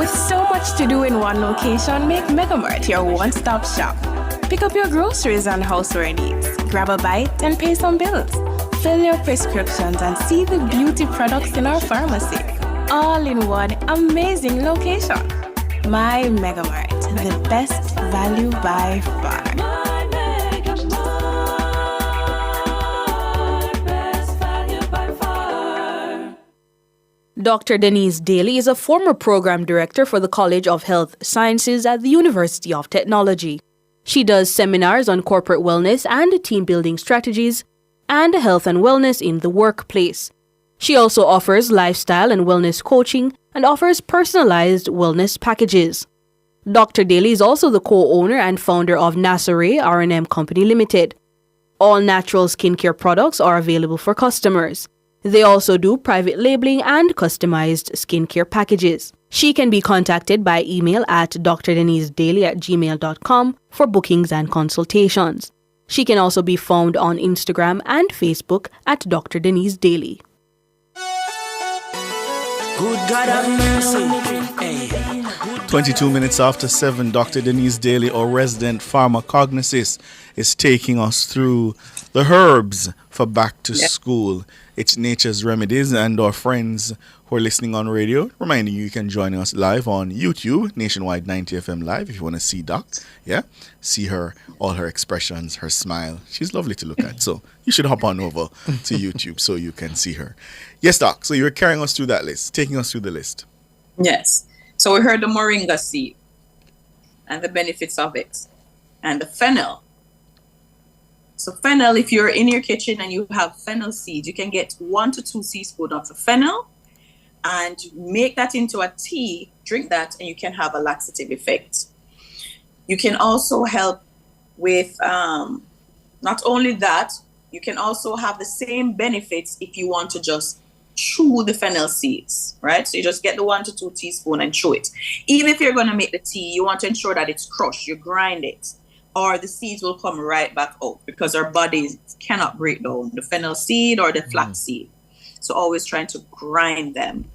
With so much to do in one location, make MegaMart your one-stop shop. Pick up your groceries and houseware needs, grab a bite and pay some bills, fill your prescriptions and see the beauty products in our pharmacy. All in one amazing location. My MegaMart, the best value by far. Dr. Denise Daly is a former program director for the College of Health Sciences at the University of Technology. She does seminars on corporate wellness and team building strategies and health and wellness in the workplace. She also offers lifestyle and wellness coaching and offers personalized wellness packages. Dr. Daly is also the co-owner and founder of Nasare R&M Company Limited. All natural skincare products are available for customers. They also do private labeling and customized skincare packages. She can be contacted by email at drdenisedaily@gmail.com for bookings and consultations. She can also be found on Instagram and Facebook at Dr. Denise Daly. Good God have mercy. 22 minutes after 7, Dr. Denise Daly, our resident pharmacognosist, is taking us through the herbs for back to school. It's Nature's Remedies, and our friends who are listening on radio, reminding you can join us live on YouTube, Nationwide 90 FM Live, if you want to see Doc. Yeah, see her, all her expressions, her smile. She's lovely to look at. So you should hop on over to YouTube so you can see her. Yes, Doc. So you're carrying us through that list, taking us through the list. Yes. So we heard the moringa seed and the benefits of it, and the fennel. So fennel, if you're in your kitchen and you have fennel seeds, you can get 1 to 2 teaspoons of the fennel and make that into a tea, drink that, and you can have a laxative effect. You can also help with, not only that, you can also have the same benefits if you want to just chew the fennel seeds, right? So you just get the 1 to 2 teaspoons and chew it. Even if you're going to make the tea, you want to ensure that it's crushed, you grind it, or the seeds will come right back out because our bodies cannot break down the fennel seed or the flax seed. So always trying to grind them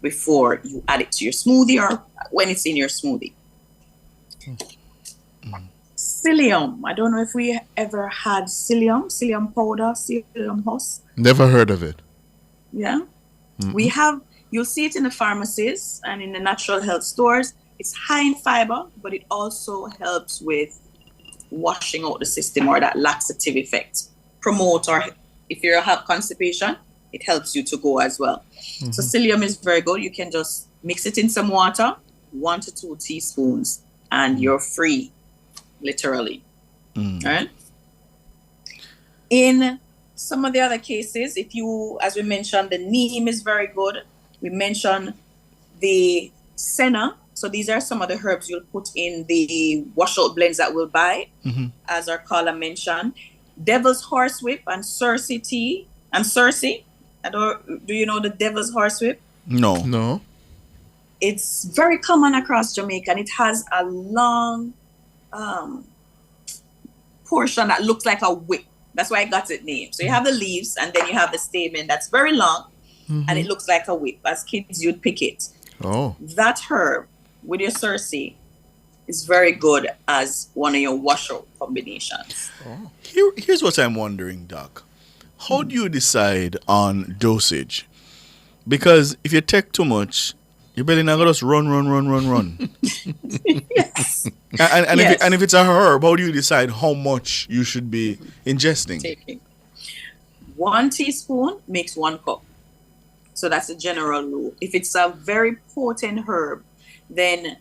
before you add it to your smoothie or when it's in your smoothie. Psyllium. I don't know if we ever had psyllium powder, psyllium husk. Never heard of it. Yeah. You'll see it in the pharmacies and in the natural health stores. It's high in fiber, but it also helps with washing out the system or that laxative effect. Promote, or if you have constipation, it helps you to go as well. So psyllium is very good. You can just mix it in some water, 1 to 2 teaspoons, and you're free, literally. Right? In some of the other cases, if you, as we mentioned, the neem is very good. We mentioned the senna. So these are some of the herbs you'll put in the washout blends that we'll buy, as our caller mentioned. Devil's horsewhip and Circe tea. And Circe, do you know the devil's horsewhip? No. It's very common across Jamaica, and it has a long portion that looks like a whip. That's why I got its name. So you have the leaves, and then you have the stamen that's very long, and it looks like a whip. As kids, you'd pick it. Oh. That herb with your Circe is very good as one of your washout combinations. Oh. Here's what I'm wondering, Doc. How do you decide on dosage? Because if you take too much, your belly not gonna just run. Yes. And if it's a herb, how do you decide how much you should be ingesting? Taking 1 teaspoon makes 1 cup. So that's a general rule. If it's a very potent herb, then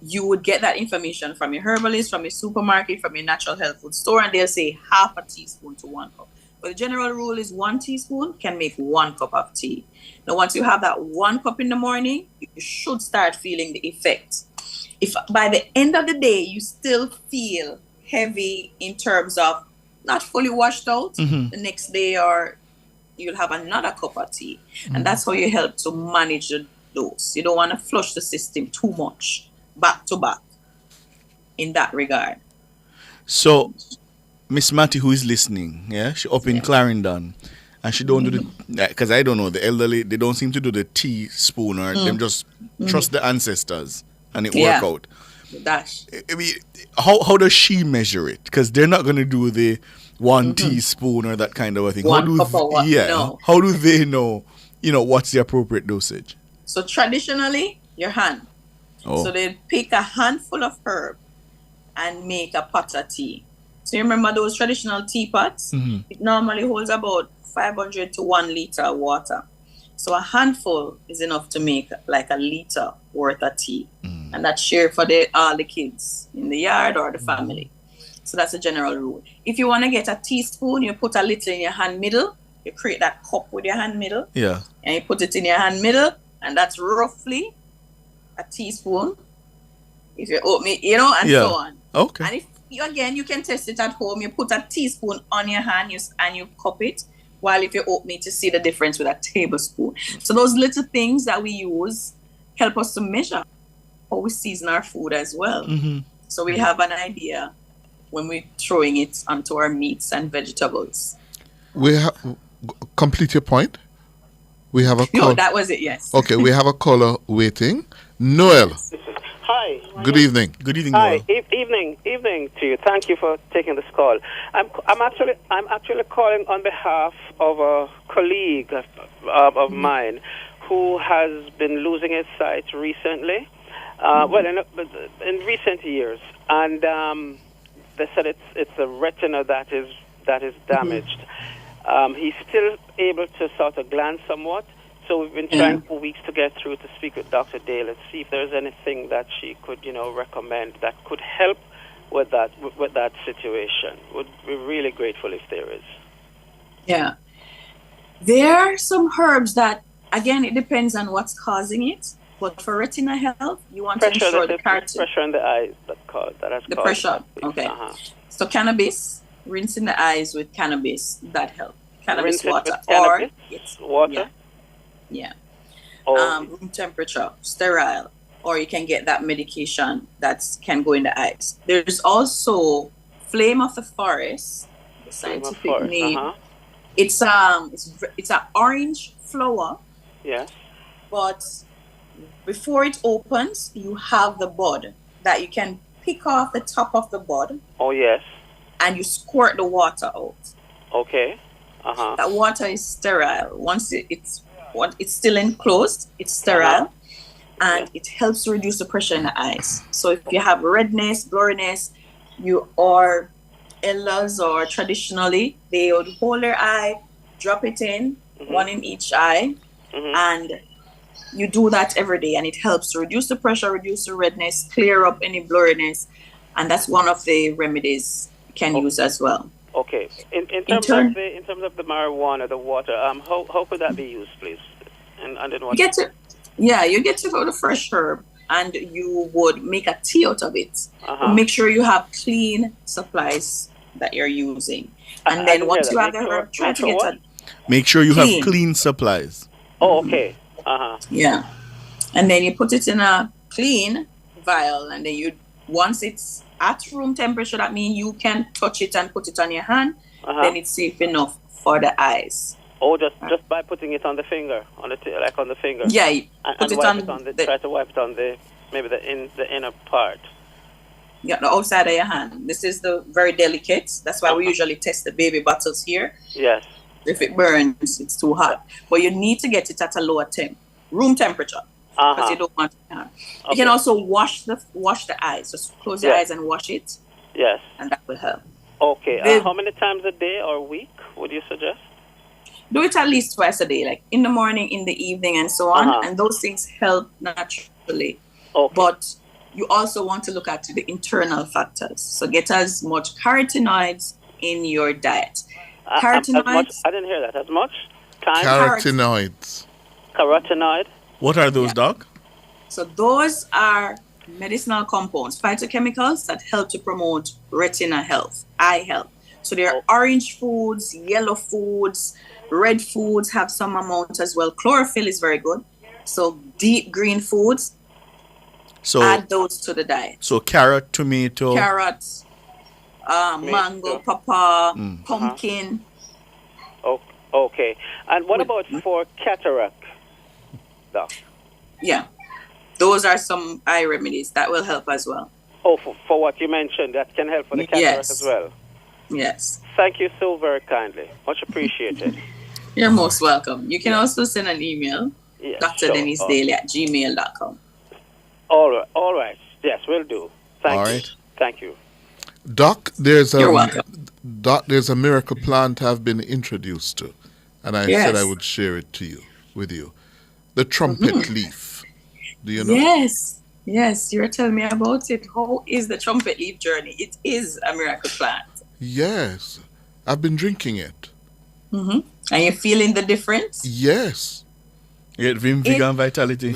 you would get that information from your herbalist, from your supermarket, from your natural health food store, and they'll say half a teaspoon to 1 cup. But the general rule is 1 teaspoon can make 1 cup of tea. Now, once you have that 1 cup in the morning, you should start feeling the effect. If by the end of the day, you still feel heavy in terms of not fully washed out, the next day or you'll have another cup of tea. And that's how you help to manage the dose. You don't want to flush the system too much, back to back, in that regard. So, Miss Matty, who is listening, she up in Clarendon, and she don't do the, because I don't know, the elderly, they don't seem to do the teaspoon or them just trust the ancestors and it work out. Dash. I mean, how does she measure it? Because they're not going to do the 1 teaspoon or that kind of a thing. One cup or what? No. How do they know, what's the appropriate dosage? So traditionally, your hand. Oh. So they pick a handful of herb and make a pot of tea. So you remember those traditional teapots? It normally holds about 500 to 1 liter of water. So a handful is enough to make like a liter worth of tea. And that's shared for all the kids in the yard or the family. So that's a general rule. If you want to get a teaspoon, you put a little in your hand middle. You create that cup with your hand middle. Yeah. And you put it in your hand middle. And that's roughly a teaspoon. If you open it, and so on. Okay. And if you can test it at home. You put a teaspoon on your hand and you cup it. While if you open it, to see the difference with a tablespoon. So those little things that we use help us to measure how we season our food as well. So we have an idea when we're throwing it onto our meats and vegetables. Complete your point. We have a call. No, that was it, yes. Okay, we have a caller waiting. Noel. Hi. Good evening. Good evening, Hi. Noel. Evening to you. Thank you for taking this call. I'm actually calling on behalf of a colleague of mine who has been losing his sight recently. In recent years, and they said it's the retina that is damaged. He's still able to sort of glance somewhat. So we've been trying for weeks to get through to speak with Dr. Dale and see if there's anything that she could, recommend that could help with that situation. Would be really grateful if there is. Yeah. There are some herbs that, again, it depends on what's causing it. But for retina health, you want to ensure the carotid. Pressure in the eyes that has the caused pressure. Okay. So cannabis, rinsing the eyes with cannabis, that helps. Cannabis water. Water? Yeah. Oh. Room temperature, sterile, or you can get that medication that can go in the eyes. There's also flame of the forest, the scientific name. It's an orange flower. Yes. But before it opens, you have the bud that you can pick off the top of the bud. Oh yes. And you squirt the water out. Okay. That water is sterile. Once it's still enclosed, it's sterile, and it helps to reduce the pressure in the eyes. So if you have redness, blurriness, elders or traditionally, they would hold their eye, drop it in, one in each eye, and you do that every day, and it helps to reduce the pressure, reduce the redness, clear up any blurriness, and that's one of the remedies you can use as well. Okay. In terms of the marijuana, the water, how could that be used, please? And then what? You get to go to fresh herb, and you would make a tea out of it. Make sure you have clean supplies that you're using, and then once you have the herb, try to get make sure you have clean supplies. Oh, okay. Yeah, and then you put it in a clean vial, and then once it's at room temperature, that means you can touch it and put it on your hand. Then it's safe enough for the eyes. Oh, just by putting it on the finger, on the finger. Yeah, put it on try to wipe it on the inner part. Yeah, the outside of your hand. This is the very delicate. That's why we usually test the baby bottles here. Yes. If it burns, it's too hot. But you need to get it at a lower room temperature, because you don't want it. You can also wash the eyes. Just close your eyes and wash it. Yes. And that will help. Okay. How many times a day or a week would you suggest? Do it at least twice a day, like in the morning, in the evening, and so on. And those things help naturally. Okay. But you also want to look at the internal factors. So get as much carotenoids in your diet. Carotenoids. I didn't hear that. As much? Carotenoids. Carotenoid. What are those, Doc? So those are medicinal compounds, phytochemicals that help to promote retina health, eye health. So there are orange foods, yellow foods, red foods have some amount as well. Chlorophyll is very good. So deep green foods, add those to the diet. So carrot, tomato. Carrots, mango, pawpaw, pumpkin. Okay. And what about for cataract, Doc? Yeah. Those are some eye remedies that will help as well. Oh, for what you mentioned, that can help for the cataract as well. Yes. Thank you so very kindly. Much appreciated. You're most welcome. You can also send an email, Yes, drdenisedaily@gmail.com. All right. Yes, we'll do. Thank you. Doc, You're welcome. Doc, there's a miracle plant I've been introduced to, and I said I would share it with you. The trumpet leaf. Do you know? Yes, you're telling me about it. How is the trumpet leaf journey? It is a miracle plant. Yes, I've been drinking it. Mm-hmm. And you're feeling the difference? Yes. You get vegan vitality.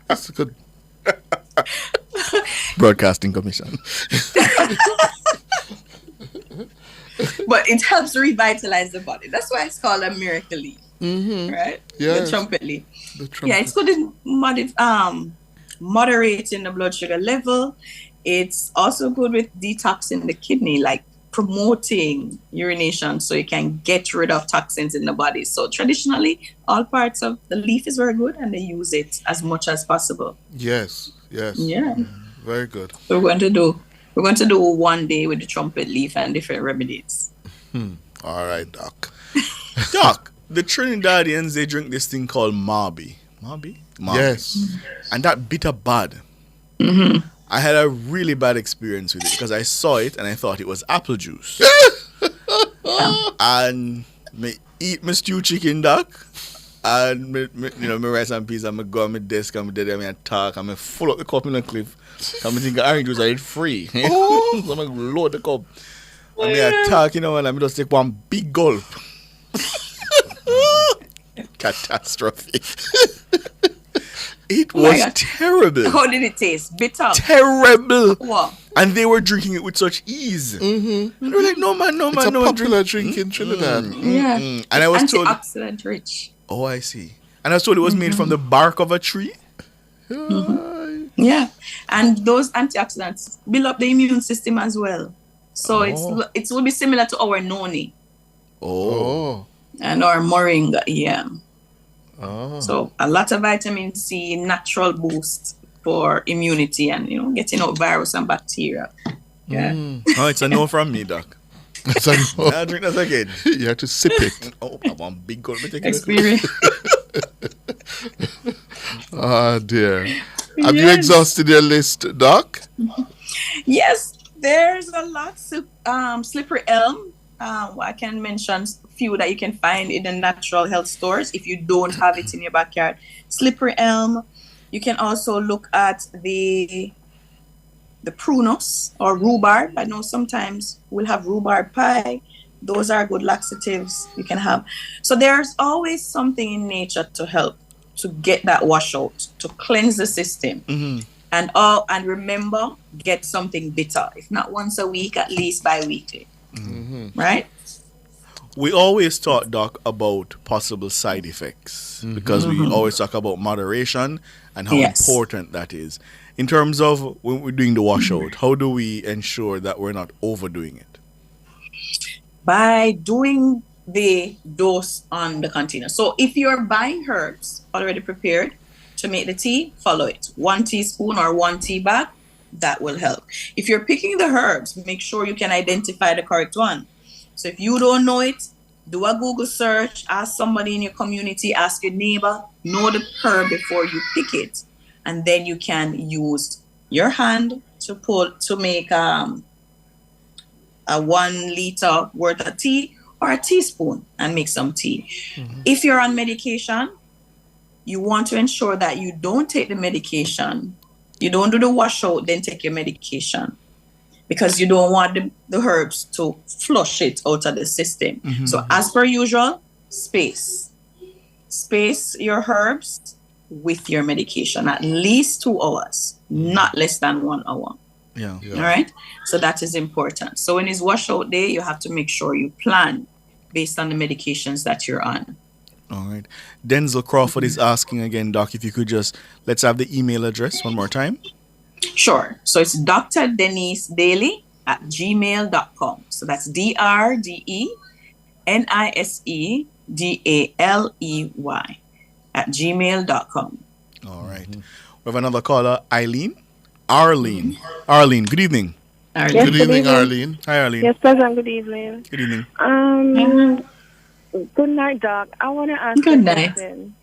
That's good. Broadcasting Commission. But it helps revitalize the body. That's why it's called a miracle leaf. Mm-hmm. Right? Yes. The trumpet leaf. Yeah, it's good in moderating the blood sugar level. It's also good with detoxing the kidney, like promoting urination so you can get rid of toxins in the body. So traditionally, all parts of the leaf is very good and they use it as much as possible. Yes. Yeah. Very good. We're going to do one day with the trumpet leaf and different remedies. All right, Doc. Doc, the Trinidadians, they drink this thing called Marby. Marby? Yes. And that bitter bad. Mm-hmm. I had a really bad experience with it because I saw it and I thought it was apple juice. And me eat my stew chicken, Doc. And me rice and peas and me go on my desk and me there and me talk and me full up the cup in the cliff. And me think orange juice are free. So I load the cup. And me talk, and I just take one big gulp. Catastrophe. It was terrible. How did it taste? Bitter. Terrible. Wow. And they were drinking it with such ease. Mm-hmm. And they were like, no, man. It's a popular drink in Trinidad. Yeah. And I was told... Antioxidant rich. Oh, I see. And I was told it was made from the bark of a tree. Mm-hmm. Yeah. And those antioxidants build up the immune system as well. So it will be similar to our noni. Oh. And our moringa, yeah. Oh. So a lot of vitamin C, natural boost for immunity and, getting out virus and bacteria. Yeah. Oh, it's a no from me, Doc. It's a no. I'll drink that again. You have to sip it. Oh, I want big gulp. Experience. Oh, dear. Have you exhausted your list, Doc? Yes, there's a lot. Slippery elm. I can mention a few that you can find in the natural health stores if you don't have it in your backyard. Slippery elm. You can also look at the prunus or rhubarb. I know sometimes we'll have rhubarb pie. Those are good laxatives you can have. So there's always something in nature to help to get that washout, to cleanse the system. Mm-hmm. And remember, get something bitter. If not once a week, at least bi-weekly. Mm-hmm. Right? We always talk, Doc, about possible side effects because we always talk about moderation and how important that is. In terms of when we're doing the washout, how do we ensure that we're not overdoing it? By doing the dose on the container. So if you're buying herbs already prepared to make the tea, follow it. 1 teaspoon or 1 tea bag, that will help. If you're picking the herbs, make sure you can identify the correct one. So if you don't know it, do a Google search, ask somebody in your community, ask your neighbor, know the herb before you pick it. And then you can use your hand to make a 1 liter worth of tea or a teaspoon and make some tea. Mm-hmm. If you're on medication, you want to ensure that you don't take the medication. You don't do the washout, then take your medication because you don't want the herbs to flush it out of the system. Mm-hmm. So as per usual, space your herbs with your medication at least 2 hours, not less than 1 hour. Yeah. All right. So that is important. So when it's washout day, you have to make sure you plan based on the medications that you're on. All right. Denzel Crawford is asking again, Doc, if you could let's have the email address one more time. Sure. So it's Dr. Denise Daily @gmail.com. So that's DRDENISEDALEY @gmail.com. All right. We have another caller, Arlene. Arlene, good evening. Arlene. Yes, good evening, Arlene. Hi, Arlene. Yes, President, good evening. Good evening. Good night, Doc. I want to ask Good a night. question.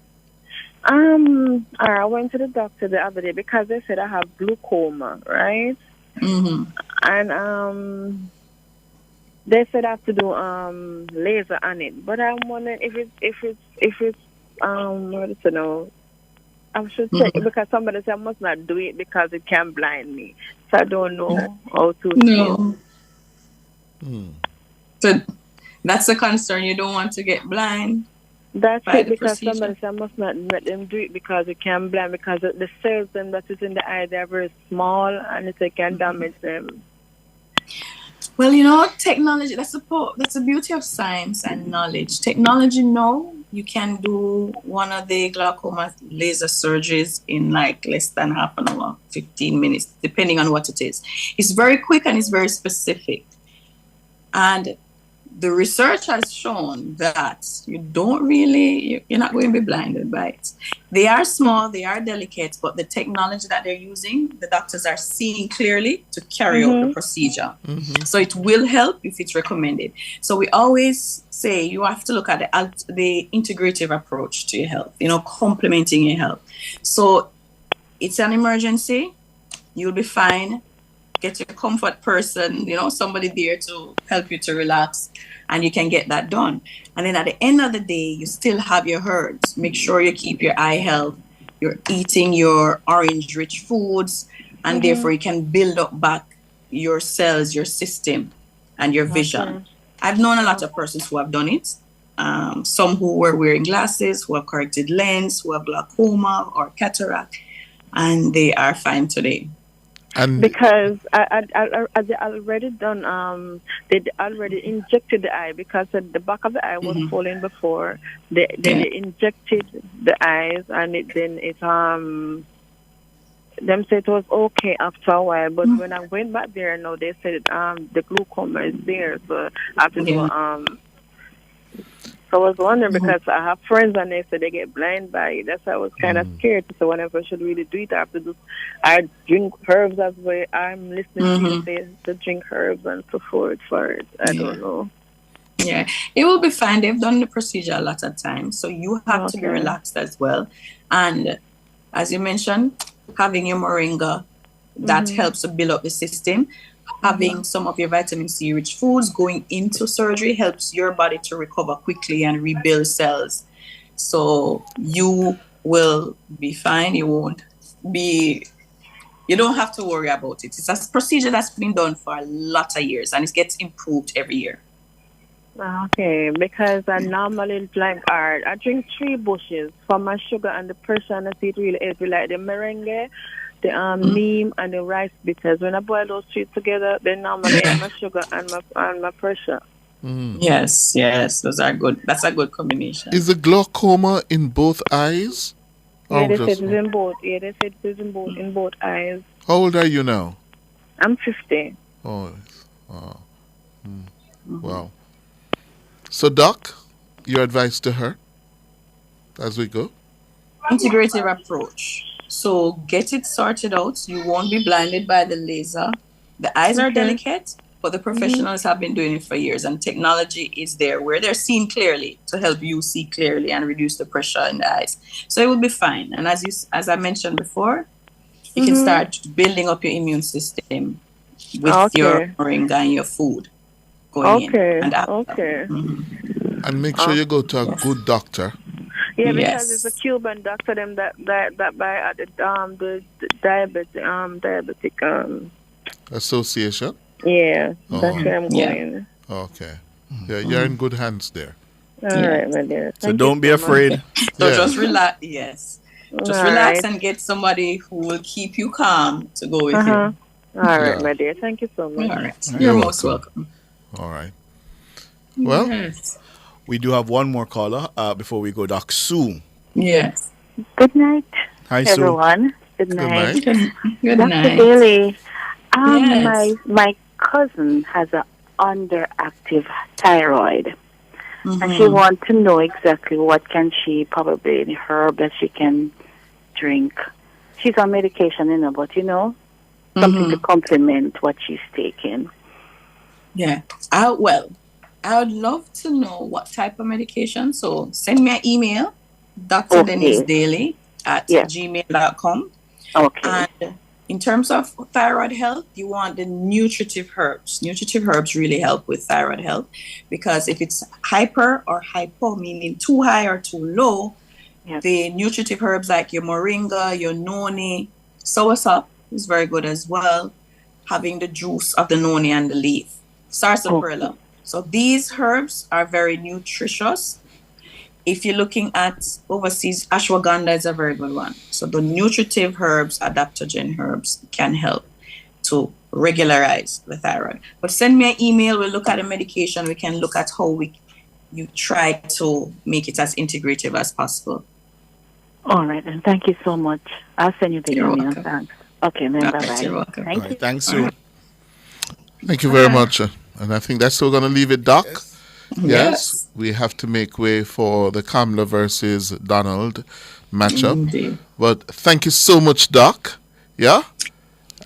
I went to the doctor the other day because they said I have glaucoma, right? Mm-hmm. And they said I have to do laser on it. But I'm wondering if it's what to know. I should check it because somebody said I must not do it because it can blind me. So I don't know how to No. So that's a concern. You don't want to get blind. That's by it, the because procedure. somebody said I must not let them do it because it can blind, because the cells them that is in the eye, they're very small and it can damage them. Well, technology, that's the beauty of science and knowledge. Technology, no, you can do one of the glaucoma laser surgeries in like less than half an hour, 15 minutes, depending on what it is. It's very quick and it's very specific. And the research has shown that you're not going to be blinded by it. They are small, they are delicate, but the technology that they're using, the doctors are seeing clearly to carry out the procedure. So it will help if it's recommended. So we always say you have to look at the integrative approach to your health, complementing your health. So it's an emergency, you'll be fine. Get your comfort person, somebody there to help you to relax, and you can get that done. And then at the end of the day, you still have your herbs. Make sure you keep your eye health. You're eating your orange-rich foods, and therefore you can build up back your cells, your system, and your vision. I've known a lot of persons who have done it. Some who were wearing glasses, who have corrected lens, who have glaucoma or cataract, and they are fine today. And Because I already done they already injected the eye because the back of the eye was falling before. They injected the eyes, and them said it was okay after a while. But when I went back there, no, they said the glaucoma is there, so I have to do So I was wondering because I have friends and they said they get blind by it. That's why I was kind of scared. So whenever I should really do it, I drink herbs as well. I'm listening to you say to drink herbs and so forth for it. I don't know. Yeah, it will be fine. They've done the procedure a lot of times, so you have to be relaxed as well. And as you mentioned, having your moringa, that helps to build up the system. Having some of your vitamin C rich foods going into surgery helps your body to recover quickly and rebuild cells. So you will be fine. You don't have to worry about it. It's a procedure that's been done for a lot of years and it gets improved every year. Okay, because I normally like hard. I drink 3 bushes for my sugar and the pressure, and I see it really heavy, like the merengue, the neem, and the rice bitters. When I boil those 3 together, they normally add my sugar and my pressure. Yes, those are good. That's a good combination. is the glaucoma in both eyes? Yeah, they said just- it's in both. Yeah, they said it's in both eyes. How old are you now? I'm 50. Wow. So, Doc, your advice to her as we go? Integrative approach. So get it sorted out. You won't be blinded by the laser. The eyes are delicate, but the professionals have been doing it for years, and technology is there where they're seeing clearly to help you see clearly and reduce the pressure in the eyes. So it will be fine. And as I mentioned before, you can start building up your immune system with your moringa and your food going in. And out. And make sure you go to a good doctor. Yeah, because it's a Cuban doctor them that by at the diabetic Association? Yeah, that's where I'm going. Okay. Yeah, you're in good hands there. All right, my dear. So don't be afraid. So just relax. Yes. Just relax and get somebody who will keep you calm to go with you. All right, my dear. Thank you so much. All right. You're most welcome. All right. Well, we do have one more caller before we go. Doc Sue. Yes. Good night, Hi, Sue. everyone. Good night. Good Dr. night. Daly. My cousin has an underactive thyroid. And she wants to know exactly what can she, probably any herb that she can drink. She's on medication, but something to complement what she's taking. Yeah. I would love to know what type of medication. So send me an email, Dr. Denise Daly at gmail.com. Okay. And in terms of thyroid health, you want the nutritive herbs. Nutritive herbs really help with thyroid health because if it's hyper or hypo, meaning too high or too low, the nutritive herbs like your moringa, your noni, soursop is very good as well, having the juice of the noni and the leaf, sarsaparilla. So these herbs are very nutritious. If you're looking at overseas, ashwagandha is a very good one. So the nutritive herbs, adaptogen herbs can help to regularize the thyroid. But send me an email. We'll look at the medication. We can look at how you try to make it as integrative as possible. All right, and thank you so much. I'll send you the You're email. welcome. Thanks. Okay, then bye-bye. You're welcome. Thank you. Thanks, Sue. Thank you very much. And I think that's where we're going to leave it, Doc. Yes. We have to make way for the Kamala versus Donald matchup. Indeed. But thank you so much, Doc. Yeah?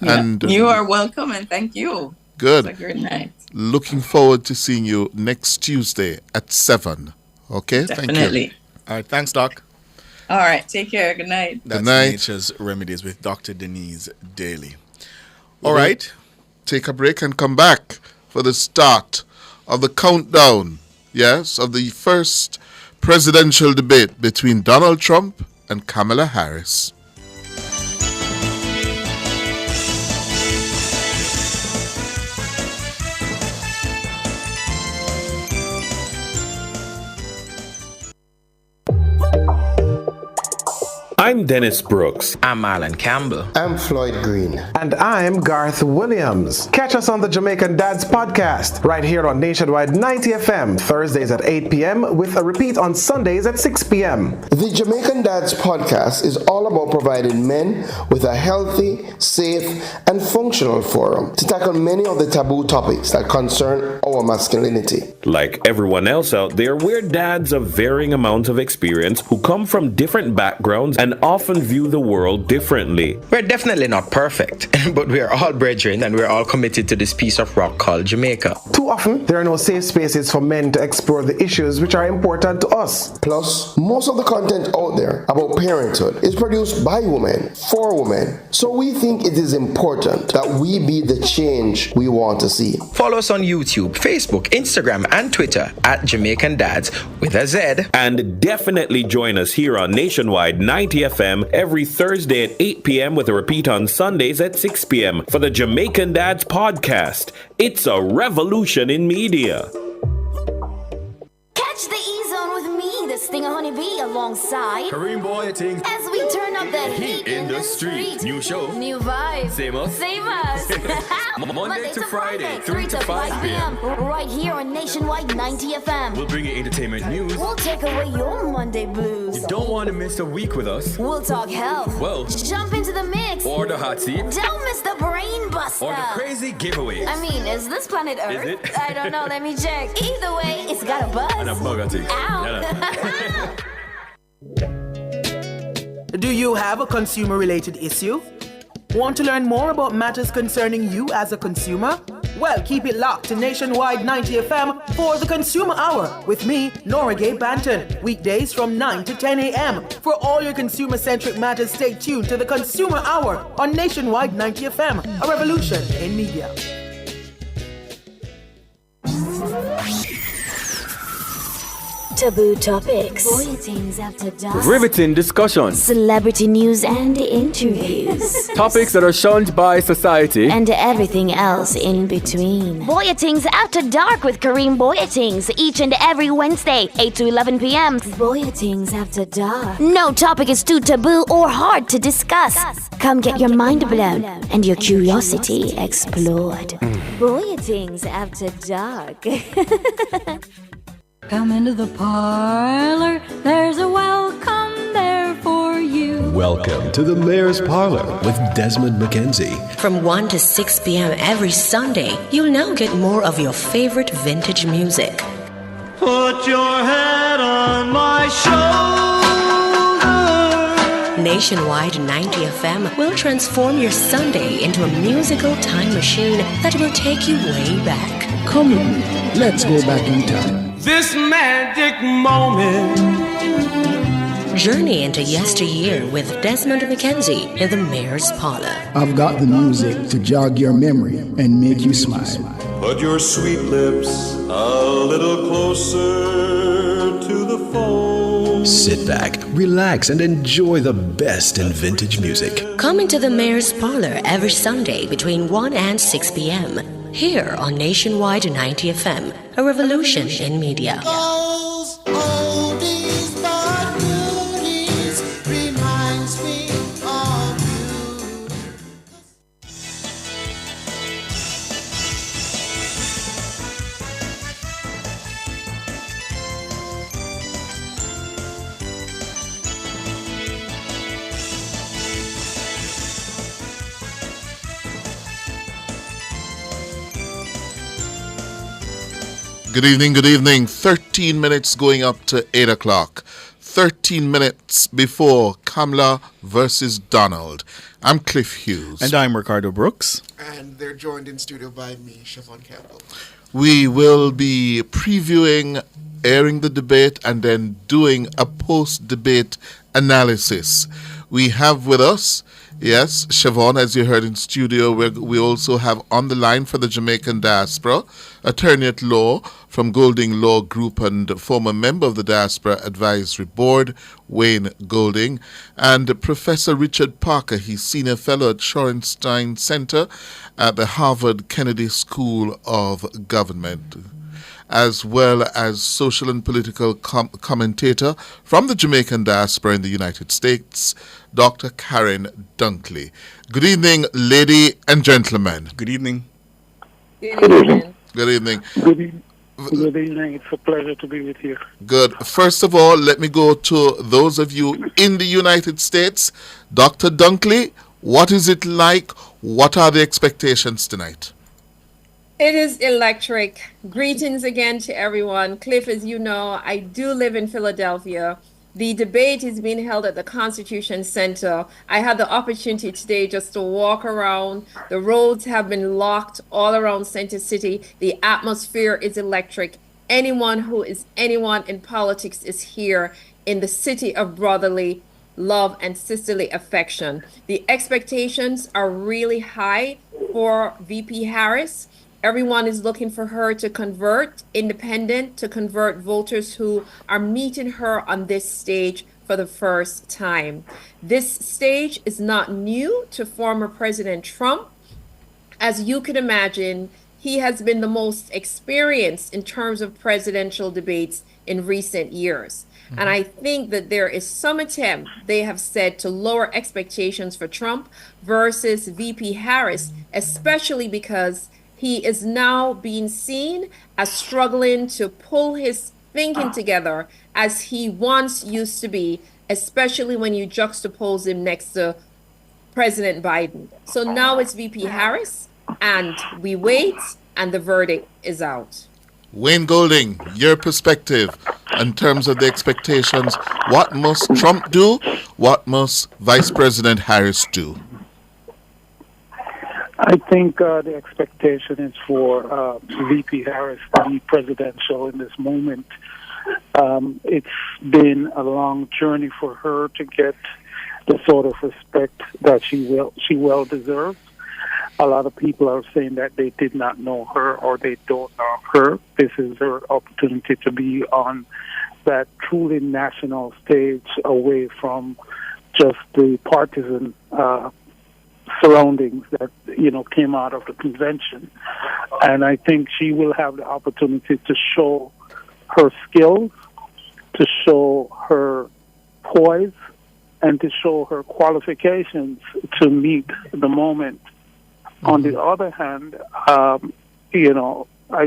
And you are welcome, and thank you. Good. It's a good night. Looking forward to seeing you next Tuesday at 7. Okay? Definitely. Thank you. All right. Thanks, Doc. All right. Take care. Good night. That's Good night. Nature's Remedies with Dr. Denise Daly. All right. Take a break and come back for the start of the countdown, of the first presidential debate between Donald Trump and Kamala Harris. I'm Dennis Brooks. I'm Marlon Campbell. I'm Floyd Green. And I'm Garth Williams. Catch us on the Jamaican Dads podcast right here on Nationwide 90 FM, Thursdays at 8 p.m. with a repeat on Sundays at 6 p.m. The Jamaican Dads podcast is all about providing men with a healthy, safe, and functional forum to tackle many of the taboo topics that concern our masculinity. Like everyone else out there, we're dads of varying amounts of experience who come from different backgrounds and often view the world differently. We're definitely not perfect, but we are all brethren and we're all committed to this piece of rock called Jamaica. Too often, there are no safe spaces for men to explore the issues which are important to us. Plus, most of the content out there about parenthood is produced by women, for women. So we think it is important that we be the change we want to see. Follow us on YouTube, Facebook, Instagram, and Twitter at Jamaican Dads with a Z. And definitely join us here on Nationwide 90 FM every Thursday at 8 p.m. with a repeat on Sundays at 6 p.m. for the Jamaican Dads podcast. It's a revolution in media. Catch the E-Zone with me, the Stinger Honeybee, alongside Kareem Boy Ting. As we turn up the heat in the street. New show. New vibes. Same us. Same us. Monday to Friday, 3 to 5 p.m. Right here on Nationwide 90 FM. We'll bring you entertainment news. We'll take away your Monday blues. You don't want to miss a week with us. We'll talk health. Well, jump into the mix. Or the hot seat. Don't miss the brain buster. Or the crazy giveaways. I mean, is this planet Earth? Is it? I don't know. Let me check. Either way, it's got a buzz. And a bugger too. Ow. Do you have a consumer-related issue? Want to learn more about matters concerning you as a consumer? Well, keep it locked to Nationwide 90 FM for the Consumer Hour with me, Nora Gay Banton. Weekdays from 9 to 10 a.m. For all your consumer-centric matters, stay tuned to the Consumer Hour on Nationwide 90 FM, a revolution in media. Taboo topics. Bulletins after dark. Riveting discussions. Celebrity news and interviews. Topics that are shunned by society. And everything else in between. Bulletins After Dark with Kareem Bulletins each and every Wednesday, 8 to 11 p.m. Bulletins After Dark. No topic is too taboo or hard to discuss. Come get your mind blown and your curiosity explored. Bulletins After Dark. Come into the parlor, there's a welcome there for you. Welcome Welcome to the Mayor's Parlor with Desmond McKenzie. From 1 to 6 p.m. every Sunday, you'll now get more of your favorite vintage music. Put your head on my shoulder. Nationwide 90 FM will transform your Sunday into a musical time machine that will take you way back. Come with me. Let's go back in time. This magic moment. Journey into yesteryear with Desmond McKenzie in the Mayor's Parlor. I've got the music to jog your memory and make you smile. Put your sweet lips a little closer to the phone. Sit back, relax, and enjoy the best in vintage music. Come into the Mayor's Parlor every Sunday between 1 and 6 p.m. here on Nationwide 90 FM, a revolution in media. Good evening, good evening. 13 minutes going up to 8 o'clock. 13 minutes before Kamala versus Donald. I'm Cliff Hughes. And I'm Ricardo Brooks. And they're joined in studio by me, Siobhan Campbell. We will be previewing, airing the debate, and then doing a post-debate analysis. We have with us, yes, Siobhan, as you heard in studio, we also have on the line for the Jamaican diaspora, attorney at law from Golding Law Group and former member of the Diaspora Advisory Board, Wayne Golding, and Professor Richard Parker. He's senior fellow at Shorenstein Center at the Harvard Kennedy School of Government, as well as social and political commentator from the Jamaican diaspora in the United States, Dr. Karen Dunkley. Good evening, lady and gentlemen. Good evening. Good evening. Good evening. Good evening. It's a pleasure to be with you. Good. First of all, let me go to those of you in the United States. Dr. Dunkley, what is it like? What are the expectations tonight? It is electric. Greetings again to everyone. Cliff, as you know, I do live in Philadelphia. The debate is being held at the Constitution Center. I had the opportunity today just to walk around. The roads have been locked all around Center City. The atmosphere is electric. Anyone who is anyone in politics is here in the city of brotherly love and sisterly affection. The expectations are really high for VP Harris. Everyone is looking for her to convert independent, to convert voters who are meeting her on this stage for the first time. This stage is not new to former President Trump. As you could imagine, he has been the most experienced in terms of presidential debates in recent years. And I think that there is some attempt, they have said, to lower expectations for Trump versus VP Harris, especially because he is now being seen as struggling to pull his thinking together as he once used to be, especially when you juxtapose him next to President Biden. So now it's VP Harris, and we wait, and the verdict is out. Wayne Golding, your perspective in terms of the expectations. What must Trump do? What must Vice President Harris do? I think the expectation is for VP Harris to be presidential in this moment. It's been a long journey for her to get the sort of respect that she well deserves. A lot of people are saying that they did not know her or they don't know her. This is her opportunity to be on that truly national stage, away from just the partisan surroundings that came out of the convention. And I think she will have the opportunity to show her skills, to show her poise, and to show her qualifications to meet the moment. On the other hand, I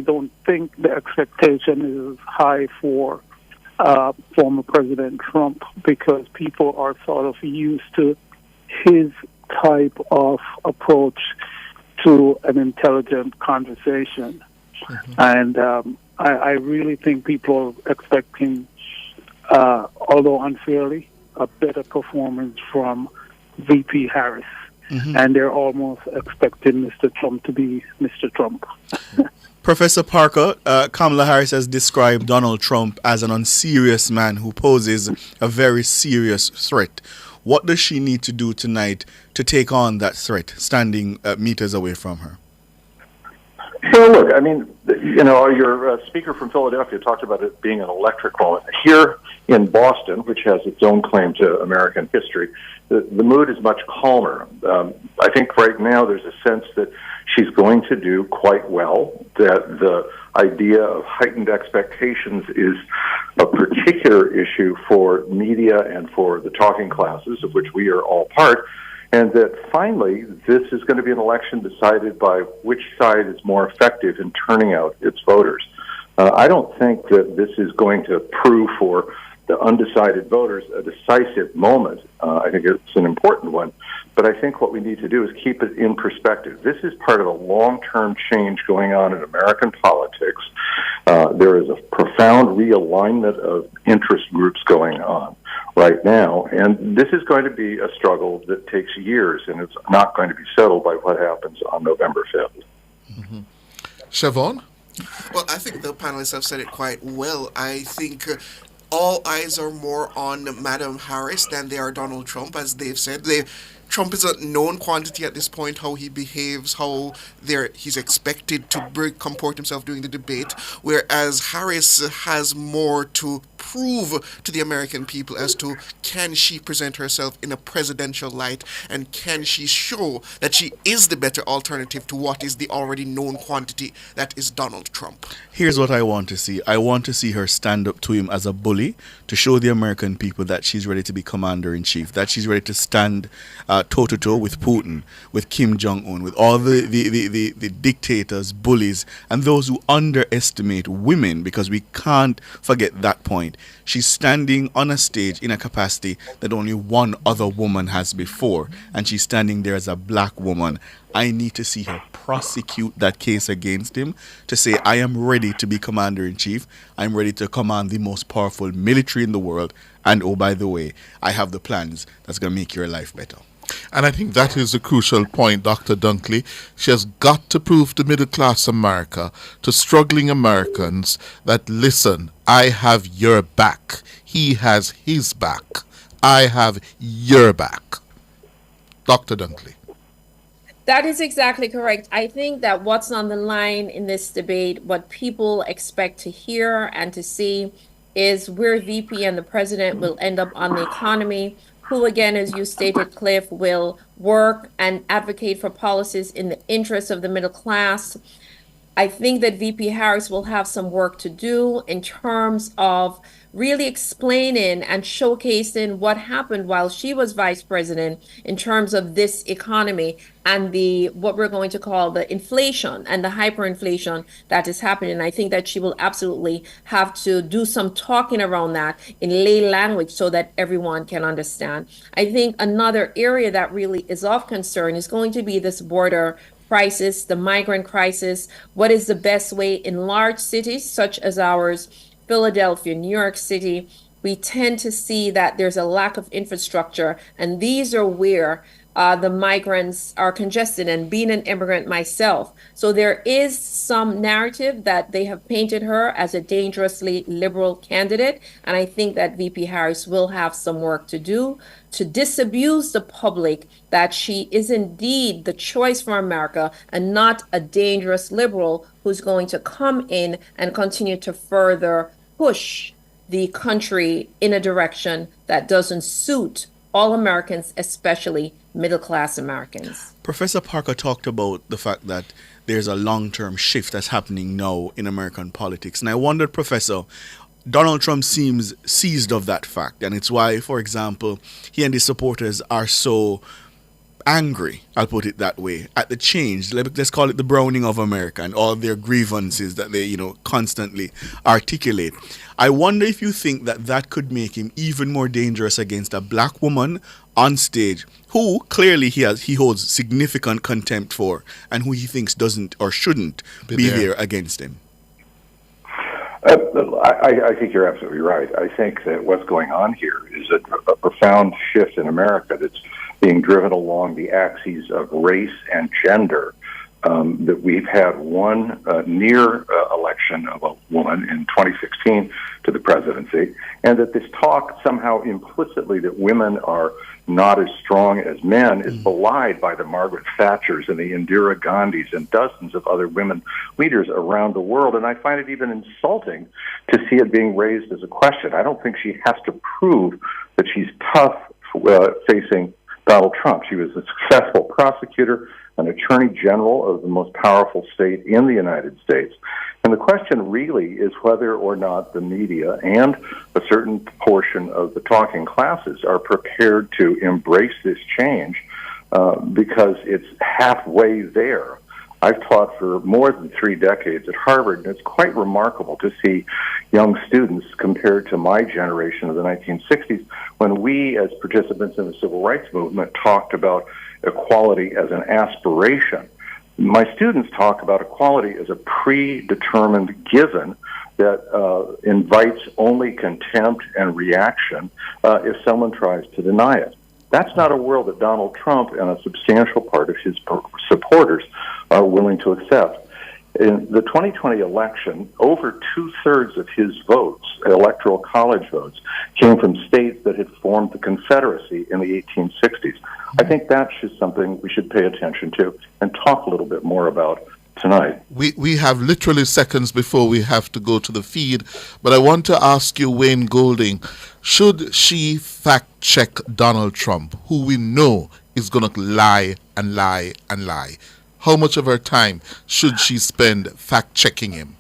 don't think the expectation is high for former President Trump, because people are sort of used to his type of approach to an intelligent conversation. And I really think people are expecting, although unfairly, a better performance from VP Harris. And they're almost expecting Mr. Trump to be Mr. Trump. Professor Parker, Kamala Harris has described Donald Trump as an unserious man who poses a very serious threat. What does she need to do tonight to take on that threat, standing meters away from her? So look, I mean, you know, your speaker from Philadelphia talked about it being an electric moment. Here in Boston, which has its own claim to American history, the mood is much calmer. I think right now there's a sense that she's going to do quite well, that the idea of heightened expectations is a particular issue for media and for the talking classes, of which we are all part, and that finally this is going to be an election decided by which side is more effective in turning out its voters. I don't think that this is going to prove for the undecided voters a decisive moment. I think it's an important one, but I think what we need to do is keep it in perspective. This is part of a long-term change going on in American politics. There is a profound realignment of interest groups going on right now, and this is going to be a struggle that takes years, and it's not going to be settled by what happens on November 5th. Siobhan? Well, I think the panelists have said it quite well. I think all eyes are more on Madam Harris than they are Donald Trump, as they've said. Trump is a known quantity at this point, how he behaves, how he's expected to comport himself during the debate, whereas Harris has more to prove to the American people as to can she present herself in a presidential light, and can she show that she is the better alternative to what is the already known quantity that is Donald Trump. Here's what I want to see. I want to see her stand up to him as a bully, to show the American people that she's ready to be commander-in-chief, that she's ready to stand toe-to-toe with Putin, with Kim Jong-un, with all the dictators, bullies, and those who underestimate women, because we can't forget that point. She's standing on a stage in a capacity that only one other woman has before, and she's standing there as a black woman. I need to see her prosecute that case against him, to say, I am ready to be commander-in-chief. I'm ready to command the most powerful military in the world. And oh, by the way, I have the plans that's going to make your life better. And I think that is a crucial point, Dr. Dunkley. She has got to prove to middle-class America, to struggling Americans, that, listen, I have your back. He has his back. I have your back. Dr. Dunkley. That is exactly correct. I think that what's on the line in this debate, what people expect to hear and to see, is where VP and the president will end up on the economy, who, again, as you stated, Cliff, will work and advocate for policies in the interest of the middle class. I think that VP Harris will have some work to do in terms of really explaining and showcasing what happened while she was vice president in terms of this economy and the what we're going to call the inflation and the hyperinflation that is happening. I think that she will absolutely have to do some talking around that in lay language so that everyone can understand. I think another area that really is of concern is going to be this border crisis, the migrant crisis. What is the best way in large cities such as ours, Philadelphia, New York City? We tend to see that there's a lack of infrastructure, and these are where the migrants are congested, and being an immigrant myself. So there is some narrative that they have painted her as a dangerously liberal candidate, and I think that VP Harris will have some work to do to disabuse the public that she is indeed the choice for America and not a dangerous liberal who's going to come in and continue to further push the country in a direction that doesn't suit all Americans, especially middle-class Americans. Professor Parker talked about the fact that there's a long-term shift that's happening now in American politics. And I wondered, Professor, Donald Trump seems seized of that fact. And it's why, for example, he and his supporters are so angry, I'll put it that way, at the change. Let's call it the browning of America and all their grievances that they, constantly articulate. I wonder if you think that could make him even more dangerous against a black woman on stage who clearly he holds significant contempt for and who he thinks doesn't or shouldn't be there against him. I think you're absolutely right. I think that what's going on here is a profound shift in America that's being driven along the axes of race and gender. That we've had one near election of a woman in 2016 to the presidency, and that this talk somehow implicitly that women are not as strong as men is belied by the Margaret Thatchers and the Indira Gandhis and dozens of other women leaders around the world. And I find it even insulting to see it being raised as a question. I don't think she has to prove that she's tough facing Donald Trump. She was a successful prosecutor, an attorney general of the most powerful state in the United States. And the question really is whether or not the media and a certain portion of the talking classes are prepared to embrace this change because it's halfway there. I've taught for more than 3 decades at Harvard, and it's quite remarkable to see young students compared to my generation of the 1960s, when we, as participants in the civil rights movement, talked about equality as an aspiration. My students talk about equality as a predetermined given that invites only contempt and reaction if someone tries to deny it. That's not a world that Donald Trump and a substantial part of his supporters are willing to accept. In the 2020 election, over 2/3 of his votes, electoral college votes, came from states that had formed the Confederacy in the 1860s. I think that's just something we should pay attention to and talk a little bit more about tonight. We have literally seconds before we have to go to the feed, but I want to ask you, Wayne Golding, should she fact check Donald Trump, who we know is going to lie and lie and lie? How much of her time should she spend fact checking him?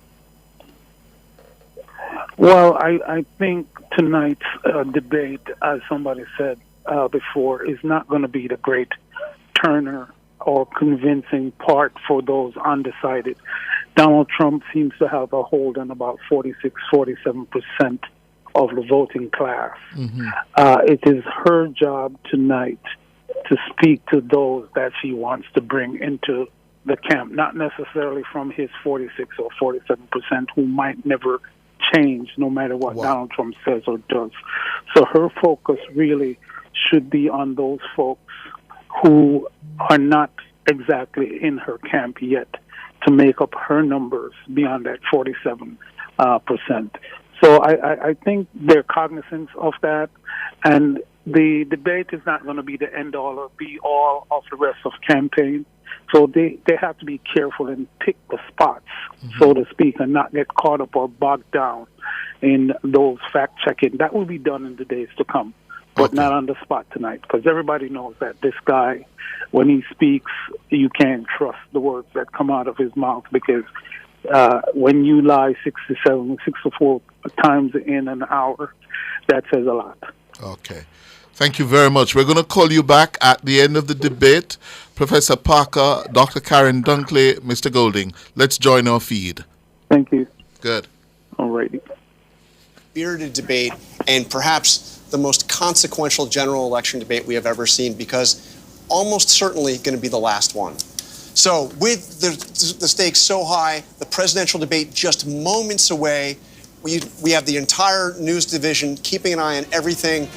Well, I think tonight's debate, as somebody said before, is not going to be the great turner or convincing part for those undecided. Donald Trump seems to have a hold on about 46-47% of the voting class. It is her job tonight to speak to those that she wants to bring into the camp, not necessarily from his 46 or 47% who might never change no matter what Donald Trump says or does. So her focus really should be on those folks who are not exactly in her camp yet to make up her numbers beyond that 47%. So I think they're cognizant of that, and the debate is not going to be the end-all or be-all of the rest of campaign. So they have to be careful and pick the spots, so to speak, and not get caught up or bogged down in those fact-checking. That will be done in the days to come, but not on the spot tonight, because everybody knows that this guy, when he speaks, you can't trust the words that come out of his mouth, because when you lie 64 times in an hour, that says a lot. Okay. Thank you very much. We're going to call you back at the end of the debate. Professor Parker, Dr. Karen Dunkley, Mr. Golding. Let's join our feed. Thank you. Good. All righty. Spirited debate, and perhaps the most consequential general election debate we have ever seen, because almost certainly going to be the last one. So with the stakes so high, the presidential debate just moments away, we have the entire news division keeping an eye on everything.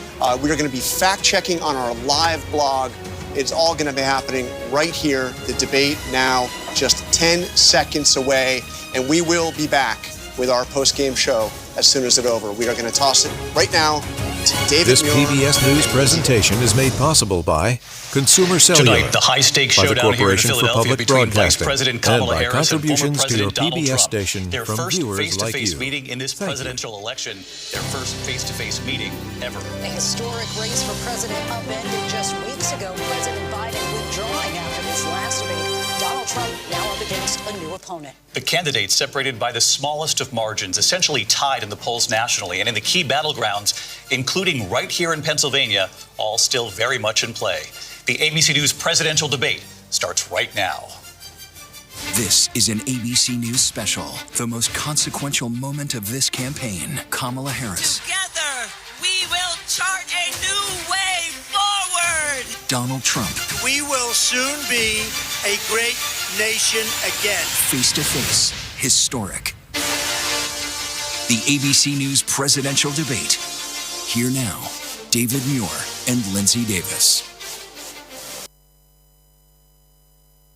We are going to be fact-checking on our live blog. It's all going to be happening right here. The debate now just 10 seconds away, and we will be back with our post-game show as soon as it's over. We are going to toss it right now to David This Muir. PBS News presentation is made possible by Consumer Cellular, Tonight, the high-stakes by the showdown here in Corporation for Philadelphia Public between Vice Broadcasting, President and Kamala by Harris and former contributions to your President Donald PBS Trump. station Their from first viewers like face-to-face you. meeting in this presidential election. Their first face-to-face meeting ever. A historic race for president upended just weeks ago. President Biden withdrawing after his last debate. Donald Trump now up against a new opponent. The candidates separated by the smallest of margins, essentially tied in the polls nationally and in the key battlegrounds, including right here in Pennsylvania, all still very much in play. The ABC News presidential debate starts right now. This is an ABC News special, the most consequential moment of this campaign. Kamala Harris. Together, we will chart a new way forward. Donald Trump. We will soon be a great nation again. Face to face, historic. The ABC News presidential debate. Here now, David Muir and Lindsay Davis.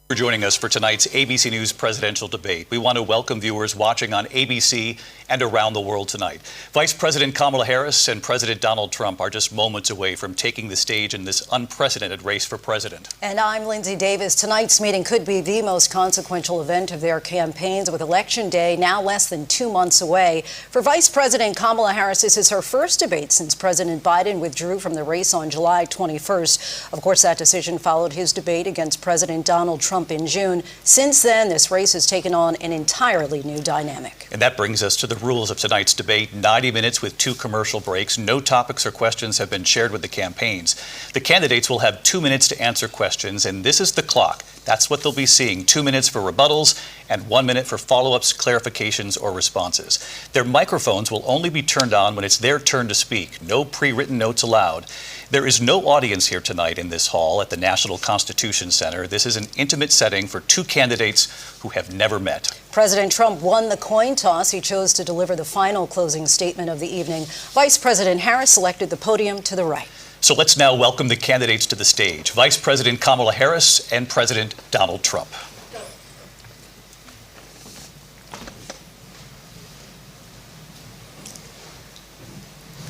For joining us for tonight's ABC News presidential debate. We want to welcome viewers watching on ABC and around the world tonight. Vice President Kamala Harris and President Donald Trump are just moments away from taking the stage in this unprecedented race for president. And I'm Lindsay Davis. Tonight's meeting could be the most consequential event of their campaigns, with Election Day now less than 2 months away. For Vice President Kamala Harris, this is her first debate since President Biden withdrew from the race on July 21st. Of course, that decision followed his debate against President Donald Trump in June. Since then, this race has taken on an entirely new dynamic. And that brings us to the rules of tonight's debate. 90 minutes with 2 commercial breaks. No topics or questions have been shared with the campaigns. The candidates will have 2 minutes to answer questions, and this is the clock. That's what they'll be seeing. 2 minutes for rebuttals and 1 minute for follow-ups, clarifications, or responses. Their microphones will only be turned on when it's their turn to speak. No pre-written notes allowed. There is no audience here tonight in this hall at the National Constitution Center. This is an intimate setting for 2 candidates who have never met. President Trump won the coin toss. He chose to deliver the final closing statement of the evening. Vice President Harris selected the podium to the right. So let's now welcome the candidates to the stage. Vice President Kamala Harris and President Donald Trump.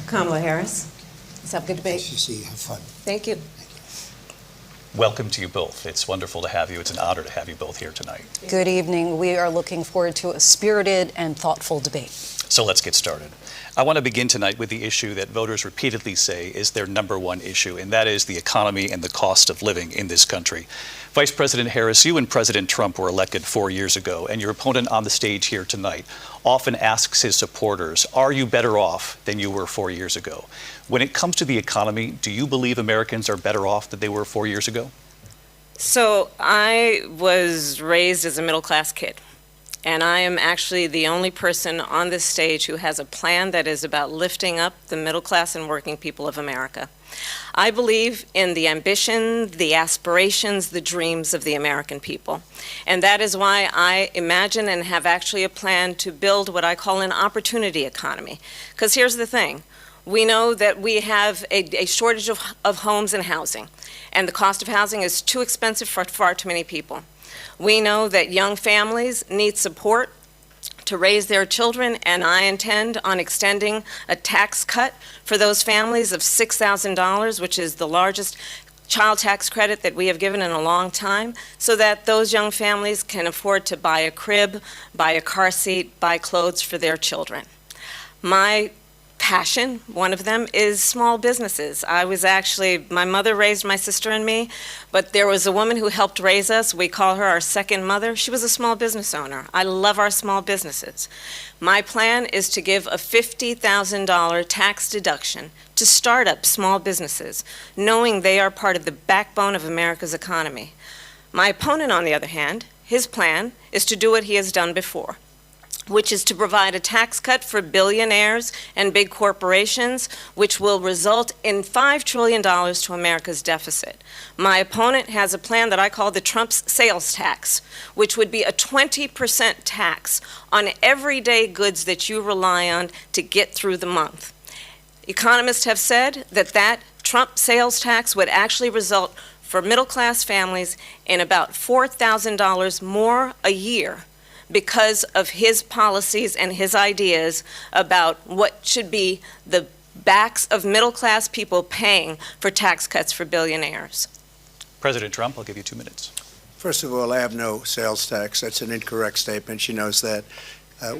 Kamala Harris. Let's have a good debate. Nice to see you. Have fun. Thank you. Welcome to you both. It's wonderful to have you. It's an honor to have you both here tonight. Good evening. We are looking forward to a spirited and thoughtful debate. So let's get started. I want to begin tonight with the issue that voters repeatedly say is their number one issue, and that is the economy and the cost of living in this country. Vice President Harris, you and President Trump were elected 4 years ago, and your opponent on the stage here tonight often asks his supporters, are you better off than you were 4 years ago? When it comes to the economy, do you believe Americans are better off than they were 4 years ago? So I was raised as a middle-class kid, and I am actually the only person on this stage who has a plan that is about lifting up the middle class and working people of America. I believe in the ambition, the aspirations, the dreams of the American people. And that is why I imagine and have actually a plan to build what I call an opportunity economy. Because here's the thing. We know that we have a shortage of homes and housing, and the cost of housing is too expensive for far too many people. We know that young families need support to raise their children, and I intend on extending a tax cut for those families of $6,000, which is the largest child tax credit that we have given in a long time, so that those young families can afford to buy a crib, buy a car seat, buy clothes for their children. My passion, one of them, is small businesses. My mother raised my sister and me, but there was a woman who helped raise us. We call her our second mother. She was a small business owner. I love our small businesses. My plan is to give a $50,000 tax deduction to start up small businesses, knowing they are part of the backbone of America's economy. My opponent, on the other hand, his plan is to do what he has done before, which is to provide a tax cut for billionaires and big corporations, which will result in $5 trillion to America's deficit. My opponent has a plan that I call the Trump's sales tax, which would be a 20% tax on everyday goods that you rely on to get through the month. Economists have said that Trump sales tax would actually result for middle-class families in about $4,000 more a year, because of his policies and his ideas about what should be the backs of middle-class people paying for tax cuts for billionaires. President Trump, I'll give you 2 minutes. First of all, I have no sales tax. That's an incorrect statement. She knows that.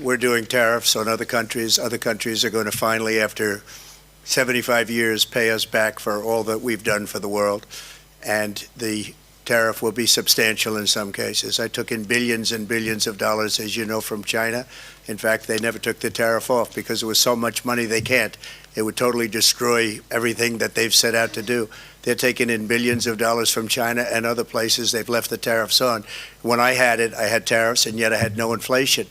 We're doing tariffs on other countries. Other countries are going to finally, after 75 years, pay us back for all that we've done for the world. And the tariff will be substantial in some cases. I took in billions and billions of dollars, as you know, from China. In fact, they never took the tariff off because there was so much money they can't. It would totally destroy everything that they've set out to do. They're taking in billions of dollars from China and other places. They've left the tariffs on. When I had it, I had tariffs, and yet I had no inflation.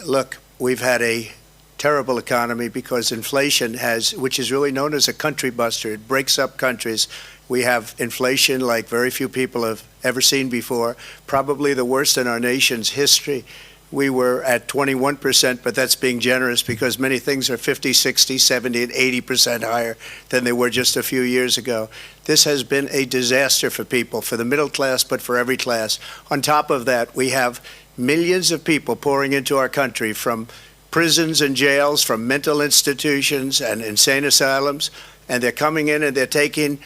Look, we've had a terrible economy because inflation which is really known as a country buster. It breaks up countries. We have inflation like very few people have ever seen before, probably the worst in our nation's history. We were at 21%, but that's being generous because many things are 50, 60, 70, and 80% higher than they were just a few years ago. This has been a disaster for people, for the middle class, but for every class. On top of that, we have millions of people pouring into our country from prisons and jails, from mental institutions and insane asylums, and they're coming in and they're taking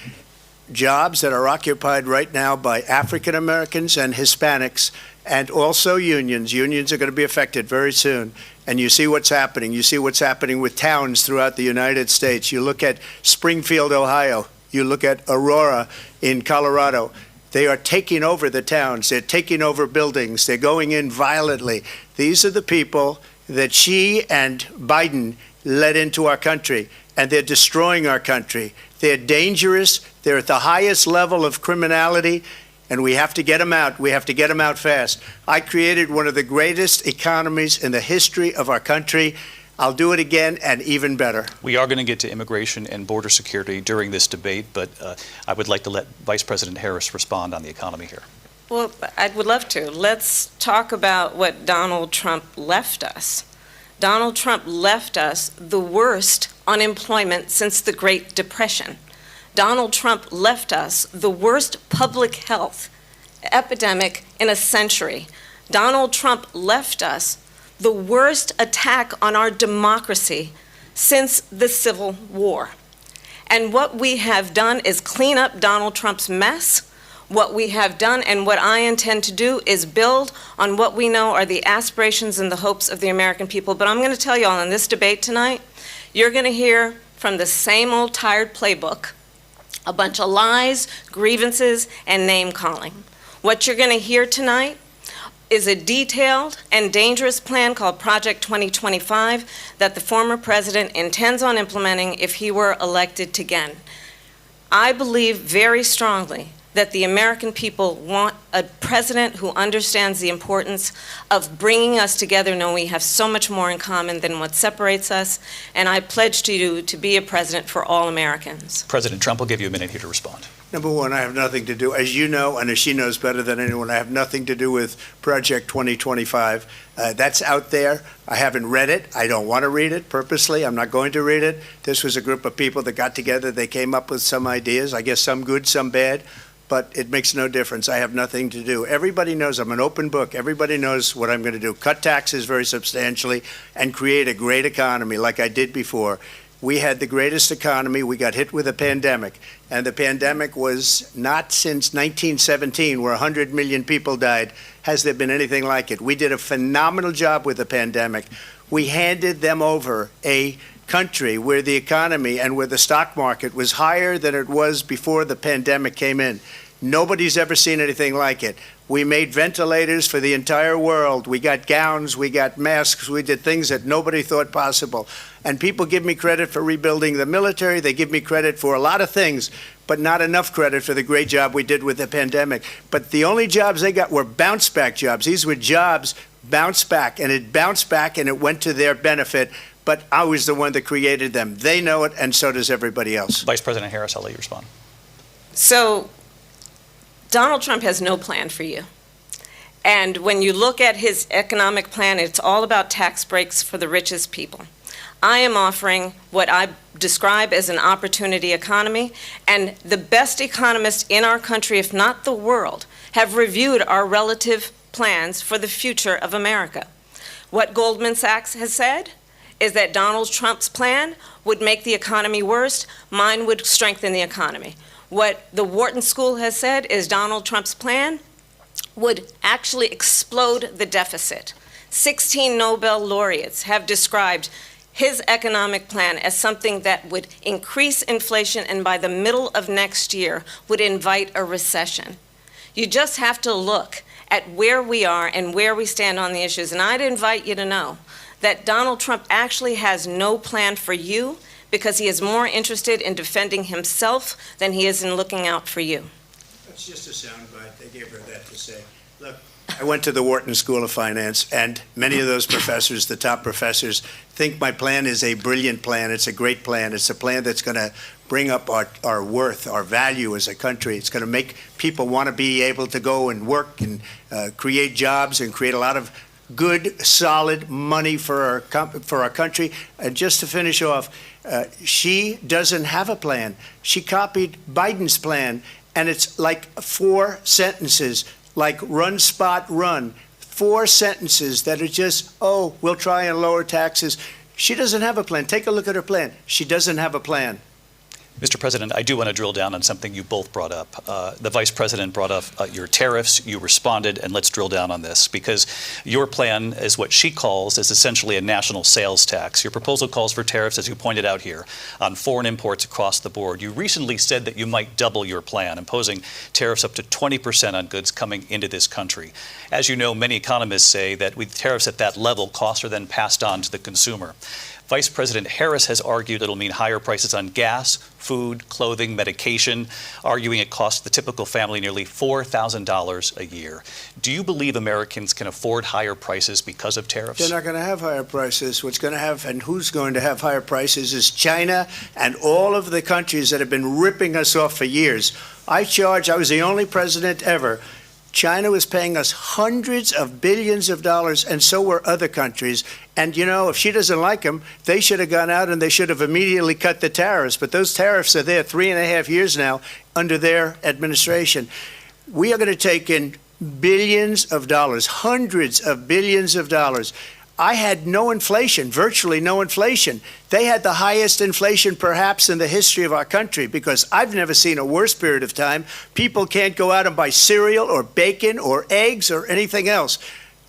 jobs that are occupied right now by African Americans and Hispanics, and also unions. Unions are going to be affected very soon. And you see what's happening. You see what's happening with towns throughout the United States. You look at Springfield, Ohio. You look at Aurora in Colorado. They are taking over the towns. They're taking over buildings. They're going in violently. These are the people that Xi and Biden led into our country, and they're destroying our country. They're dangerous. They're at the highest level of criminality, and we have to get them out. We have to get them out fast. I created one of the greatest economies in the history of our country. I'll do it again and even better. We are going to get to immigration and border security during this debate, but I would like to let Vice President Harris respond on the economy here. Well, I would love to. Let's talk about what Donald Trump left us. Donald Trump left us the worst unemployment since the Great Depression. Donald Trump left us the worst public health epidemic in a century. Donald Trump left us the worst attack on our democracy since the Civil War. And what we have done is clean up Donald Trump's mess. What we have done and what I intend to do is build on what we know are the aspirations and the hopes of the American people. But I'm going to tell you all in this debate tonight, you're going to hear from the same old tired playbook, a bunch of lies, grievances, and name-calling. What you're going to hear tonight is a detailed and dangerous plan called Project 2025 that the former president intends on implementing if he were elected again. I believe very strongly that the American people want a president who understands the importance of bringing us together, knowing we have so much more in common than what separates us, and I pledge to you to be a president for all Americans. President Trump will give you a minute here to respond. Number one, I have nothing to do, as you know, and as she knows better than anyone, I have nothing to do with Project 2025. That's out there. I haven't read it. I don't want to read it purposely. I'm not going to read it. This was a group of people that got together. They came up with some ideas, I guess some good, some bad. But it makes no difference. I have nothing to do. Everybody knows I'm an open book. Everybody knows what I'm going to do. Cut taxes very substantially and create a great economy like I did before. We had the greatest economy. We got hit with a pandemic. And the pandemic was not since 1917, where 100 million people died, has there been anything like it. We did a phenomenal job with the pandemic. We handed them over a country where the economy and where the stock market was higher than it was before the pandemic came in. Nobody's ever seen anything like it. We made ventilators for the entire world. We got gowns, we got masks, we did things that nobody thought possible. And people give me credit for rebuilding the military. They give me credit for a lot of things, but not enough credit for the great job we did with the pandemic. But the only jobs they got were bounce back jobs. These were jobs bounced back, and it bounced back and it went to their benefit. But I was the one that created them. They know it, and so does everybody else. Vice President Harris, I'll let you respond. So Donald Trump has no plan for you. And when you look at his economic plan, it's all about tax breaks for the richest people. I am offering what I describe as an opportunity economy, and the best economists in our country, if not the world, have reviewed our relative plans for the future of America. What Goldman Sachs has said is that Donald Trump's plan would make the economy worse, mine would strengthen the economy. What the Wharton School has said is Donald Trump's plan would actually explode the deficit. 16 Nobel laureates have described his economic plan as something that would increase inflation and by the middle of next year would invite a recession. You just have to look at where we are and where we stand on the issues. And I'd invite you to know that Donald Trump actually has no plan for you because he is more interested in defending himself than he is in looking out for you. That's just a soundbite. They gave her that to say. Look, I went to the Wharton School of Finance, and many of those professors, the top professors, think my plan is a brilliant plan. It's a great plan. It's a plan that's going to bring up our worth, our value as a country. It's going to make people want to be able to go and work and create jobs and create a lot of good, solid money for our country. And just to finish off, she doesn't have a plan. She copied Biden's plan, and it's like 4 sentences, like run, spot, run. 4 sentences that are just, oh, we'll try and lower taxes. She doesn't have a plan. Take a look at her plan. She doesn't have a plan. Mr. President, I do want to drill down on something you both brought up. The Vice President brought up your tariffs. You responded, and let's drill down on this, because your plan is what she calls is essentially a national sales tax. Your proposal calls for tariffs, as you pointed out here, on foreign imports across the board. You recently said that you might double your plan, imposing tariffs up to 20% on goods coming into this country. As you know, many economists say that with tariffs at that level, costs are then passed on to the consumer. Vice President Harris has argued it'll mean higher prices on gas, food, clothing, medication, arguing it costs the typical family nearly $4,000 a year. Do you believe Americans can afford higher prices because of tariffs? They're not going to have higher prices. What's going to have, and who's going to have higher prices, is China and all of the countries that have been ripping us off for years. I was the only president ever. China was paying us hundreds of billions of dollars, and so were other countries. And, you know, if she doesn't like them, they should have gone out and they should have immediately cut the tariffs. But those tariffs are there 3.5 years now under their administration. We are going to take in billions of dollars, hundreds of billions of dollars. I had no inflation, virtually no inflation. They had the highest inflation perhaps in the history of our country, because I've never seen a worse period of time. People can't go out and buy cereal or bacon or eggs or anything else.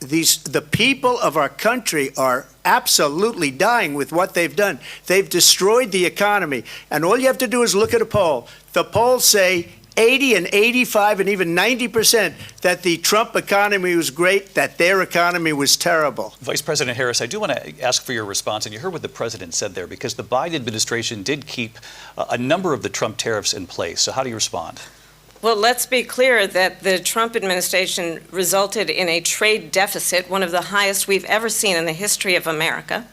The people of our country are absolutely dying with what they've done. They've destroyed the economy. And all you have to do is look at a poll. The polls say 80 and 85 and even 90% that the Trump economy was great, that their economy was terrible. Vice President Harris, I do want to ask for your response, and you heard what the president said there, because the Biden administration did keep a number of the Trump tariffs in place. So how do you respond? Well, let's be clear that the Trump administration resulted in a trade deficit, one of the highest we've ever seen in the history of America.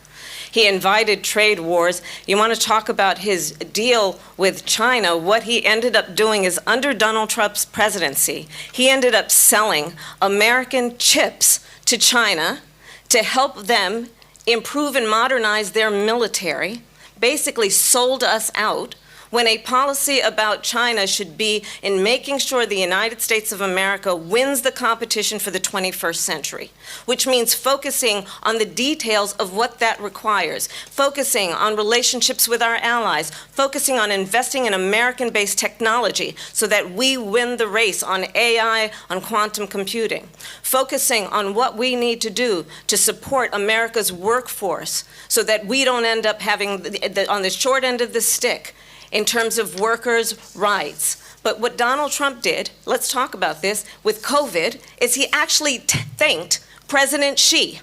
He invited trade wars. You want to talk about his deal with China? What he ended up doing is, under Donald Trump's presidency, he ended up selling American chips to China to help them improve and modernize their military, basically sold us out, when a policy about China should be in making sure the United States of America wins the competition for the 21st century, which means focusing on the details of what that requires, focusing on relationships with our allies, focusing on investing in American-based technology so that we win the race on AI, on quantum computing, focusing on what we need to do to support America's workforce so that we don't end up having, on the short end of the stick, in terms of workers' rights. But what Donald Trump did, let's talk about this, with COVID, is he actually thanked President Xi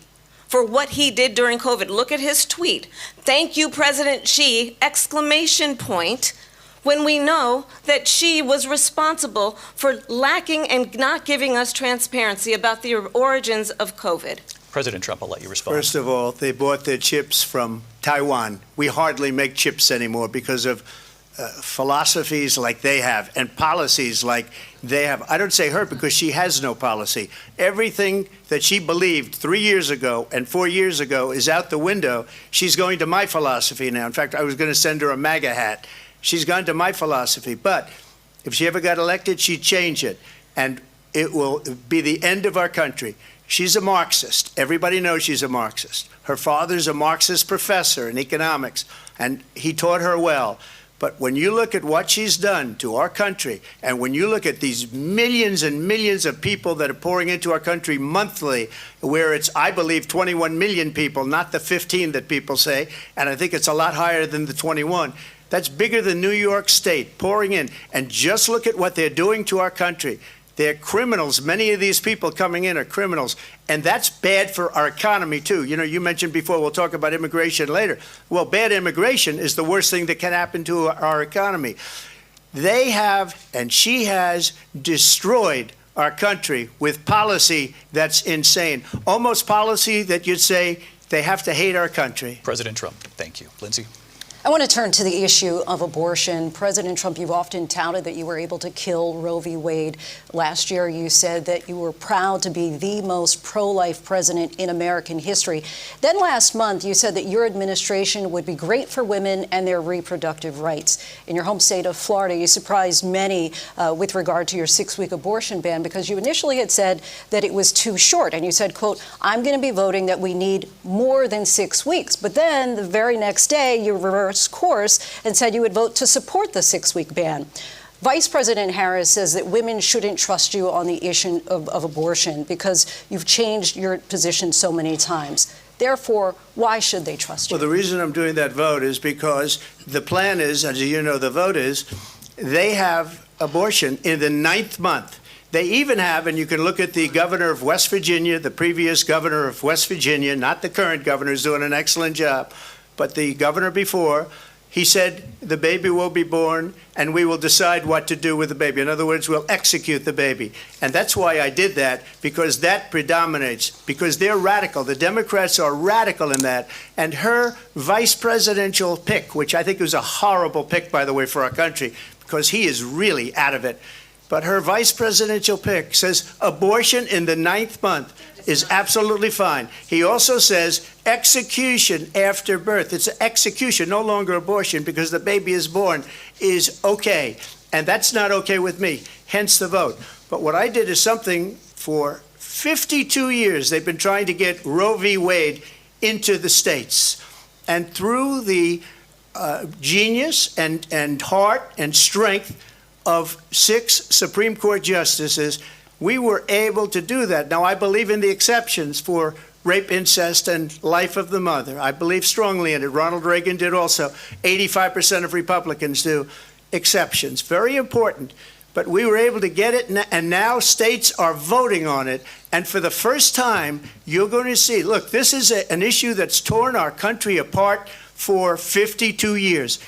for what he did during COVID. Look at his tweet. "Thank you, President Xi," exclamation point, when we know that Xi was responsible for lacking and not giving us transparency about the origins of COVID. President Trump, I'll let you respond. First of all, they bought their chips from Taiwan. We hardly make chips anymore because of philosophies like they have and policies like they have. I don't say her because she has no policy. Everything that she believed 3 years ago and 4 years ago is out the window. She's going to my philosophy now. In fact, I was going to send her a MAGA hat. She's gone to my philosophy. But if she ever got elected, she'd change it. And it will be the end of our country. She's a Marxist. Everybody knows she's a Marxist. Her father's a Marxist professor in economics, and he taught her well. But when you look at what she's done to our country, and when you look at these millions and millions of people that are pouring into our country monthly, where it's, I believe, 21 million people, not the 15 that people say, and I think it's a lot higher than the 21, that's bigger than New York State pouring in. And just look at what they're doing to our country. They're criminals. Many of these people coming in are criminals. And that's bad for our economy, too. You know, you mentioned before, we'll talk about immigration later. Well, bad immigration is the worst thing that can happen to our economy. They have, and she has, destroyed our country with policy that's insane. Almost policy that you'd say they have to hate our country. President Trump, thank you. Lindsay? I want to turn to the issue of abortion. President Trump, you've often touted that you were able to kill Roe v. Wade. Last year, you said that you were proud to be the most pro-life president in American history. Then last month, you said that your administration would be great for women and their reproductive rights. In your home state of Florida, you surprised many with regard to your 6-week abortion ban because you initially had said that it was too short. And you said, quote, I'm going to be voting that we need more than 6 weeks. But then the very next day, you reversed course and said you would vote to support the 6-week ban. Vice President Harris says that women shouldn't trust you on the issue of abortion because you've changed your position so many times. Therefore, why should they trust you? Well, the reason I'm doing that vote is because the plan is, as you know, the vote is, they have abortion in the 9th month. They even have, and you can look at the governor of West Virginia, the previous governor of West Virginia, not the current governor, who's doing an excellent job, but the governor before, he said the baby will be born and we will decide what to do with the baby. In other words, we'll execute the baby. And that's why I did that, because that predominates, because they're radical. The Democrats are radical in that. And her vice presidential pick, which I think was a horrible pick, by the way, for our country, because he is really out of it. But her vice presidential pick says abortion in the 9th month is absolutely fine. He also says execution after birth. It's execution, no longer abortion, because the baby is born, is okay. And that's not okay with me, hence the vote. But what I did is something for 52 years. They've been trying to get Roe v. Wade into the states. And through the genius and heart and strength of 6 Supreme Court justices, we were able to do that. Now, I believe in the exceptions for rape, incest, and life of the mother. I believe strongly in it. Ronald Reagan did also. 85% of Republicans do. Exceptions. Very important. But we were able to get it, and now states are voting on it. And for the first time, you're going to see, look, this is an issue that's torn our country apart for 52 years.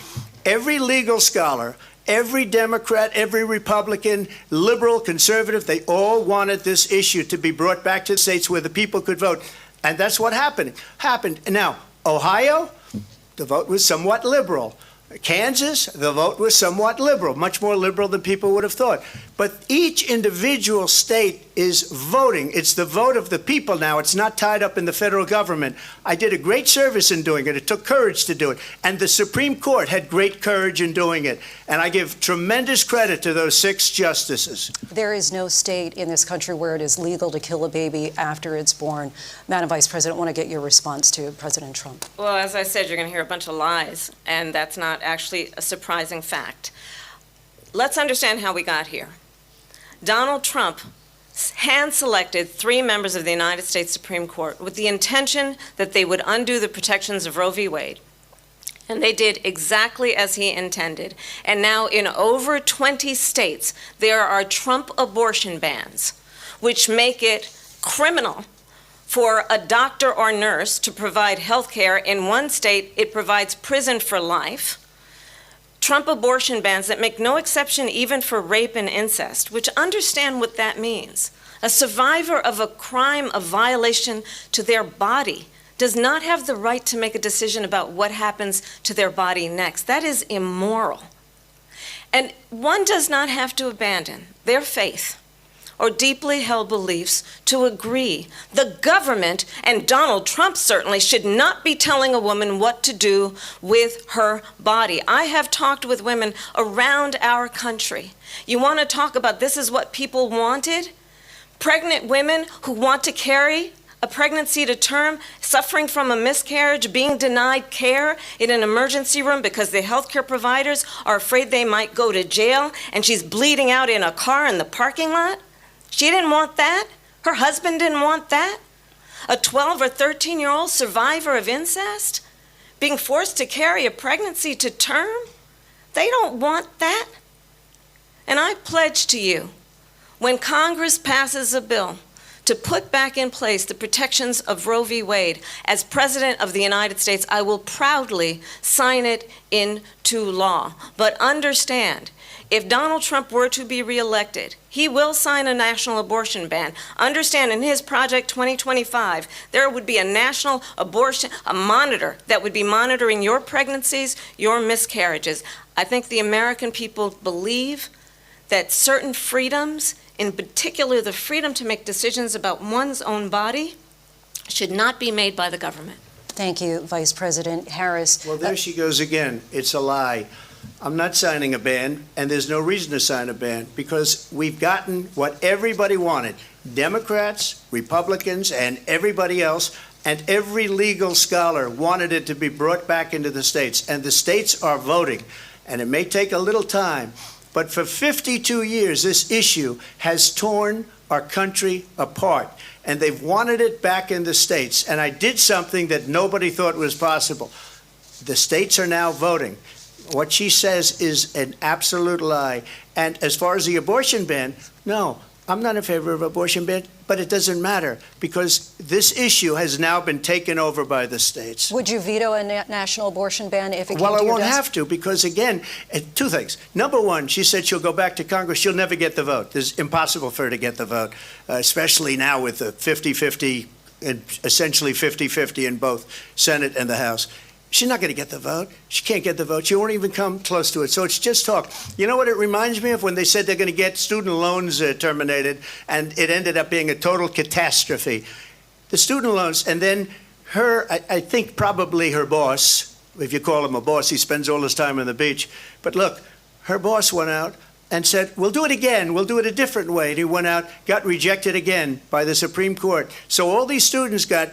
Every legal scholar, every Democrat, every Republican, liberal, conservative, they all wanted this issue to be brought back to the states where the people could vote. And that's what happened. Now, Ohio, the vote was somewhat liberal. Kansas, the vote was somewhat liberal, much more liberal than people would have thought. But each individual state is voting. It's the vote of the people now. It's not tied up in the federal government. I did a great service in doing it. It took courage to do it. And the Supreme Court had great courage in doing it. And I give tremendous credit to those 6 justices. There is no state in this country where it is legal to kill a baby after it's born. Madam Vice President, I want to get your response to President Trump. Well, as I said, you're going to hear a bunch of lies, and that's not actually a surprising fact. Let's understand how we got here. Donald Trump hand-selected 3 members of the United States Supreme Court with the intention that they would undo the protections of Roe v. Wade. And they did exactly as he intended. And now in over 20 states, there are Trump abortion bans, which make it criminal for a doctor or nurse to provide health care. In one state, it provides prison for life. Trump abortion bans that make no exception even for rape and incest, which understand what that means. A survivor of a crime of violation to their body does not have the right to make a decision about what happens to their body next. That is immoral. And one does not have to abandon their faith or deeply held beliefs to agree. The government, and Donald Trump certainly, should not be telling a woman what to do with her body. I have talked with women around our country. You want to talk about this is what people wanted? Pregnant women who want to carry a pregnancy to term, suffering from a miscarriage, being denied care in an emergency room because the healthcare providers are afraid they might go to jail, and she's bleeding out in a car in the parking lot. She didn't want that. Her husband didn't want that. A 12 or 13-year-old survivor of incest being forced to carry a pregnancy to term. They don't want that. And I pledge to you, When Congress passes a bill to put back in place the protections of Roe v. Wade, as President of the United States, I will proudly sign it into law. But understand, if Donald Trump were to be reelected, he will sign a national abortion ban. Understand, in his Project 2025, there would be a national abortion, a monitor that would be monitoring your pregnancies, your miscarriages. I think the American people believe that certain freedoms, in particular the freedom to make decisions about one's own body, should not be made by the government. Thank you, Vice President Harris. Well, there she goes again. It's a lie. I'm not signing a ban, and there's no reason to sign a ban, because we've gotten what everybody wanted. Democrats, Republicans, and everybody else, and every legal scholar wanted it to be brought back into the states, and the states are voting. And it may take a little time, but for 52 years, this issue has torn our country apart, and they've wanted it back in the states. And I did something that nobody thought was possible. The states are now voting. What she says is an absolute lie. And as far as the abortion ban, no, I'm not in favor of abortion ban, but it doesn't matter, because this issue has now been taken over by the states. Would you veto a national abortion ban if it came to your Well, I won't desk? have to, because again, two things. Number one, she said she'll go back to Congress. She'll never get the vote. It's impossible for her to get the vote, especially now with the 50-50, and essentially 50-50 in both Senate and the House. She's not going to get the vote. She can't get the vote. She won't even come close to it. So it's just talk. You know what it reminds me of? When they said they're going to get student loans terminated, and it ended up being a total catastrophe. The student loans, and then I think probably her boss, if you call him a boss, he spends all his time on the beach. But look, her boss went out and said, we'll do it again. We'll do it a different way. And he went out, got rejected again by the Supreme Court. So all these students got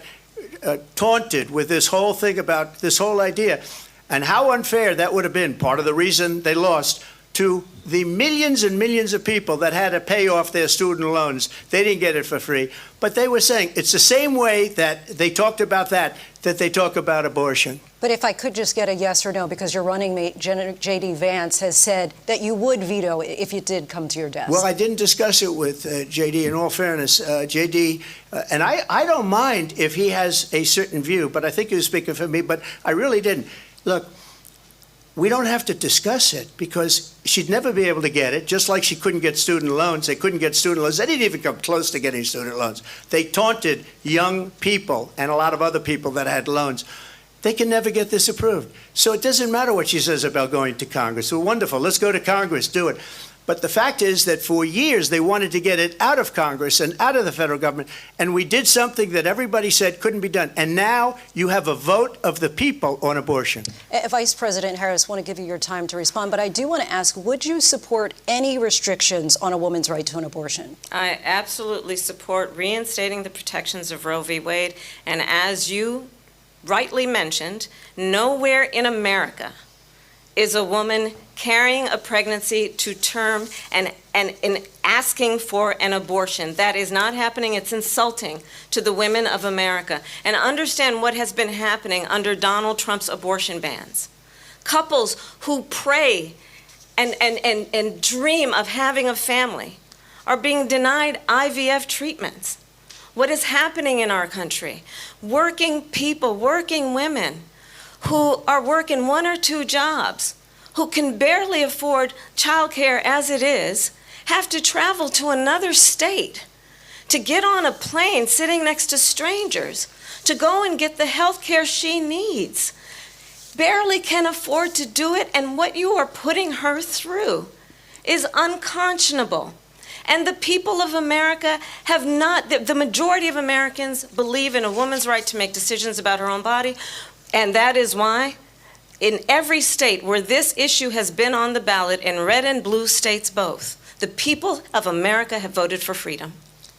taunted with this whole thing about this whole idea, and how unfair that would have been. Part of the reason they lost to the millions and millions of people that had to pay off their student loans. They didn't get it for free, but they were saying it's the same way that they talked about that they talk about abortion. But if I could just get a yes or no, because your running mate, J.D. Vance, has said that you would veto if it did come to your desk. Well, I didn't discuss it with J.D. In all fairness, J.D., and I don't mind if he has a certain view, but I think he was speaking for me, but I really didn't. Look, we don't have to discuss it, because she'd never be able to get it, just like she couldn't get student loans. They couldn't get student loans. They didn't even come close to getting student loans. They taunted young people and a lot of other people that had loans. They can never get this approved. So it doesn't matter what she says about going to Congress. Well, wonderful. Let's go to Congress, do it. But the fact is that for years they wanted to get it out of Congress and out of the federal government, and we did something that everybody said couldn't be done. And now you have a vote of the people on abortion. Vice President Harris, I want to give you your time to respond, but I do want to ask, would you support any restrictions on a woman's right to an abortion? I absolutely support reinstating the protections of Roe v. Wade, and as you rightly mentioned, nowhere in America is a woman carrying a pregnancy to term and asking for an abortion. That is not happening. It's insulting to the women of America. And understand what has been happening under Donald Trump's abortion bans. Couples who pray and dream of having a family are being denied IVF treatments. What is happening in our country? Working people, working women who are working 1 or 2 jobs, who can barely afford childcare as it is, have to travel to another state to get on a plane sitting next to strangers to go and get the health care she needs. Barely can afford to do it, and what you are putting her through is unconscionable. And the people of America have not, the majority of Americans believe in a woman's right to make decisions about her own body, and that is why in every state where this issue has been on the ballot, in red and blue states both, the people of America have voted for freedom.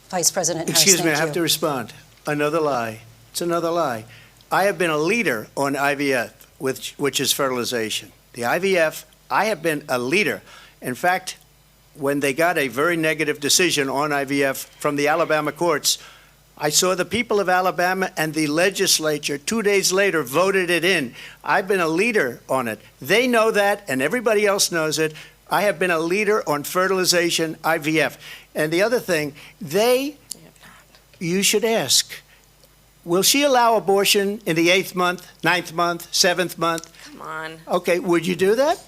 Vice President Harris, Excuse me, I have to respond. Another lie. It's another lie. I have been a leader on IVF, which is fertilization. The IVF, I have been a leader. In fact, when they got a very negative decision on IVF from the Alabama courts, I saw the people of Alabama and the legislature 2 days later voted it in. I've been a leader on it. They know that, and everybody else knows it. I have been a leader on fertilization, IVF. And the other thing, you should ask, will she allow abortion in the 8th month, 9th month, 7th month? Come on. Okay, would you do that?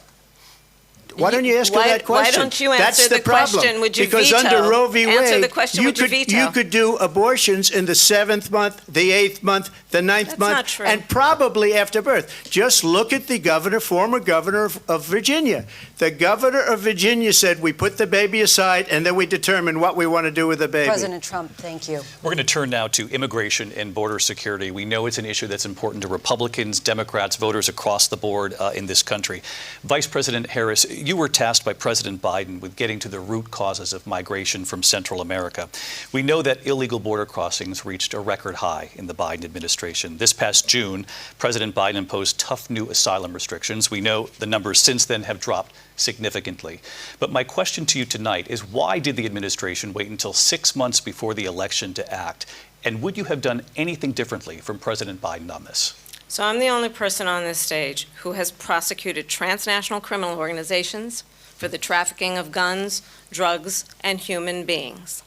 Why don't you ask her that question? Why don't you answer That's the problem. question? Would you because veto? Under Roe v. Wade, Answer the question. Would you veto? You could do abortions in the 7th month, the 8th month, the 9th That's month, not true. and probably after birth. Just look at the former governor of Virginia. The governor of Virginia said we put the baby aside and then we determine what we want to do with the baby. President Trump, thank you. We're going to turn now to immigration and border security. We know it's an issue that's important to Republicans, Democrats, voters across the board in this country. Vice President Harris, you were tasked by President Biden with getting to the root causes of migration from Central America. We know that illegal border crossings reached a record high in the Biden administration. This past June, President Biden imposed tough new asylum restrictions. We know the numbers since then have dropped significantly. But my question to you tonight is, why did the administration wait until 6 months before the election to act? And would you have done anything differently from President Biden on this? So I'm the only person on this stage who has prosecuted transnational criminal organizations for the trafficking of guns, drugs, and human beings.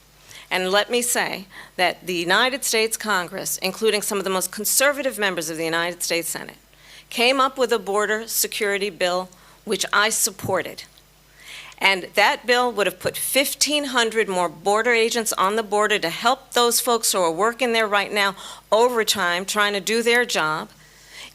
And let me say that the United States Congress, including some of the most conservative members of the United States Senate, came up with a border security bill which I supported. And that bill would have put 1,500 more border agents on the border to help those folks who are working there right now overtime trying to do their job.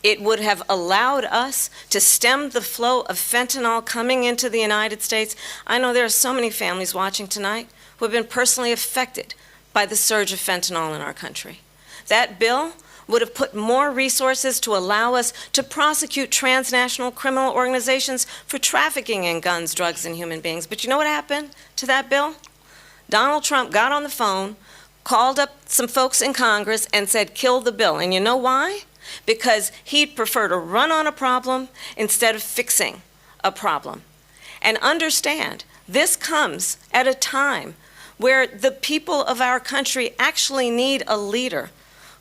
It would have allowed us to stem the flow of fentanyl coming into the United States. I know there are so many families watching tonight who have been personally affected by the surge of fentanyl in our country. That bill would have put more resources to allow us to prosecute transnational criminal organizations for trafficking in guns, drugs, and human beings. But you know what happened to that bill? Donald Trump got on the phone, called up some folks in Congress, and said, kill the bill. And you know why? Because he'd prefer to run on a problem instead of fixing a problem. And understand, this comes at a time where the people of our country actually need a leader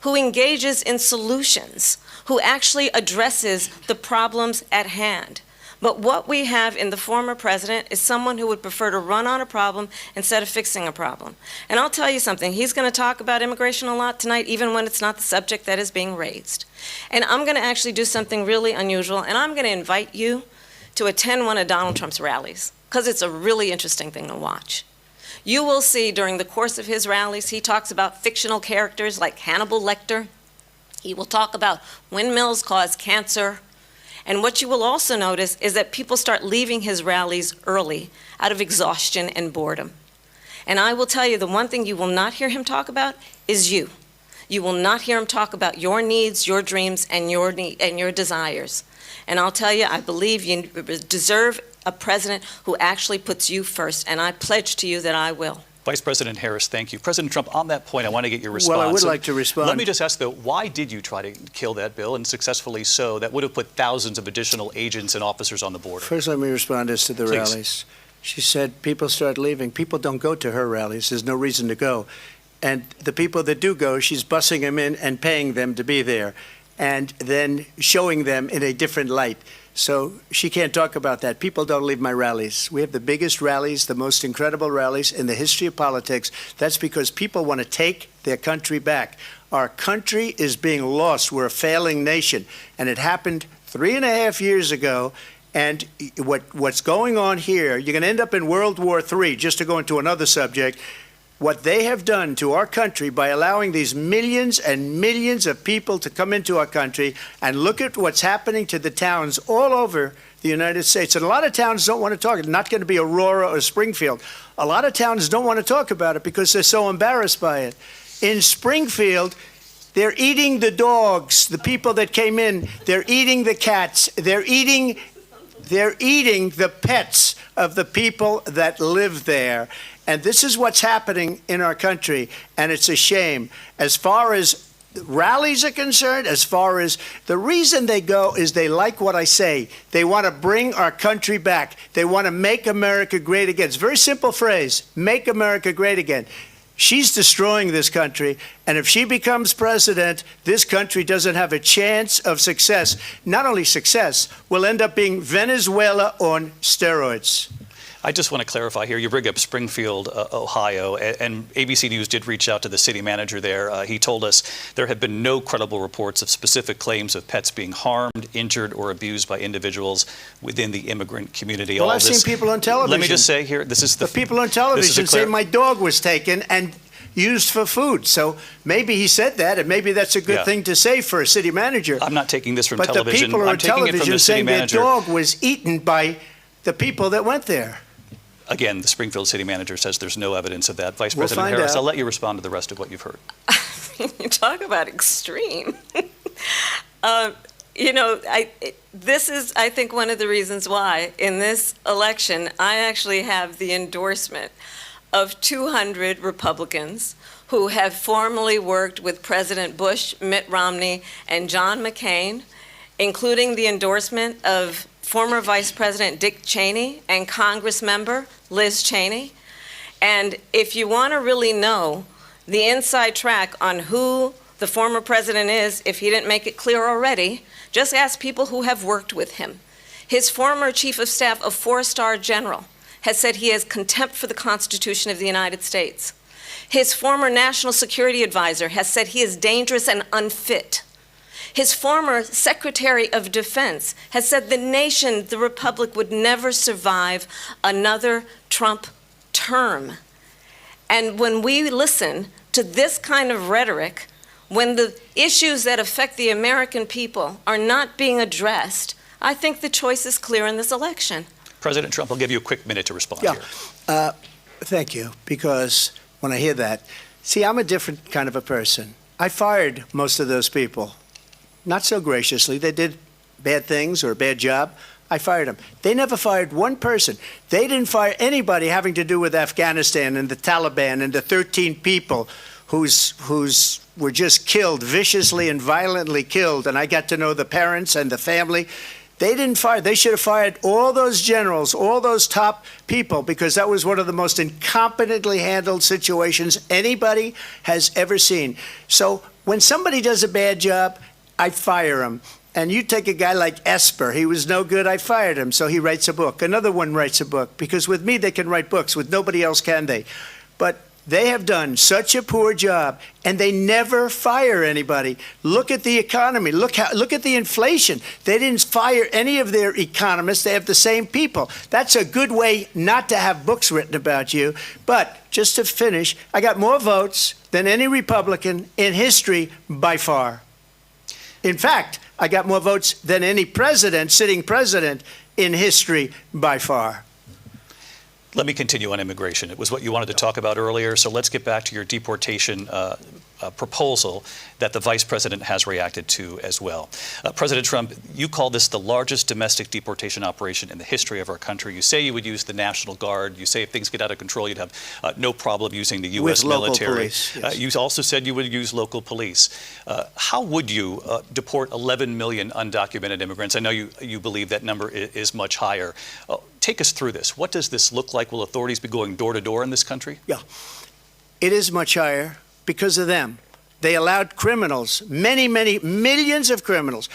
who engages in solutions, who actually addresses the problems at hand. But what we have in the former president is someone who would prefer to run on a problem instead of fixing a problem. And I'll tell you something, he's going to talk about immigration a lot tonight, even when it's not the subject that is being raised. And I'm going to actually do something really unusual, and I'm going to invite you to attend one of Donald Trump's rallies, because it's a really interesting thing to watch. You will see during the course of his rallies, he talks about fictional characters like Hannibal Lecter. He will talk about windmills cause cancer. And what you will also notice is that people start leaving his rallies early out of exhaustion and boredom. And I will tell you, the one thing you will not hear him talk about is you. You will not hear him talk about your needs, your dreams, and your desires. And I'll tell you, I believe you deserve a president who actually puts you first, and I pledge to you that I will. Vice President Harris, thank you. President Trump, on that point, I want to get your response. Well, I would like to respond. Let me just ask, though, why did you try to kill that bill, and successfully so, that would have put thousands of additional agents and officers on the border? First, let me respond as to the Please. rallies. She said people start leaving. People don't go to her rallies. There's no reason to go. And the people that do go, she's bussing them in and paying them to be there, and then showing them in a different light. So she can't talk about that. People don't leave my rallies. We have the biggest rallies, the most incredible rallies in the history of politics. That's because people want to take their country back. Our country is being lost. We're a failing nation. And it happened 3.5 years ago. And what's going on here, you're going to end up in World War III, just to go into another subject. What they have done to our country by allowing these millions and millions of people to come into our country, and look at what's happening to the towns all over the United States. And a lot of towns don't want to talk. It's not going to be Aurora or Springfield. A lot of towns don't want to talk about it because they're so embarrassed by it. In Springfield, they're eating the dogs, the people that came in. They're eating the cats. They're eating the pets of the people that live there. And this is what's happening in our country, and it's a shame. As far as rallies are concerned, as far as the reason they go is they like what I say. They want to bring our country back. They want to make America great again. It's a very simple phrase, make America great again. She's destroying this country, and if she becomes president, this country doesn't have a chance of success. Not only success, we'll end up being Venezuela on steroids. I just want to clarify here. You bring up Springfield, Ohio, and ABC News did reach out to the city manager there. He told us there have been no credible reports of specific claims of pets being harmed, injured, or abused by individuals within the immigrant community. Well, I've seen people on television. Let me just say here, this is the people on television say my dog was taken and used for food. So maybe he said that, and maybe that's a good thing to say for a city manager. I'm not taking this from but television. The people are I'm on taking it from television the city saying their manager. dog was eaten by the people that went there. Again, the Springfield city manager says there's no evidence of that. Vice We'll President find Harris, out. I'll let you respond to the rest of what you've heard. You talk about extreme. This is, I think, one of the reasons why in this election I actually have the endorsement of 200 Republicans who have formerly worked with President Bush, Mitt Romney, and John McCain, including the endorsement of former Vice President Dick Cheney and Congress member Liz Cheney. And if you want to really know the inside track on who the former president is, if he didn't make it clear already, just ask people who have worked with him. His former chief of staff, a 4-star general, has said he has contempt for the Constitution of the United States. His former national security advisor has said he is dangerous and unfit. His former Secretary of Defense has said the nation, the Republic, would never survive another Trump term. And when we listen to this kind of rhetoric, when the issues that affect the American people are not being addressed, I think the choice is clear in this election. President Trump, I'll give you a quick minute to respond here. Thank you, because when I hear that, see, I'm a different kind of a person. I fired most of those people. Not so graciously. They did bad things or a bad job. I fired them. They never fired one person. They didn't fire anybody having to do with Afghanistan and the Taliban and the 13 people who's were just killed, viciously and violently killed. And I got to know the parents and the family. They didn't fire. They should have fired all those generals, all those top people, because that was one of the most incompetently handled situations anybody has ever seen. So when somebody does a bad job, I fire him. And you take a guy like Esper. He was no good. I fired him. So he writes a book. Another one writes a book. Because with me, they can write books. With nobody else can they. But they have done such a poor job, and they never fire anybody. Look at the economy. Look at the inflation. They didn't fire any of their economists. They have the same people. That's a good way not to have books written about you. But just to finish, I got more votes than any Republican in history by far. In fact, I got more votes than any president, sitting president, in history by far. Let me continue on immigration. It was what you wanted to talk about earlier, so let's get back to your deportation proposal that the vice president has reacted to as well. President Trump, you call this the largest domestic deportation operation in the history of our country. You say you would use the National Guard. You say if things get out of control, you'd have no problem using the U.S. military. Police, yes. You also said you would use local police. How would you deport 11 million undocumented immigrants? I know you believe that number is much higher. Take us through this. What does this look like? Will authorities be going door to door in this country? Yeah, it is much higher because of them. They allowed criminals, many millions of criminals.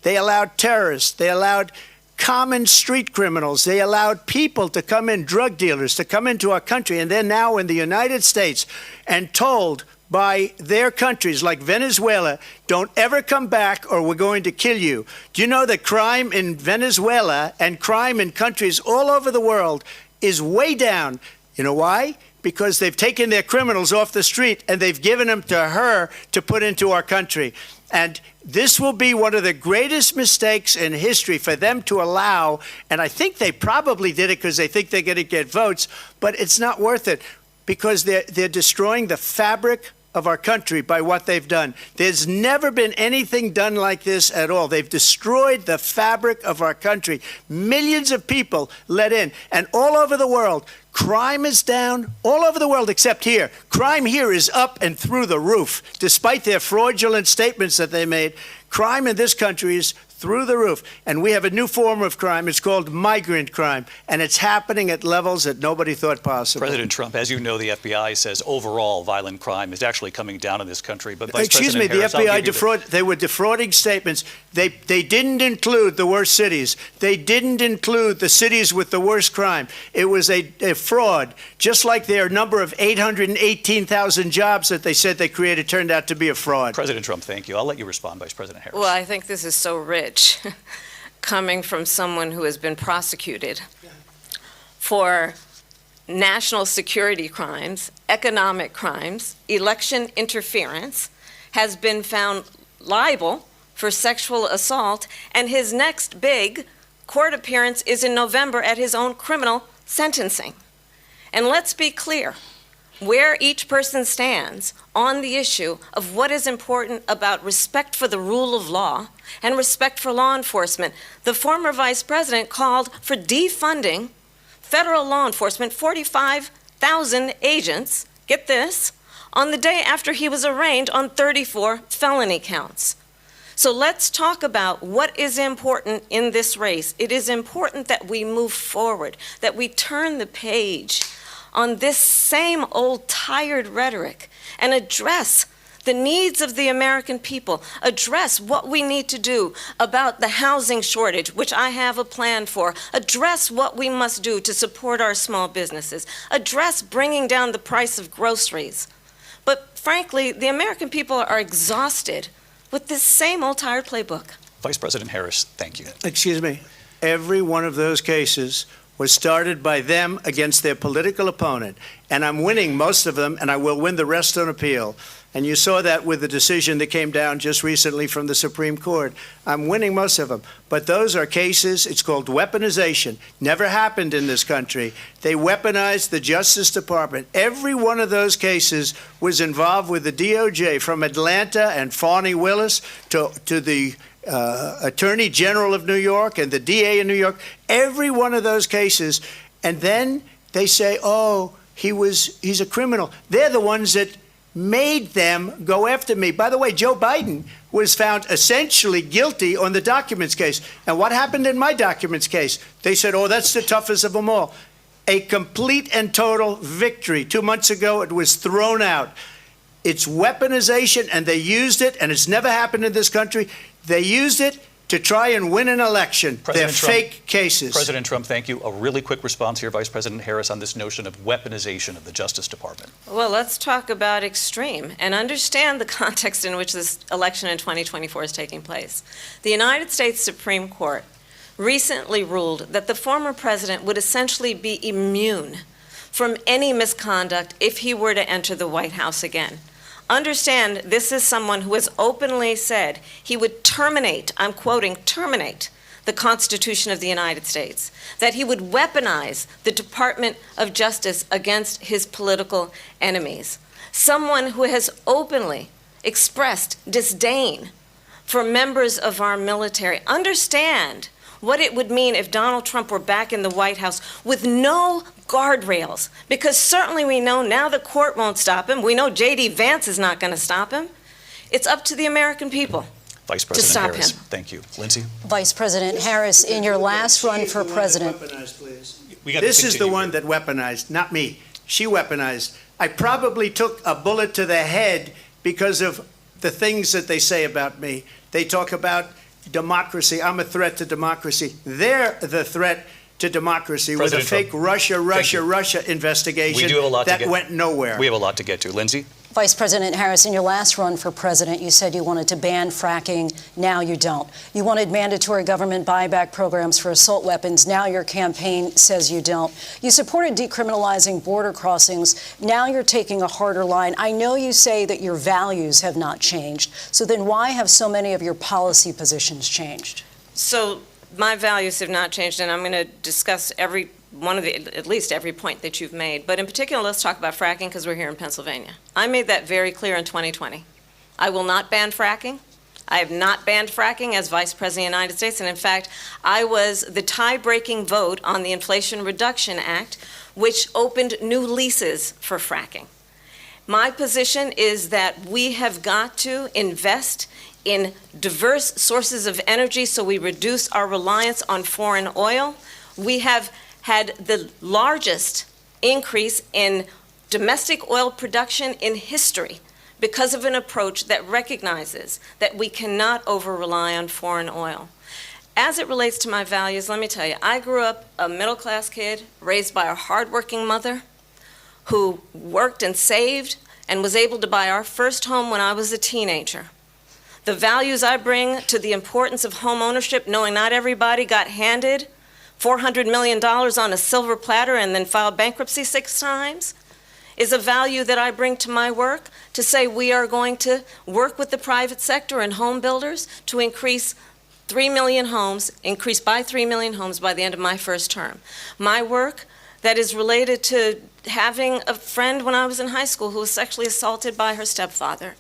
They allowed terrorists. They allowed common street criminals. They allowed people to come in, drug dealers, to come into our country. And they're now in the United States and told by their countries like Venezuela, don't ever come back or we're going to kill you. Do you know that crime in Venezuela and crime in countries all over the world is way down? You know why? Because they've taken their criminals off the street and they've given them to her to put into our country. And this will be one of the greatest mistakes in history for them to allow. And I think they probably did it because they think they're going to get votes, but it's not worth it because they're destroying the fabric of our country by what they've done. There's never been anything done like this at all. They've destroyed the fabric of our country. Millions of people let in. And all over the world, crime is down. All over the world except here. Crime here is up and through the roof. Despite their fraudulent statements that they made, crime in this country is through the roof. And we have a new form of crime. It's called migrant crime, and it's happening at levels that nobody thought possible. President Trump, as you know, the FBI says overall violent crime is actually coming down in this country. But Vice Excuse me, President the Harris, FBI they were defrauding statements. They didn't include the worst cities. They didn't include the cities with the worst crime. It was a fraud, just like their number of 818,000 jobs that they said they created turned out to be a fraud. President Trump, thank you. I'll let you respond, Vice President Harris. Well, I think this is so rich coming from someone who has been prosecuted for national security crimes, economic crimes, election interference, has been found liable for sexual assault, and his next big court appearance is in November at his own criminal sentencing. And let's be clear where each person stands on the issue of what is important about respect for the rule of law and respect for law enforcement. The former vice president called for defunding federal law enforcement, 45,000 agents, get this, on the day after he was arraigned on 34 felony counts. So let's talk about what is important in this race. It is important that we move forward, that we turn the page on this same old tired rhetoric and address the needs of the American people, address what we need to do about the housing shortage, which I have a plan for, address what we must do to support our small businesses, address bringing down the price of groceries. But frankly, the American people are exhausted with this same old tired playbook. Vice President Harris, thank you. Excuse me. Every one of those cases was started by them against their political opponent. And I'm winning most of them, and I will win the rest on appeal. And you saw that with the decision that came down just recently from the Supreme Court. I'm winning most of them. But those are cases, it's called weaponization. Never happened in this country. They weaponized the Justice Department. Every one of those cases was involved with the DOJ, from Atlanta and Fani Willis to the Attorney General of New York and the DA in New York. Every one of those cases. And then they say, oh, he's a criminal. They're the ones that made them go after me. By the way, Joe Biden was found essentially guilty on the documents case. And what happened in my documents case? They said, oh, that's the toughest of them all. A complete and total victory. 2 months ago, it was thrown out. It's weaponization, and they used it, and it's never happened in this country. They used it to try and win an election. They're fake cases. President Trump, thank you. A really quick response here, Vice President Harris, on this notion of weaponization of the Justice Department. Well, let's talk about extreme and understand the context in which this election in 2024 is taking place. The United States Supreme Court recently ruled that the former president would essentially be immune from any misconduct if he were to enter the White House again. Understand, this is someone who has openly said he would terminate, I'm quoting, terminate the Constitution of the United States, that he would weaponize the Department of Justice against his political enemies. Someone who has openly expressed disdain for members of our military. Understand what it would mean if Donald Trump were back in the White House with no guardrails, because certainly we know now the court won't stop him. We know J.D. Vance is not going to stop him. It's up to the American people Vice President to stop Harris, him. Thank you. Lindsay? Vice President Harris, in your last run for president. This is the one that weaponized, not me. She weaponized. I probably took a bullet to the head because of the things that they say about me. They talk about democracy. I'm a threat to democracy. They're the threat to democracy with a fake Russia investigation that went nowhere. We have a lot to get to. Lindsay? Vice President Harris, in your last run for president, you said you wanted to ban fracking. Now you don't. You wanted mandatory government buyback programs for assault weapons. Now your campaign says you don't. You supported decriminalizing border crossings. Now you're taking a harder line. I know you say that your values have not changed. So then why have so many of your policy positions changed? So my values have not changed, and I'm going to discuss at least every point that you've made. But in particular, let's talk about fracking, because we're here in Pennsylvania. I made that very clear in 2020. I will not ban fracking. I have not banned fracking as Vice President of the United States. And in fact, I was the tie-breaking vote on the Inflation Reduction Act, which opened new leases for fracking. My position is that we have got to invest in diverse sources of energy so we reduce our reliance on foreign oil. We have had the largest increase in domestic oil production in history because of an approach that recognizes that we cannot over-rely on foreign oil. As it relates to my values, let me tell you, I grew up a middle-class kid raised by a hardworking mother who worked and saved and was able to buy our first home when I was a teenager. The values I bring to the importance of home ownership, knowing not everybody got handed $400 million on a silver platter and then filed bankruptcy 6 times, is a value that I bring to my work to say we are going to work with the private sector and home builders to increase 3 million homes, increase by 3 million homes by the end of my first term. My work that is related to having a friend when I was in high school who was sexually assaulted by her stepfather.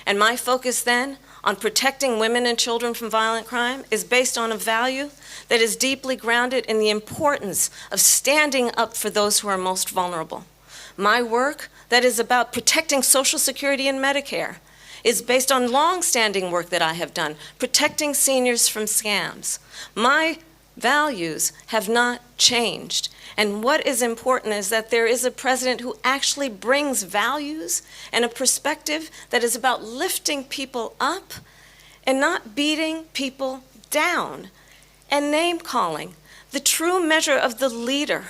And my focus then on protecting women and children from violent crime is based on a value that is deeply grounded in the importance of standing up for those who are most vulnerable. My work that is about protecting Social Security and Medicare is based on long-standing work that I have done, protecting seniors from scams. My values have not changed. And what is important is that there is a president who actually brings values and a perspective that is about lifting people up and not beating people down and name-calling. The true measure of the leader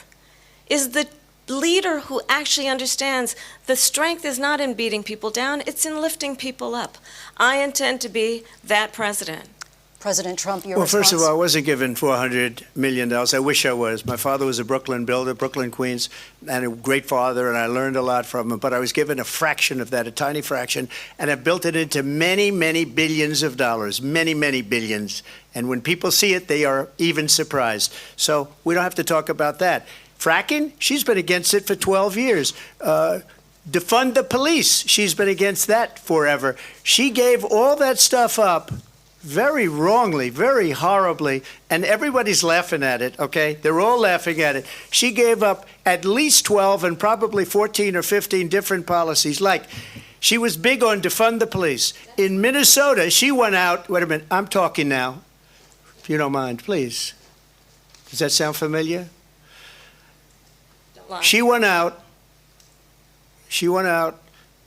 is the leader who actually understands the strength is not in beating people down, it's in lifting people up. I intend to be that president. President Trump, your Well, response? first of all, I wasn't given $400 million. I wish I was. My father was a Brooklyn builder, Brooklyn, Queens, and a great father, and I learned a lot from him. But I was given a fraction of that, a tiny fraction, and I've built it into many, many billions of dollars, many, many billions. And when people see it, they are even surprised. So we don't have to talk about that. Fracking, she's been against it for 12 years. Defund the police, she's been against that forever. She gave all that stuff up very wrongly, very horribly, and everybody's laughing at it, okay? They're all laughing at it. She gave up at least 12 and probably 14 or 15 different policies. Like, she was big on defund the police. In Minnesota, she went out, wait a minute, I'm talking now, if you don't mind, please. Does that sound familiar? She went out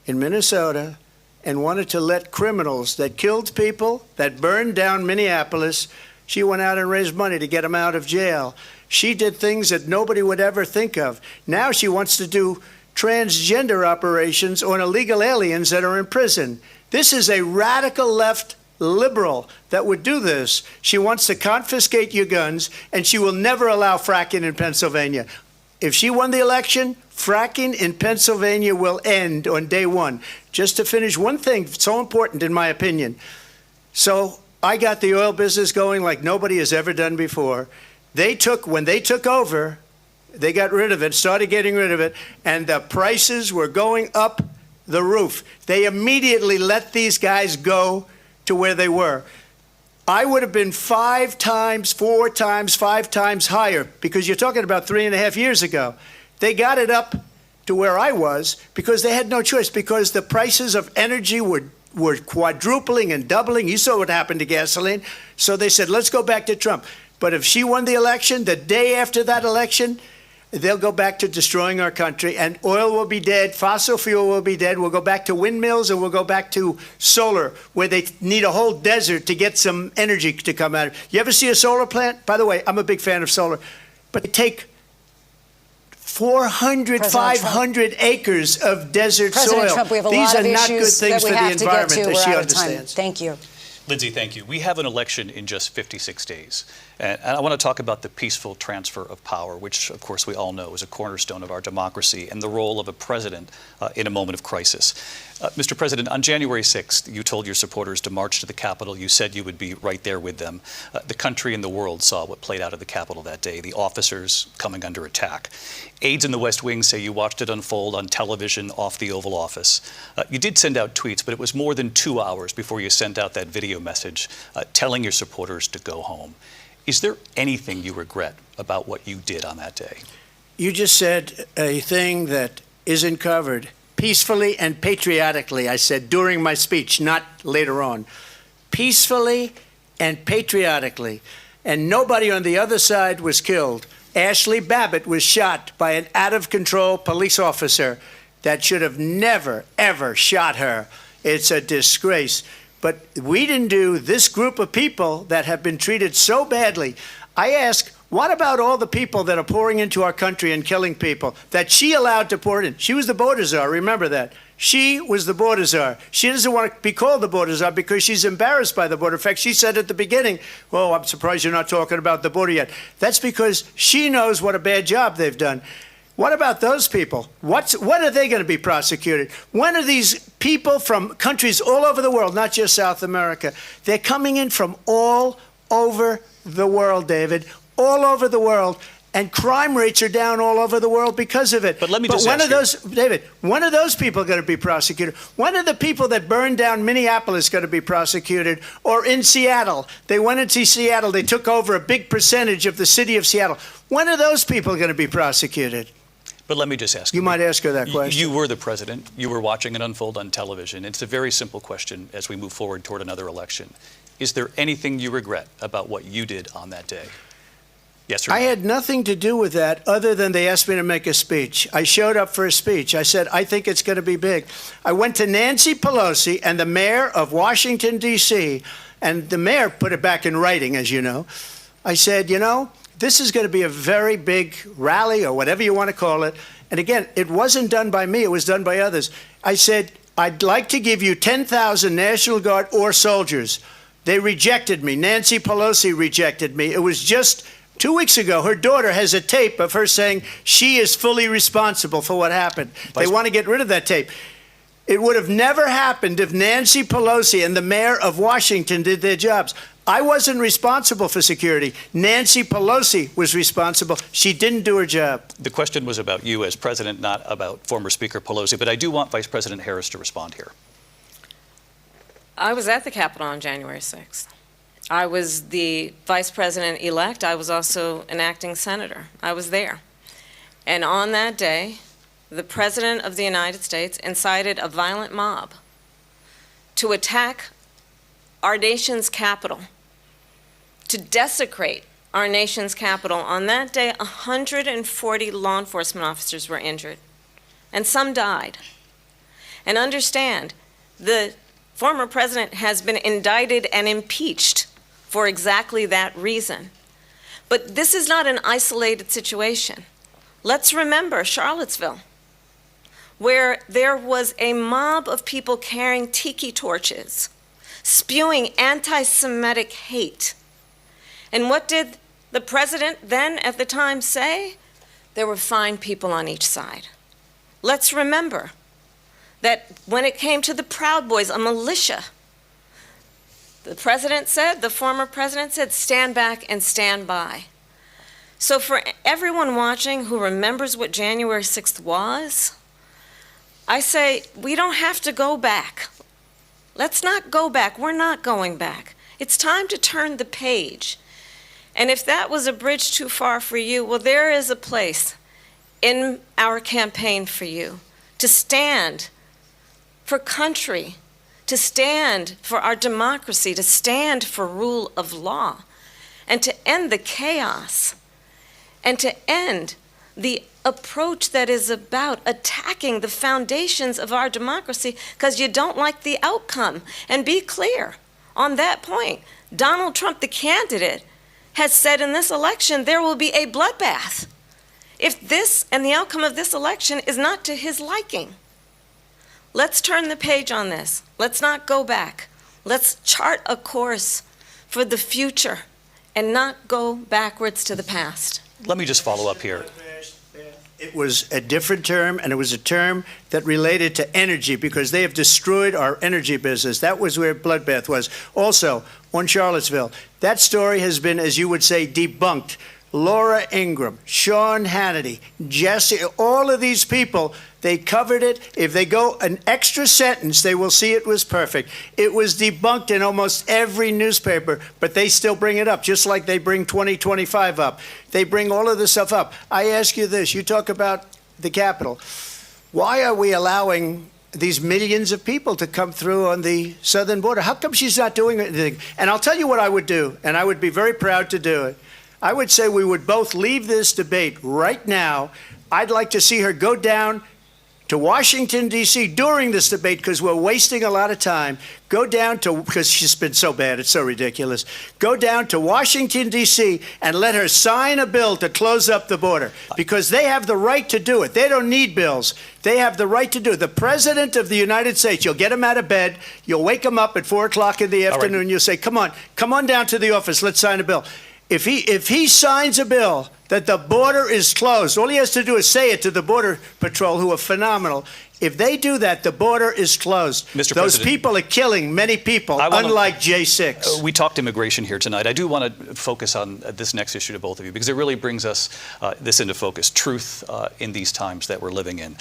in Minnesota and wanted to let criminals that killed people, that burned down Minneapolis, she went out and raised money to get them out of jail. She did things that nobody would ever think of. Now she wants to do transgender operations on illegal aliens that are in prison. This is a radical left liberal that would do this. She wants to confiscate your guns, and she will never allow fracking in Pennsylvania. If she won the election, fracking in Pennsylvania will end on day one. Just to finish one thing, so important in my opinion. So I got the oil business going like nobody has ever done before. When they took over, they got rid of it, started getting rid of it, and the prices were going up the roof. They immediately let these guys go to where they were. I would have been 5 times, 4 times, 5 times higher, because you're talking about 3.5 years ago. They got it up to where I was because they had no choice, because the prices of energy were quadrupling and doubling. You saw what happened to gasoline. So they said, let's go back to Trump. But if she won the election, the day after that election, they'll go back to destroying our country, and oil will be dead, fossil fuel will be dead, we'll go back to windmills, and we'll go back to solar, where they need a whole desert to get some energy to come out of it. You ever see a solar plant? By the way, I'm a big fan of solar, but they take 400, 500 acres of desert President soil. Trump, we have a These lot are of not good issues things that for we the have to get environment, to. as We're she out of time. understands. Thank you. Lindsay, thank you. We have an election in just 56 days. And I want to talk about the peaceful transfer of power, which, of course, we all know is a cornerstone of our democracy, and the role of a president in a moment of crisis. Mr. President, on January 6th, you told your supporters to march to the Capitol. You said you would be right there with them. The country and the world saw what played out at the Capitol that day, the officers coming under attack. Aides in the West Wing say you watched it unfold on television off the Oval Office. You did send out tweets, but it was more than 2 hours before you sent out that video message telling your supporters to go home. Is there anything you regret about what you did on that day? You just said a thing that isn't covered. Peacefully and patriotically, I said during my speech, not later on. peacefully and patriotically. And nobody on the other side was killed. Ashley Babbitt was shot by an out-of-control police officer that should have never, ever shot her. It's a disgrace. But we didn't do this group of people that have been treated so badly. I ask, what about all the people that are pouring into our country and killing people that she allowed to pour in? She was the border czar, remember that. She was the border czar. She doesn't want to be called the border czar because she's embarrassed by the border. In fact, she said at the beginning, oh, I'm surprised you're not talking about the border yet. That's because she knows what a bad job they've done. What about those people? When are they going to be prosecuted? When are these people from countries all over the world, not just South America? They're coming in from all over the world, David, all over the world. And crime rates are down all over the world because of it. But let me just ask you, David, when are those people going to be prosecuted? When are the people that burned down Minneapolis going to be prosecuted? Or in Seattle? They went into Seattle. They took over a big percentage of the city of Seattle. When are those people going to be prosecuted? But let me just ask you. You might ask her that question. You were the president. You were watching it unfold on television. It's a very simple question as we move forward toward another election. Is there anything you regret about what you did on that day? Yes or no? I had nothing to do with that other than they asked me to make a speech. I showed up for a speech. I said, I think it's going to be big. I went to Nancy Pelosi and the mayor of Washington, D.C., and the mayor put it back in writing, as you know. I said, you know, this is going to be a very big rally or whatever you want to call it. And again, it wasn't done by me. It was done by others. I said, I'd like to give you 10,000 National Guard or soldiers. They rejected me. Nancy Pelosi rejected me. It was just 2 weeks ago, her daughter has a tape of her saying she is fully responsible for what happened. They want to get rid of that tape. It would have never happened if Nancy Pelosi and the mayor of Washington did their jobs. I wasn't responsible for security. Nancy Pelosi was responsible. She didn't do her job. The question was about you as president, not about former Speaker Pelosi, but I do want Vice President Harris to respond here. I was at the Capitol on January 6th. I was the vice president-elect. I was also an acting senator. I was there. And on that day, the President of the United States incited a violent mob to attack our nation's capital, to desecrate our nation's capital. On that day, 140 law enforcement officers were injured, and some died. And understand, the former president has been indicted and impeached for exactly that reason. But this is not an isolated situation. Let's remember Charlottesville, where there was a mob of people carrying tiki torches, spewing anti-Semitic hate. And what did the president then at the time say? There were fine people on each side. Let's remember that when it came to the Proud Boys, a militia, the president said, the former president said, stand back and stand by. So for everyone watching who remembers what January 6th was, I say we don't have to go back. Let's not go back. We're not going back. It's time to turn the page. And if that was a bridge too far for you, well, there is a place in our campaign for you to stand for country, to stand for our democracy, to stand for rule of law, and to end the chaos, and to end the approach that is about attacking the foundations of our democracy because you don't like the outcome. And be clear on that point. Donald Trump, the candidate, has said in this election there will be a bloodbath if this and the outcome of this election is not to his liking. Let's turn the page on this. Let's not go back. Let's chart a course for the future and not go backwards to the past. Let me just follow up here. It was a different term, and it was a term that related to energy because they have destroyed our energy business. That was where bloodbath was. Also, on Charlottesville, that story has been, as you would say, debunked. Laura Ingraham, Sean Hannity, Jesse, all of these people, they covered it. If they go an extra sentence, they will see it was perfect. It was debunked in almost every newspaper, but they still bring it up, just like they bring 2025 up. They bring all of this stuff up. I ask you this, you talk about the Capitol. Why are we allowing these millions of people to come through on the southern border. How come she's not doing anything? And I'll tell you what I would do, and I would be very proud to do it. I would say we would both leave this debate right now. I'd like to see her go down to Washington, D.C. during this debate, because we're wasting a lot of time. Go down to, because she's been so bad, it's so ridiculous. Go down to Washington, D.C. and let her sign a bill to close up the border, because they have the right to do it. They don't need bills. They have the right to do it. The President of the United States, you'll get him out of bed, you'll wake him up at 4 o'clock in the afternoon, you'll say, come on down to the office, let's sign a bill. If he signs a bill that the border is closed, all he has to do is say it to the Border Patrol, who are phenomenal. If they do that, the border is closed. Mr. Those President, people are killing many people, unlike J6. We talked immigration here tonight. I do want to focus on this next issue to both of you, because it really brings us this into focus, truth in these times that we're living in.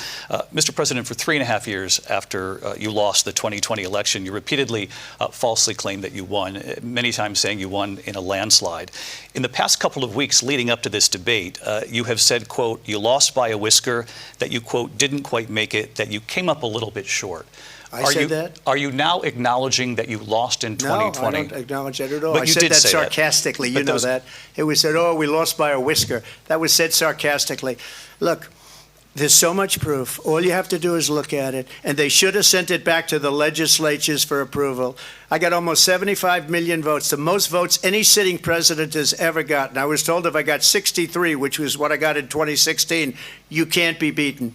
Mr. President, for 3.5 years after you lost the 2020 election, you repeatedly falsely claimed that you won, many times saying you won in a landslide. In the past couple of weeks leading up to this debate, you have said, quote, you lost by a whisker, that you, quote, didn't quite make it, that you came up a little bit short. I said that? Are you now acknowledging that you lost in 2020? No, I don't acknowledge that at all. But I you said did that say sarcastically. That. You know that. It was said, oh, we lost by a whisker. That was said sarcastically. Look, there's so much proof. All you have to do is look at it. And they should have sent it back to the legislatures for approval. I got almost 75 million votes, the most votes any sitting president has ever gotten. I was told if I got 63, which was what I got in 2016, you can't be beaten.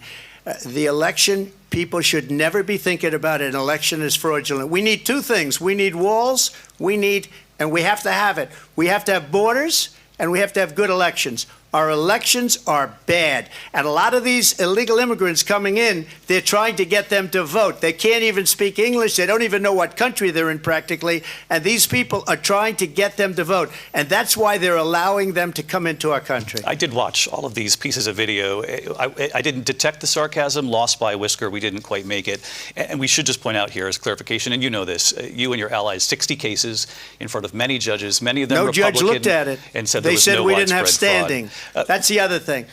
The election, people should never be thinking about an election as fraudulent. We need two things. We need walls, and we have to have it. We have to have borders, and we have to have good elections. Our elections are bad. And a lot of these illegal immigrants coming in, they're trying to get them to vote. They can't even speak English. They don't even know what country they're in practically. And these people are trying to get them to vote. And that's why they're allowing them to come into our country. I did watch all of these pieces of video. I didn't detect the sarcasm, lost by a whisker, we didn't quite make it. And we should just point out here as clarification, and you know this, you and your allies, 60 cases in front of many judges, many of them Republican. No judge looked at it. And said they said no we didn't have standing. Fraud. That's the other thing.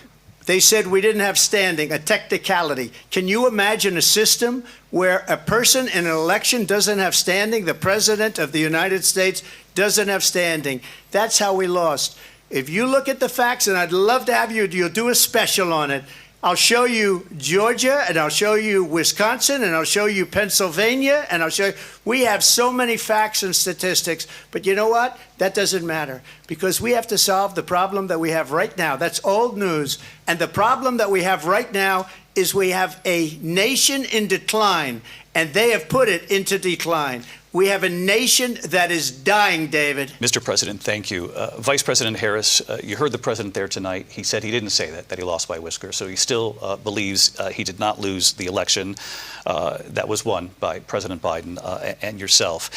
They said we didn't have standing, a technicality. Can you imagine a system where a person in an election doesn't have standing? The President of the United States doesn't have standing. That's how we lost. If you look at the facts, and I'd love to have you'll do a special on it. I'll show you Georgia, and I'll show you Wisconsin, and I'll show you Pennsylvania, and I'll show you. We have so many facts and statistics, but you know what? That doesn't matter, because we have to solve the problem that we have right now. That's old news. And the problem that we have right now is we have a nation in decline, and they have put it into decline. We have a nation that is dying, David. Mr. President, thank you. Vice President Harris, you heard the president there tonight. He said he didn't say that he lost by a whisker. So he still believes he did not lose the election that was won by President Biden and yourself.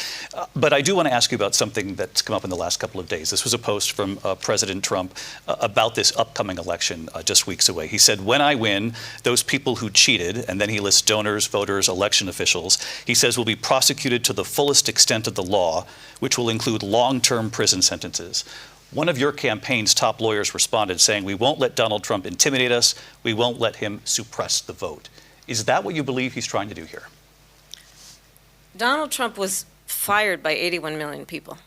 But I do want to ask you about something that's come up in the last couple of days. This was a post from President Trump about this upcoming election just weeks away. He said, when I win, those people who cheated, and then he lists donors, voters, election officials, he says will be prosecuted to the fullest extent of the law, which will include long-term prison sentences. One of your campaign's top lawyers responded saying, we won't let Donald Trump intimidate us. We won't let him suppress the vote. Is that what you believe he's trying to do here? Donald Trump was fired by 81 million people.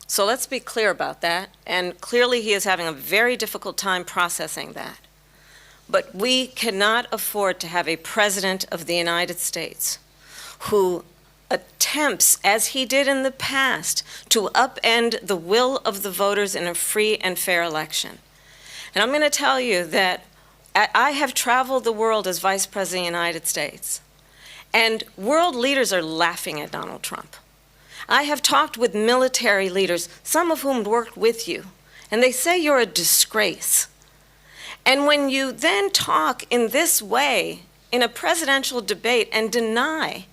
So let's be clear about that. And clearly he is having a very difficult time processing that. But we cannot afford to have a president of the United States who attempts, as he did in the past, to upend the will of the voters in a free and fair election. And I'm going to tell you that I have traveled the world as Vice President of the United States, and world leaders are laughing at Donald Trump. I have talked with military leaders, some of whom worked with you, and they say you're a disgrace. And when you then talk in this way in a presidential debate and deny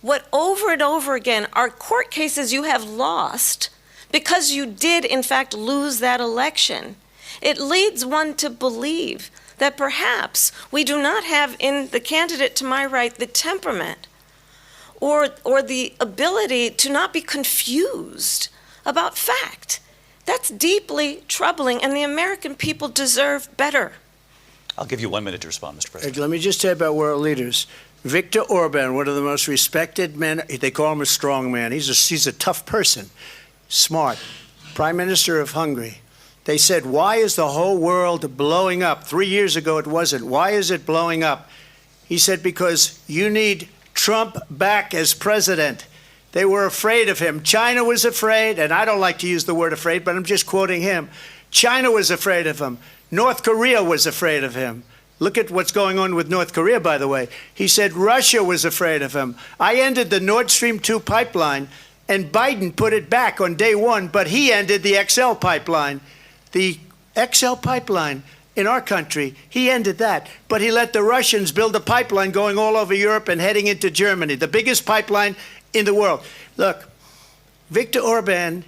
what over and over again are court cases you have lost because you did in fact lose that election, it leads one to believe that perhaps we do not have in the candidate to my right the temperament or the ability to not be confused about fact. That's deeply troubling, and the American people deserve better. I'll give you 1 minute to respond, Mr. President. Let me just say about world leaders. Viktor Orban, one of the most respected men, they call him a strong man. He's a tough person, smart, Prime Minister of Hungary. They said, why is the whole world blowing up? 3 years ago it wasn't. Why is it blowing up? He said, because you need Trump back as president. They were afraid of him. China was afraid, and I don't like to use the word afraid, but I'm just quoting him. China was afraid of him. North Korea was afraid of him. Look at what's going on with North Korea, by the way. He said Russia was afraid of him. I ended the Nord Stream 2 pipeline, and Biden put it back on day one, but he ended the XL pipeline. The XL pipeline in our country, he ended that. But he let the Russians build a pipeline going all over Europe and heading into Germany, the biggest pipeline in the world. Look, Viktor Orban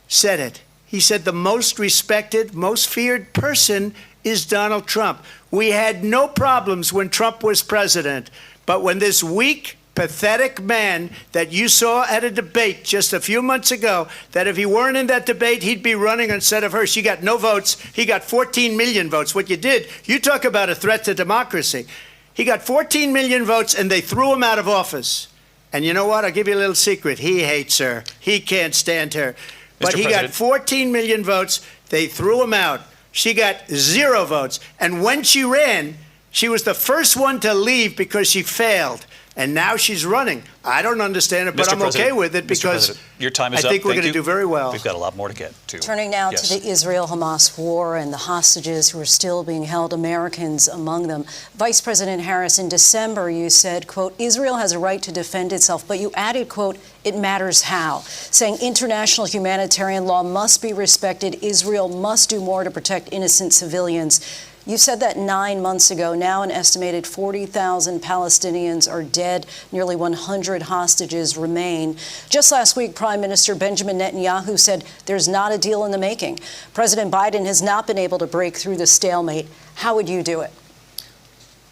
said it. He said the most respected, most feared person is Donald Trump. We had no problems when Trump was president, but when this weak, pathetic man that you saw at a debate just a few months ago, that if he weren't in that debate, he'd be running instead of her. She got no votes. He got 14 million votes. What you did, you talk about a threat to democracy. He got 14 million votes, and they threw him out of office. And you know what? I'll give you a little secret. He hates her. He can't stand her. But he got 14 million votes. They threw him out. She got 0 votes. And when she ran, she was the first one to leave because she failed. And now she's running. I don't understand it, but I'm okay with it because your time is I think up. we're going to do very well. We've got a lot more to get to. Turning now to the Israel-Hamas war and the hostages who are still being held, Americans among them. Vice President Harris, in December, you said, quote, Israel has a right to defend itself, but you added, quote, it matters how, saying international humanitarian law must be respected. Israel must do more to protect innocent civilians. You said that 9 months ago. Now an estimated 40,000 Palestinians are dead. Nearly 100 hostages remain. Just last week, Prime Minister Benjamin Netanyahu said there's not a deal in the making. President Biden has not been able to break through the stalemate. How would you do it?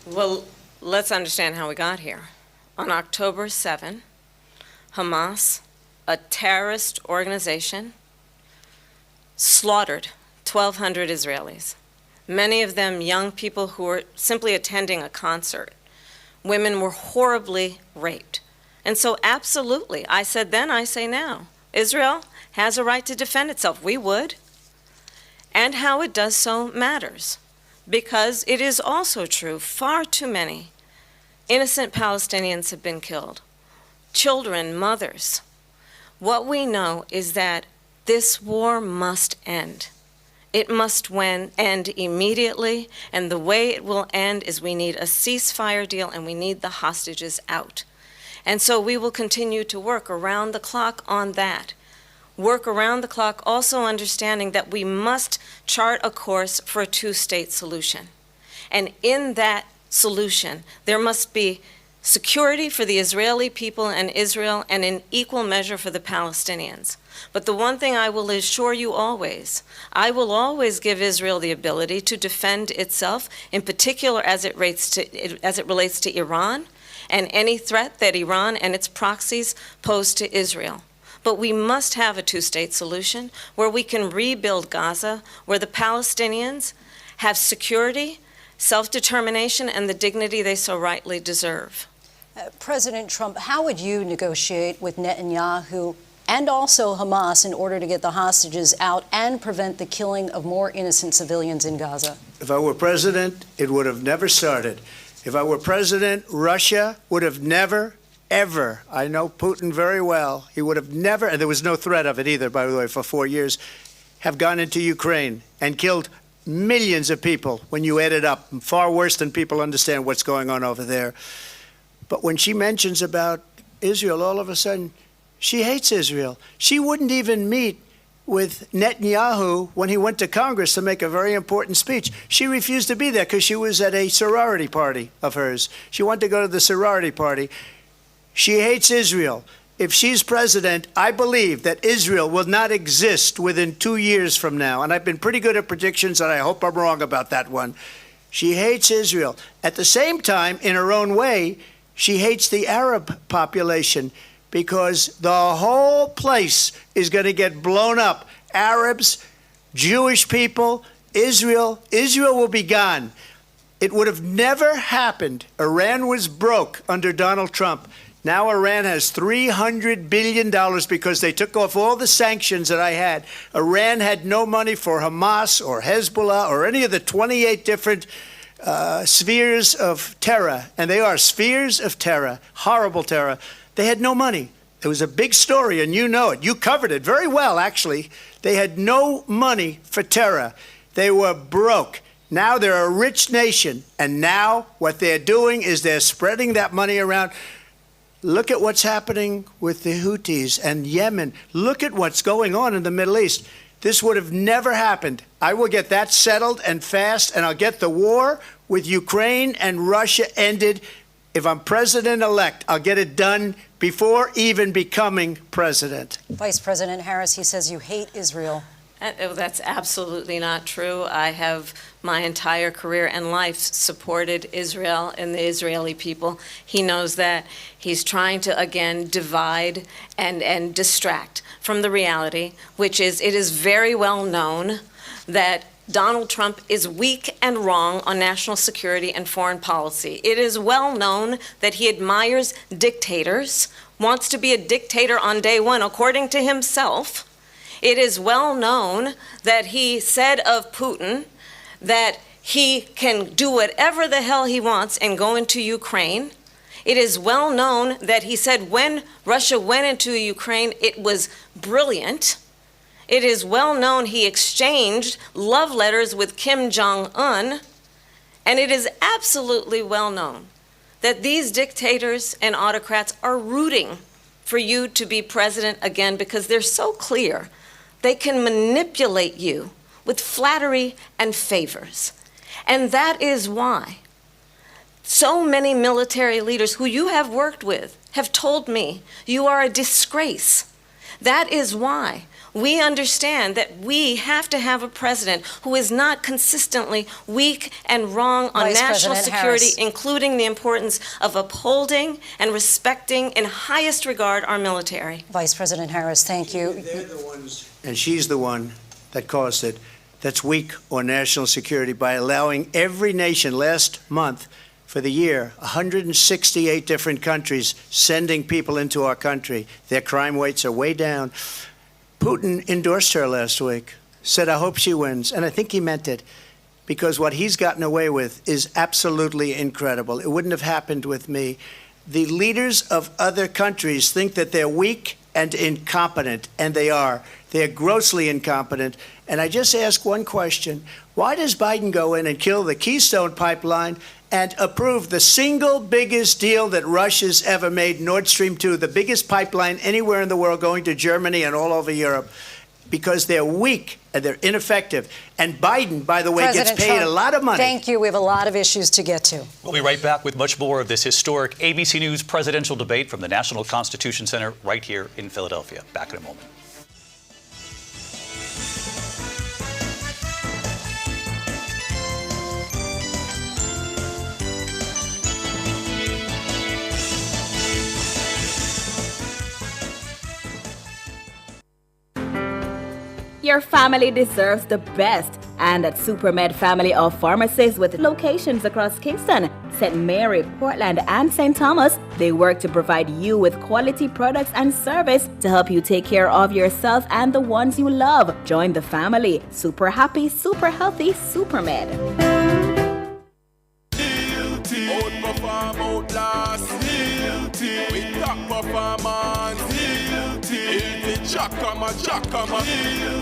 Well, let's understand how we got here. On October 7, Hamas, a terrorist organization, slaughtered 1,200 Israelis. Many of them young people who were simply attending a concert. Women were horribly raped. And so absolutely, I said then, I say now, Israel has a right to defend itself. We would. And how it does so matters. Because it is also true, far too many innocent Palestinians have been killed. Children, mothers. What we know is that this war must end. It must end immediately, and the way it will end is we need a ceasefire deal and we need the hostages out. And so we will continue to work around the clock on that. Work around the clock, also understanding that we must chart a course for a two-state solution. And in that solution, there must be security for the Israeli people and Israel, and in equal measure for the Palestinians. But the one thing I will assure you always, I will always give Israel the ability to defend itself, in particular as it relates to Iran and any threat that Iran and its proxies pose to Israel. But we must have a two-state solution where we can rebuild Gaza, where the Palestinians have security, self-determination, and the dignity they so rightly deserve. President Trump, how would you negotiate with Netanyahu and also Hamas in order to get the hostages out and prevent the killing of more innocent civilians in Gaza? If I were president, it would have never started. If I were president, Russia would have never, ever, I know Putin very well, he would have never, and there was no threat of it either, by the way, for 4 years, have gone into Ukraine and killed millions of people when you add it up, far worse than people understand what's going on over there. But when she mentions about Israel, all of a sudden, she hates Israel. She wouldn't even meet with Netanyahu when he went to Congress to make a very important speech. She refused to be there because she was at a sorority party of hers. She wanted to go to the sorority party. She hates Israel. If she's president, I believe that Israel will not exist within 2 years from now. And I've been pretty good at predictions, and I hope I'm wrong about that one. She hates Israel. At the same time, in her own way, she hates the Arab population because the whole place is going to get blown up. Arabs, Jewish people, Israel will be gone. It would have never happened. Iran was broke under Donald Trump. Now Iran has $300 billion because they took off all the sanctions that I had. Iran had no money for Hamas or Hezbollah or any of the 28 different spheres of terror. And they are spheres of terror, horrible terror. They had no money. It was a big story, and you know it. You covered it very well, actually. They had no money for terror. They were broke. Now they're a rich nation, and now what they're doing is they're spreading that money around. Look at what's happening with the Houthis and Yemen. Look at what's going on in the Middle East. This would have never happened. I will get that settled and fast, and I'll get the war with Ukraine and Russia ended. If I'm president-elect, I'll get it done before even becoming president. Vice President Harris, he says you hate Israel. That's absolutely not true. I have my entire career and life supported Israel and the Israeli people. He knows that. He's trying to, again, divide and distract from the reality, which is it is very well known that Donald Trump is weak and wrong on national security and foreign policy. It is well known that he admires dictators, wants to be a dictator on day one, according to himself. It is well known that he said of Putin that he can do whatever the hell he wants and go into Ukraine. It is well known that he said when Russia went into Ukraine, it was brilliant. It is well known he exchanged love letters with Kim Jong-un. And it is absolutely well known that these dictators and autocrats are rooting for you to be president again because they're so clear. They can manipulate you with flattery and favors. And that is why so many military leaders who you have worked with have told me you are a disgrace. That is why we understand that we have to have a president who is not consistently weak and wrong on Vice national President security, Harris. including the importance of upholding and respecting in highest regard our military. Vice President Harris, thank you. They're the ones, and she's the one that caused it, that's weak on national security by allowing every nation last month for the year, 168 different countries sending people into our country. Their crime rates are way down. Putin endorsed her last week, said, I hope she wins. And I think he meant it, because what he's gotten away with is absolutely incredible. It wouldn't have happened with me. The leaders of other countries think that they're weak and incompetent, and they are. They're grossly incompetent. And I just ask one question. Why does Biden go in and kill the Keystone Pipeline and approve the single biggest deal that Russia's ever made, Nord Stream 2, the biggest pipeline anywhere in the world going to Germany and all over Europe? Because they're weak and they're ineffective. And Biden, by the way, President gets paid Trump, a lot of money. Thank you. We have a lot of issues to get to. We'll be right back with much more of this historic ABC News presidential debate from the National Constitution Center right here in Philadelphia. Back in a moment. Your family deserves the best. And at SuperMed Family of Pharmacies with locations across Kingston, St. Mary, Portland, and St. Thomas, they work to provide you with quality products and service to help you take care of yourself and the ones you love. Join the family. Super happy, super healthy SuperMed. Outperform, outlast, with top performance, Jackama,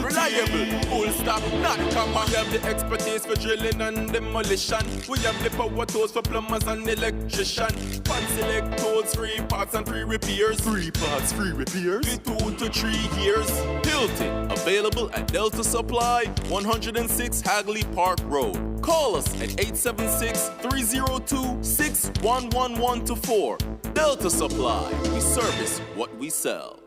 reliable, full stop, not comma. We have the expertise for drilling and demolition. We have the power tools for plumbers and electricians. Fancy select tools, 3 parts and 3 repairs. 3 parts, 3 repairs. 2 to 3 years. Hilton, available at Delta Supply, 106 Hagley Park Road. Call us at 876-302-6111-4. Delta Supply, we service what we sell.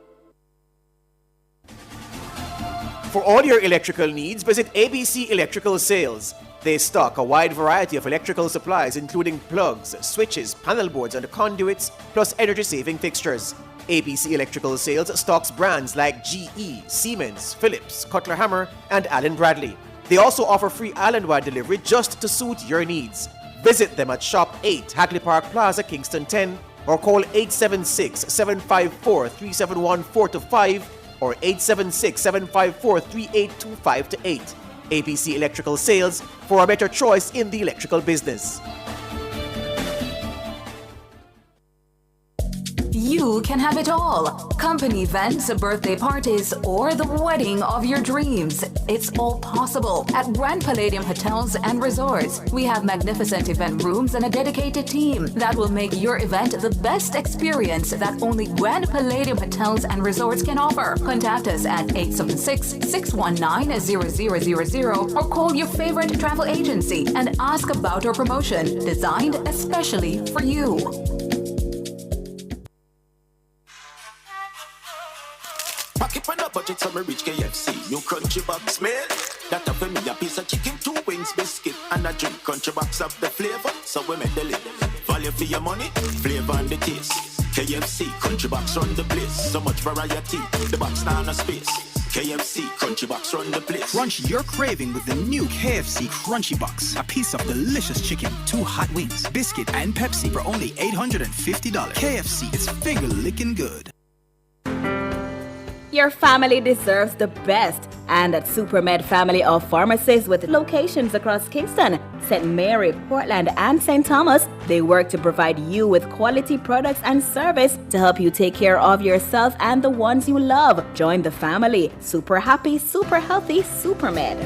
For all your electrical needs, visit ABC Electrical Sales. They stock a wide variety of electrical supplies including plugs, switches, panel boards, and conduits, plus energy-saving fixtures. ABC Electrical Sales stocks brands like GE, Siemens, Philips, Cutler Hammer, and Allen Bradley. They also offer free island-wide delivery just to suit your needs. Visit them at Shop 8, Hagley Park Plaza, Kingston 10, or call 876-754-3714-5 or 876-754-3825-8. ABC Electrical Sales, for a better choice in the electrical business. You can have it all. Company events, birthday parties, or the wedding of your dreams. It's all possible at Grand Palladium Hotels and Resorts. We have magnificent event rooms and a dedicated team that will make your event the best experience that only Grand Palladium Hotels and Resorts can offer. Contact us at 876-619-0000 or call your favorite travel agency and ask about our promotion designed especially for you. Pack it on a budget, so me reach KFC. New crunchy box meal. That for me a piece of chicken, 2 wings, biscuit, and a drink. Crunchy box of the flavor, so we make the lid. Value for your money, flavor and the taste. KFC, crunchy box run the place. So much variety, the box now no space. KFC, crunchy box run the place. Crunch your craving with the new KFC Crunchy Box. A piece of delicious chicken, 2 hot wings, biscuit, and Pepsi for only $850. KFC is finger-licking good. Your family deserves the best. And at SuperMed Family of Pharmacies with locations across Kingston, St. Mary, Portland, and St. Thomas, they work to provide you with quality products and service to help you take care of yourself and the ones you love. Join the family. Super happy, super healthy SuperMed.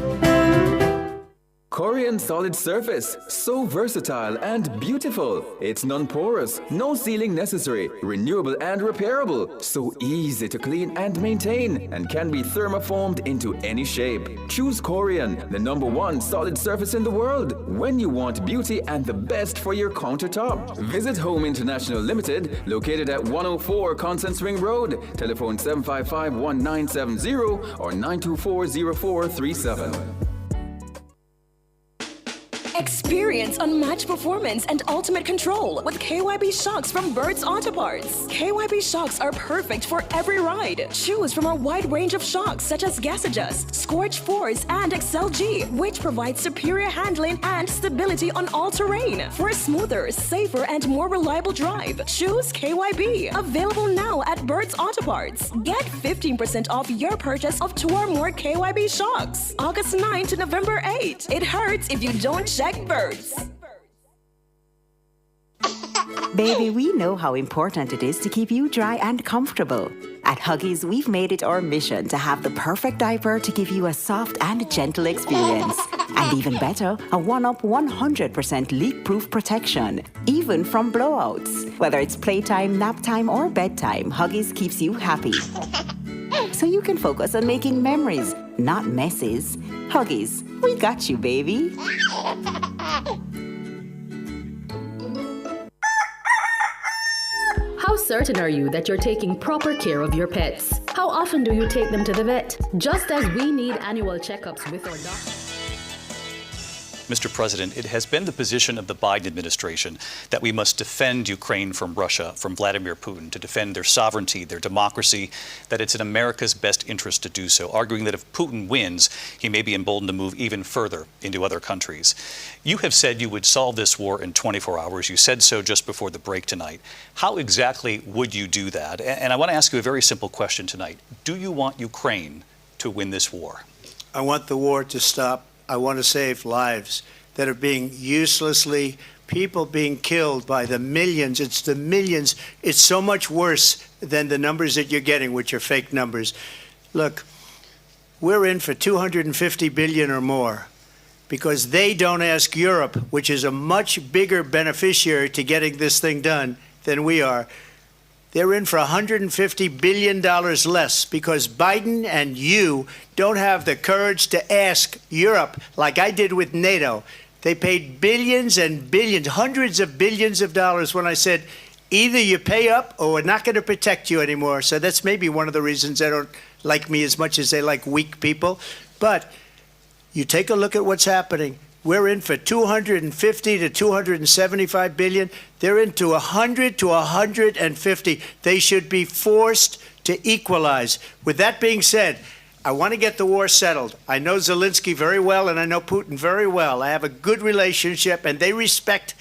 Korean solid surface, so versatile and beautiful. It's non-porous, no sealing necessary, renewable and repairable, so easy to clean and maintain, and can be thermoformed into any shape. Choose Korean, the #1 solid surface in the world, when you want beauty and the best for your countertop. Visit Home International Limited, located at 104 Constance Ring Road. Telephone 755-1970 or 924-0437. Experience unmatched performance and ultimate control with KYB shocks from Bird's Auto Parts. KYB shocks are perfect for every ride. Choose from our wide range of shocks such as Gas Adjust, Scorch Force, and XLG, which provide superior handling and stability on all terrain. For a smoother, safer, and more reliable drive, choose KYB. Available now at Bird's Auto Parts. Get 15% off your purchase of 2 or more KYB shocks. August 9 to November 8. It hurts if you don't check Birds. Baby, we know how important it is to keep you dry and comfortable. At Huggies, we've made it our mission to have the perfect diaper to give you a soft and gentle experience. And even better, a 1-up 100% leak-proof protection, even from blowouts. Whether it's playtime, nap time, or bedtime, Huggies keeps you happy. So you can focus on making memories, not messes. Huggies, we got you, baby. How certain are you that you're taking proper care of your pets? How often do you take them to the vet? Just as we need annual checkups with our doctors. Mr. President, it has been the position of the Biden administration that we must defend Ukraine from Russia, from Vladimir Putin, to defend their sovereignty, their democracy, that it's in America's best interest to do so, arguing that if Putin wins, he may be emboldened to move even further into other countries. You have said you would solve this war in 24 hours. You said so just before the break tonight. How exactly would you do that? And I want to ask you a very simple question tonight. Do you want Ukraine to win this war? I want the war to stop. I want to save lives that are being uselessly, people being killed by the millions. It's the millions. It's so much worse than the numbers that you're getting, which are fake numbers. Look, we're in for 250 billion or more because they don't ask Europe, which is a much bigger beneficiary to getting this thing done than we are. They're in for $150 billion less because Biden and you don't have the courage to ask Europe like I did with NATO. They paid billions and billions, hundreds of billions of dollars when I said, either you pay up or we're not going to protect you anymore. So that's maybe one of the reasons they don't like me as much as they like weak people. But you take a look at what's happening. We're in for 250 to 275 billion. They're into 100 to 150. They should be forced to equalize. With that being said, I want to get the war settled. I know Zelensky very well, and I know Putin very well. I have a good relationship, and they respect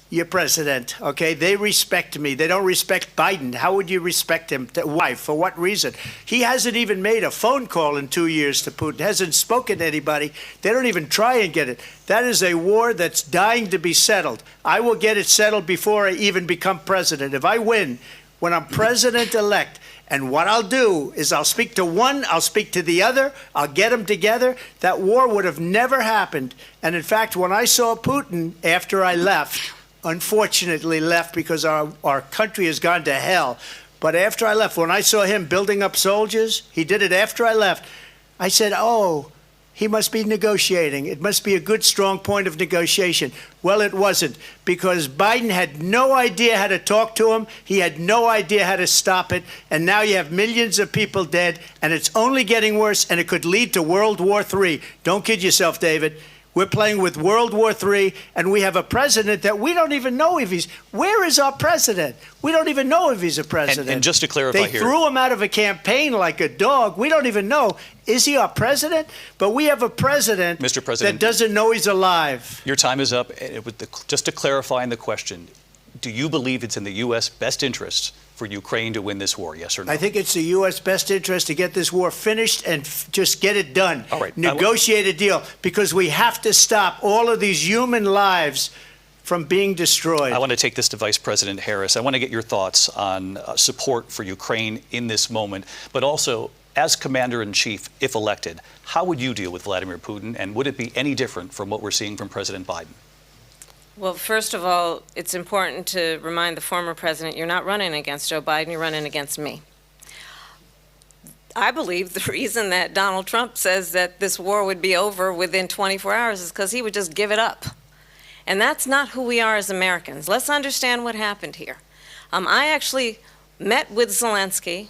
your president, okay? They respect me. They don't respect Biden. How would you respect him? Why? For what reason? He hasn't even made a phone call in 2 years to Putin, hasn't spoken to anybody. They don't even try and get it. That is a war that's dying to be settled. I will get it settled before I even become president. If I win, when I'm president-elect, and what I'll do is I'll speak to one, I'll speak to the other, I'll get them together. That war would have never happened. And in fact, when I saw Putin after I left, unfortunately left because our country has gone to hell. But after I left, when I saw him building up soldiers, he did it after I left, I said, oh, he must be negotiating. It must be a good, strong point of negotiation. Well, it wasn't, because Biden had no idea how to talk to him. He had no idea how to stop it. And now you have millions of people dead, and it's only getting worse, and it could lead to World War III. Don't kid yourself, David. We're playing with World War III, and we have a president that we don't even know if he's... Where is our president? We don't even know if he's a president. And just to clarify they here... threw him out of a campaign like a dog. We don't even know. Is he our president? But we have a president, Mr. President, that doesn't know he's alive. Your time is up. Just to clarify in the question, do you believe it's in the U.S. best interest for Ukraine to win this war, yes or no? I think it's the U.S. best interest to get this war finished and just get it done. All right. Negotiate a deal, because we have to stop all of these human lives from being destroyed. I want to take this to Vice President Harris. I want to get your thoughts on support for Ukraine in this moment, but also, as Commander-in-Chief, if elected, how would you deal with Vladimir Putin, and would it be any different from what we're seeing from President Biden? Well, first of all, it's important to remind the former president you're not running against Joe Biden, you're running against me. I believe the reason that Donald Trump says that this war would be over within 24 hours is because he would just give it up. And that's not who we are as Americans. Let's understand what happened here. I actually met with Zelensky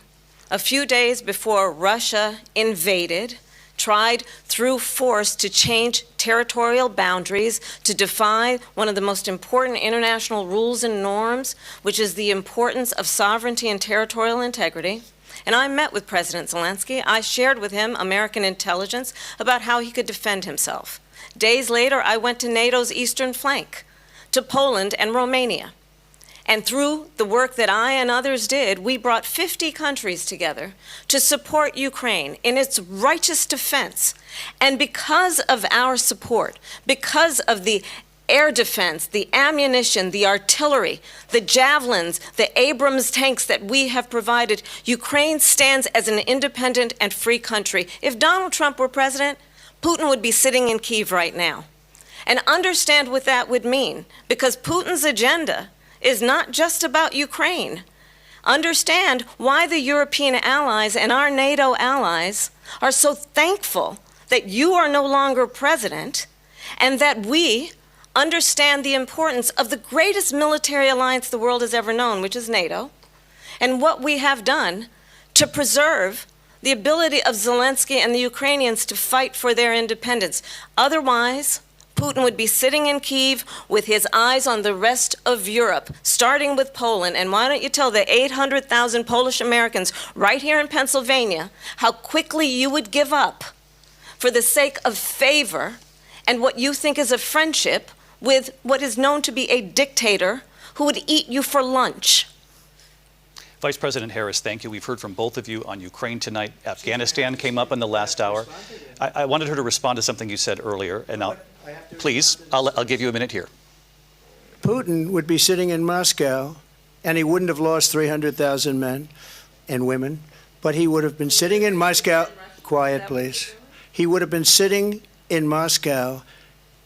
a few days before Russia invaded, tried through force to change territorial boundaries, to defy one of the most important international rules and norms, which is the importance of sovereignty and territorial integrity. And I met with President Zelensky. I shared with him American intelligence about how he could defend himself. Days later, I went to NATO's eastern flank, to Poland and Romania. And through the work that I and others did, we brought 50 countries together to support Ukraine in its righteous defense. And because of our support, because of the air defense, the ammunition, the artillery, the javelins, the Abrams tanks that we have provided, Ukraine stands as an independent and free country. If Donald Trump were president, Putin would be sitting in Kyiv right now. And understand what that would mean, because Putin's agenda is not just about Ukraine. Understand why the European allies and our NATO allies are so thankful that you are no longer president, and that we understand the importance of the greatest military alliance the world has ever known, which is NATO, and what we have done to preserve the ability of Zelensky and the Ukrainians to fight for their independence. Otherwise, Putin would be sitting in Kyiv with his eyes on the rest of Europe, starting with Poland. And why don't you tell the 800,000 Polish Americans right here in Pennsylvania how quickly you would give up for the sake of favor and what you think is a friendship with what is known to be a dictator who would eat you for lunch. Vice President Harris, thank you. We've heard from both of you on Ukraine tonight. Afghanistan came up in the last hour. I wanted her to respond to something you said earlier, and please, I'll give you a minute here. Putin would be sitting in Moscow, and he wouldn't have lost 300,000 men and women, but he would have been sitting in Moscow. Quiet, please. He would have been sitting in Moscow,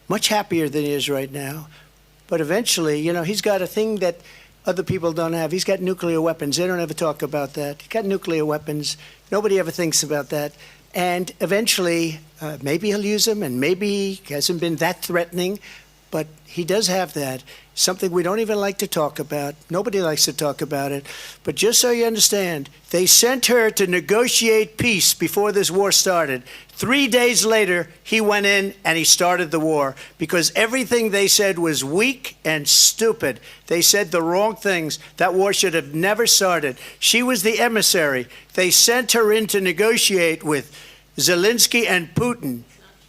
much happier than he is right now. But eventually, you know, he's got a thing that other people don't have. He's got nuclear weapons. They don't ever talk about that. He's got nuclear weapons. Nobody ever thinks about that. And eventually, maybe he'll use them, and maybe he hasn't been that threatening, but he does have that. Something we don't even like to talk about. Nobody likes to talk about it. But just so you understand, they sent her to negotiate peace before this war started. 3 days later, he went in and he started the war because everything they said was weak and stupid. They said the wrong things. That war should have never started. She was the emissary. They sent her in to negotiate with Zelensky and Putin,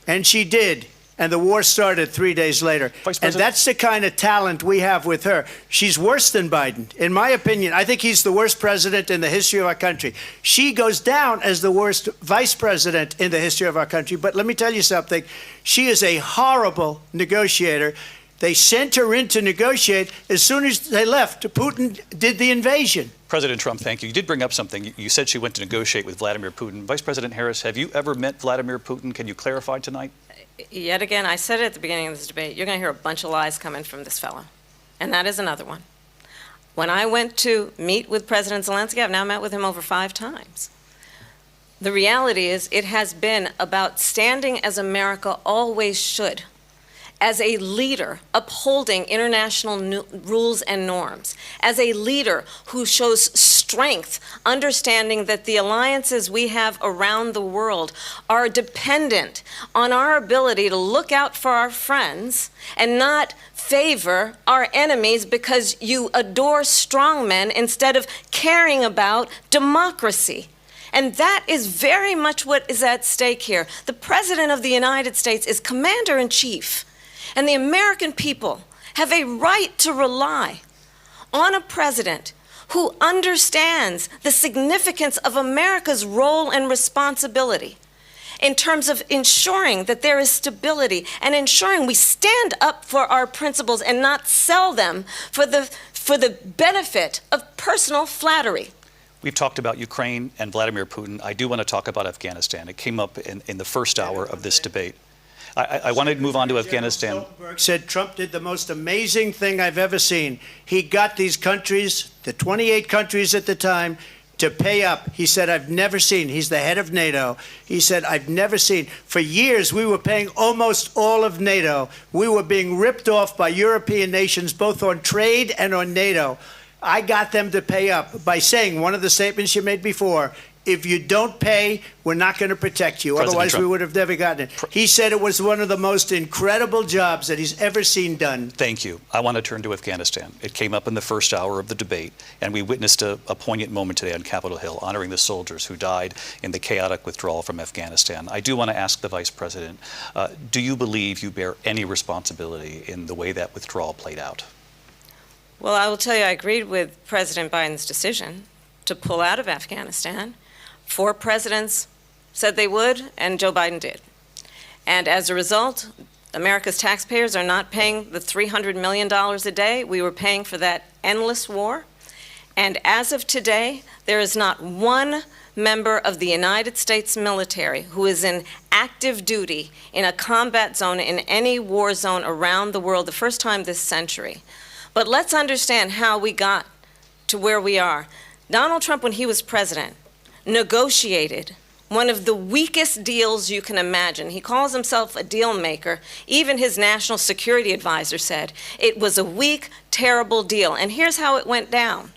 and she did. And the war started 3 days later. And that's the kind of talent we have with her. She's worse than Biden. In my opinion, I think he's the worst president in the history of our country. She goes down as the worst vice president in the history of our country. But let me tell you something. She is a horrible negotiator. They sent her in to negotiate. As soon as they left, Putin did the invasion. President Trump, thank you. You did bring up something. You said she went to negotiate with Vladimir Putin. Vice President Harris, have you ever met Vladimir Putin? Can you clarify tonight? Yet again, I said it at the beginning of this debate, you're going to hear a bunch of lies coming from this fellow. And that is another one. When I went to meet with President Zelensky, I've now met with him over 5 times. The reality is it has been about standing as America always should, as a leader upholding international rules and norms, as a leader who shows strength, understanding that the alliances we have around the world are dependent on our ability to look out for our friends and not favor our enemies because you adore strongmen instead of caring about democracy. And that is very much what is at stake here. The President of the United States is Commander-in-Chief. And the American people have a right to rely on a president who understands the significance of America's role and responsibility in terms of ensuring that there is stability and ensuring we stand up for our principles and not sell them for the benefit of personal flattery. We've talked about Ukraine and Vladimir Putin. I do want to talk about Afghanistan. It came up in the first hour of this debate. I want to move on to Afghanistan. Said Trump did the most amazing thing I've ever seen. He got these countries, the 28 countries at the time, to pay up. He said, I've never seen, he's the head of NATO. He said, I've never seen. For years, we were paying almost all of NATO. We were being ripped off by European nations, both on trade and on NATO. I got them to pay up by saying one of the statements you made before, if you don't pay, we're not going to protect you. President Otherwise, Trump. we would have never gotten it. He said it was one of the most incredible jobs that he's ever seen done. Thank you. I want to turn to Afghanistan. It came up in the first hour of the debate, and we witnessed a poignant moment today on Capitol Hill, honoring the soldiers who died in the chaotic withdrawal from Afghanistan. I do want to ask the Vice President, do you believe you bear any responsibility in the way that withdrawal played out? Well, I will tell you, I agreed with President Biden's decision to pull out of Afghanistan. 4 presidents said they would, and Joe Biden did. And as a result, America's taxpayers are not paying the $300 million a day we were paying for that endless war. And as of today, there is not one member of the United States military who is in active duty in a combat zone in any war zone around the world, the first time this century. But let's understand how we got to where we are. Donald Trump, when he was president, negotiated one of the weakest deals you can imagine. He calls himself a deal maker. Even his national security advisor said it was a weak, terrible deal. And here's how it went down.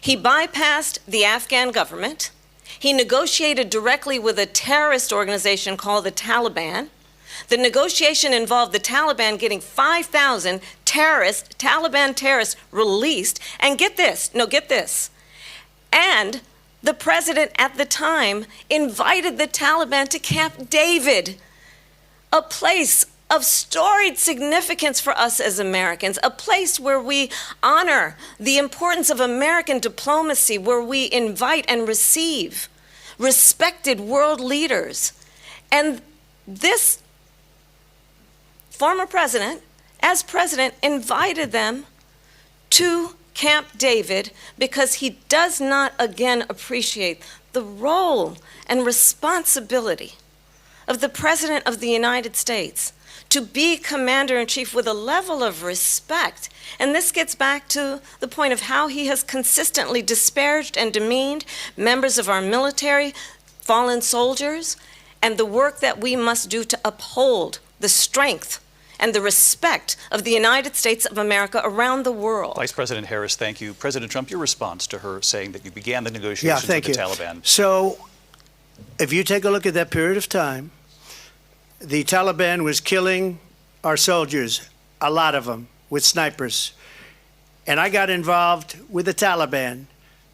He bypassed the Afghan government. He negotiated directly with a terrorist organization called the Taliban. The negotiation involved the Taliban getting 5,000 Taliban terrorists released. And get this. And the president at the time invited the Taliban to Camp David, a place of storied significance for us as Americans, a place where we honor the importance of American diplomacy, where we invite and receive respected world leaders. And this former president, as president, invited them to Camp David because he does not again appreciate the role and responsibility of the President of the United States to be commander-in-chief with a level of respect. And this gets back to the point of how he has consistently disparaged and demeaned members of our military, fallen soldiers, and the work that we must do to uphold the strength and the respect of the United States of America around the world. Vice President Harris, thank you. President Trump, your response to her saying that you began the negotiations with the Taliban. So if you take a look at that period of time, the Taliban was killing our soldiers, a lot of them, with snipers. And I got involved with the Taliban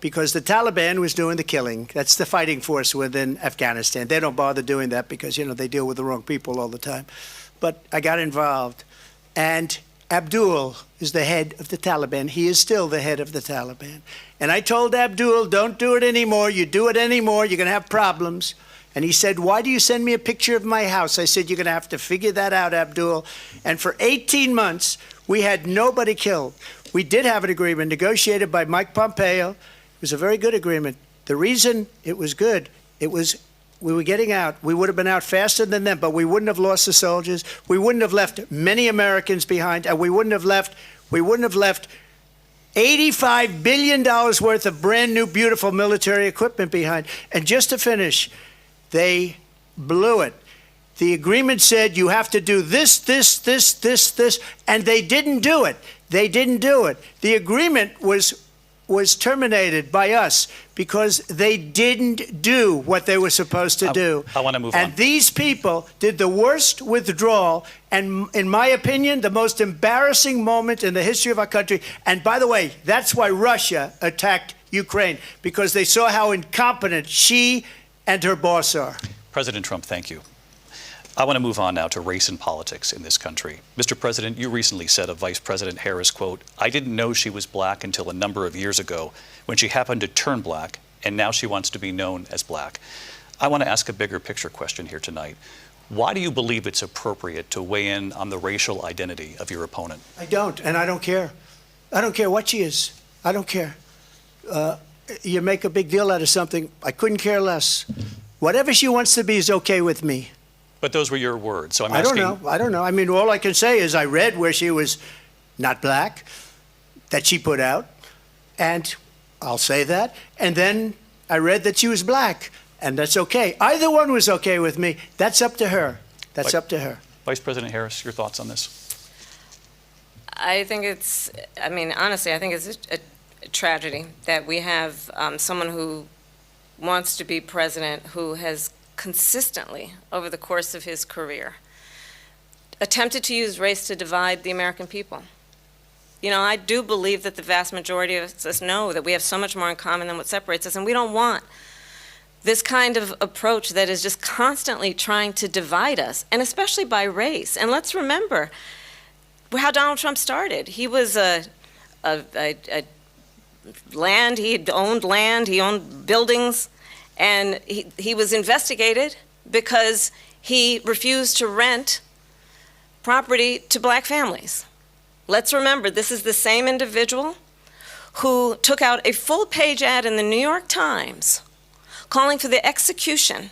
because the Taliban was doing the killing. That's the fighting force within Afghanistan. They don't bother doing that because, they deal with the wrong people all the time. But I got involved. And Abdul is the head of the Taliban. He is still the head of the Taliban. And I told Abdul, don't do it anymore. You do it anymore, you're going to have problems. And he said, why do you send me a picture of my house? I said, you're going to have to figure that out, Abdul. And for 18 months, we had nobody killed. We did have an agreement negotiated by Mike Pompeo. It was a very good agreement. The reason it was good, we were getting out. We would have been out faster than them, but we wouldn't have lost the soldiers. We wouldn't have left many Americans behind, and we wouldn't have left $85 billion worth of brand new, beautiful military equipment behind. And just to finish, they blew it. The agreement said you have to do this, and they didn't do it. They didn't do it. The agreement was terminated by us because they didn't do what they were supposed to do. I want to move on. And these people did the worst withdrawal, and in my opinion, the most embarrassing moment in the history of our country. And by the way, that's why Russia attacked Ukraine, because they saw how incompetent she and her boss are. President Trump, thank you. I want to move on now to race and politics in this country. Mr. President, you recently said of Vice President Harris, quote, I didn't know she was black until a number of years ago when she happened to turn black, and now she wants to be known as black. I want to ask a bigger picture question here tonight. Why do you believe it's appropriate to weigh in on the racial identity of your opponent? I don't, and I don't care. I don't care what she is. I don't care. You make a big deal out of something. I couldn't care less. Whatever she wants to be is okay with me. But those were your words, so I'm asking. I don't know. I mean, all I can say is I read where she was not black, that she put out, and I'll say that. And then I read that she was black, and that's okay. Either one was okay with me. That's up to her. That's up to her. Vice President Harris, your thoughts on this? Honestly, I think it's a tragedy that we have someone who wants to be president who has consistently, over the course of his career, attempted to use race to divide the American people. I do believe that the vast majority of us know that we have so much more in common than what separates us, and we don't want this kind of approach that is just constantly trying to divide us, and especially by race. And let's remember how Donald Trump started. He was land, he owned buildings, and he was investigated because he refused to rent property to black families. Let's remember, this is the same individual who took out a full-page ad in the New York Times calling for the execution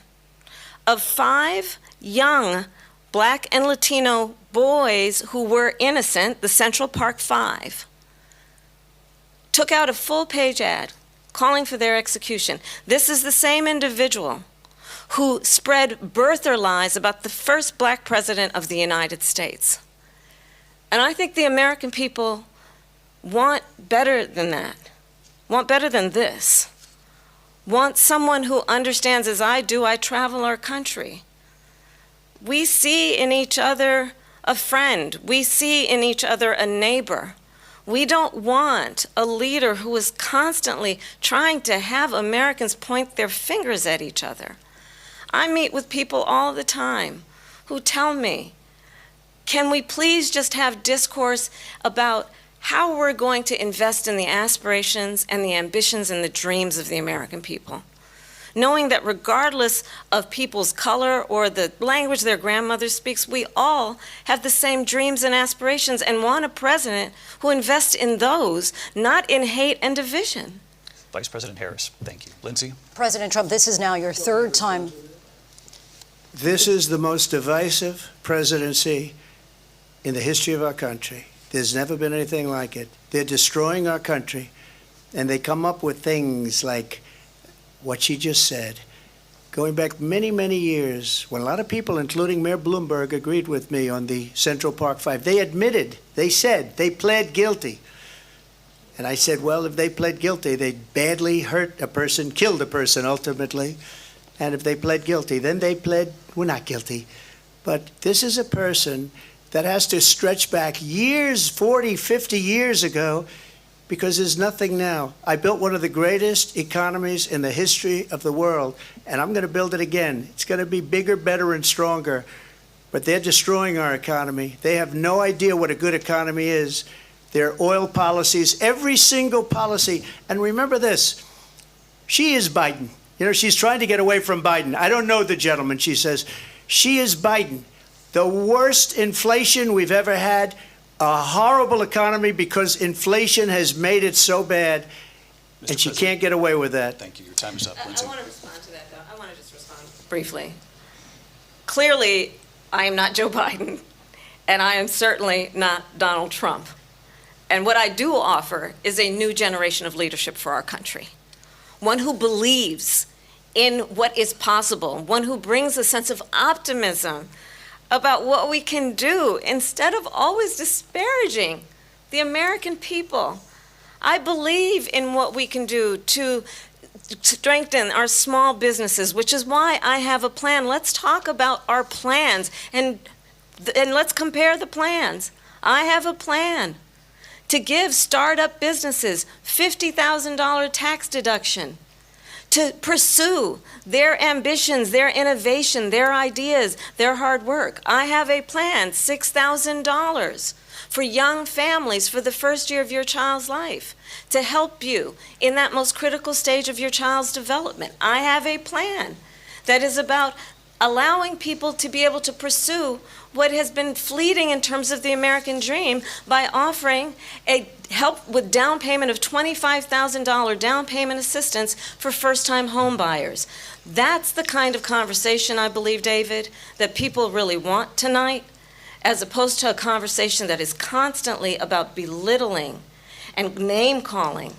of 5 young black and Latino boys who were innocent, the Central Park 5. Took out a full-page ad calling for their execution. This is the same individual who spread birther lies about the first black president of the United States. And I think the American people want better than that, want better than this, want someone who understands, as I do, I travel our country. We see in each other a friend. We see in each other a neighbor. We don't want a leader who is constantly trying to have Americans point their fingers at each other. I meet with people all the time who tell me, can we please just have discourse about how we're going to invest in the aspirations and the ambitions and the dreams of the American people? Knowing that regardless of people's color or the language their grandmother speaks, we all have the same dreams and aspirations and want a president who invests in those, not in hate and division. Vice President Harris, thank you. Lindsay? President Trump, this is now your 3rd time. This is the most divisive presidency in the history of our country. There's never been anything like it. They're destroying our country, and they come up with things like what she just said. Going back many, many years, when a lot of people, including Mayor Bloomberg, agreed with me on the Central Park 5, they admitted, they said, they pled guilty. And I said, well, if they pled guilty, they badly hurt a person, killed a person ultimately. And if they pled guilty, then they pled, we're not guilty. But this is a person that has to stretch back years, 40, 50 years ago, because there's nothing now. I built one of the greatest economies in the history of the world, and I'm going to build it again. It's going to be bigger, better, and stronger. But they're destroying our economy. They have no idea what a good economy is. Their oil policies, every single policy. And remember this, she is Biden. You know, she's trying to get away from Biden. I don't know the gentleman, she says. She is Biden. The worst inflation we've ever had, a horrible economy because inflation has made it so bad, and she can't get away with that. Thank you. Your time is up, Lindsay. I want to respond to that, though. I want to just respond briefly. Clearly, I am not Joe Biden, and I am certainly not Donald Trump. And what I do offer is a new generation of leadership for our country. One who believes in what is possible, one who brings a sense of optimism about what we can do instead of always disparaging the American people. I believe in what we can do to strengthen our small businesses, which is why I have a plan. Let's talk about our plans and let's compare the plans. I have a plan to give startup businesses $50,000 tax deduction, to pursue their ambitions, their innovation, their ideas, their hard work. I have a plan, $6,000 for young families for the first year of your child's life, to help you in that most critical stage of your child's development. I have a plan that is about allowing people to be able to pursue what has been fleeting in terms of the American dream by offering a help with down payment of $25,000 down payment assistance for first-time home buyers. That's the kind of conversation, I believe, David, that people really want tonight, as opposed to a conversation that is constantly about belittling and name-calling.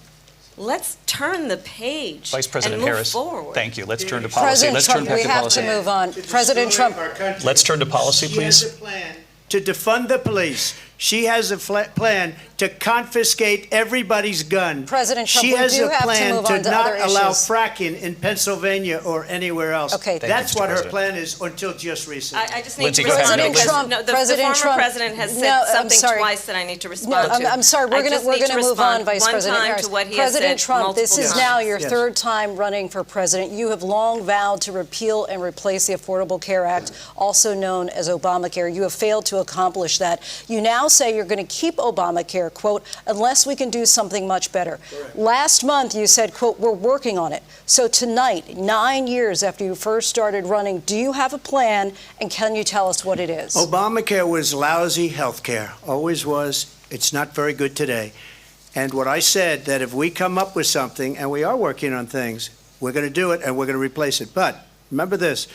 Let's turn the page Vice President and move Harris, forward. Thank you. Let's turn to policy. President Let's Trump, turn we to have policy. to move on. President Trump. Let's turn to policy, She has please. a plan to defund the police. She has a plan to confiscate everybody's gun. President Trump, she we has do a have to plan move to on to not other allow issues. fracking in Pennsylvania or anywhere else. Okay. That's Thank you, what Mr. her President. plan is until just recently. I just need Lindsay, to go ahead. respond President because Trump, no, the President former Trump. president has said No, I'm something sorry. twice that I need to No, respond to. I'm sorry. We're I going just to need to move respond on, Vice one President time Harris. to what he has President said Trump, this multiple is times. now your Yes. third time running for president. You have long vowed to repeal and replace the Affordable Care Act, also known as Obamacare. You have failed to accomplish that. You now say you're going to keep Obamacare, quote, unless we can do something much better. Correct. Last month you said, quote, we're working on it. So tonight, 9 years after you first started running, do you have a plan, and can you tell us what it is? Obamacare was lousy health care, always was. It's not very good today. And what I said, that if we come up with something, and we are working on things, we're going to do it and we're going to replace it. But remember this,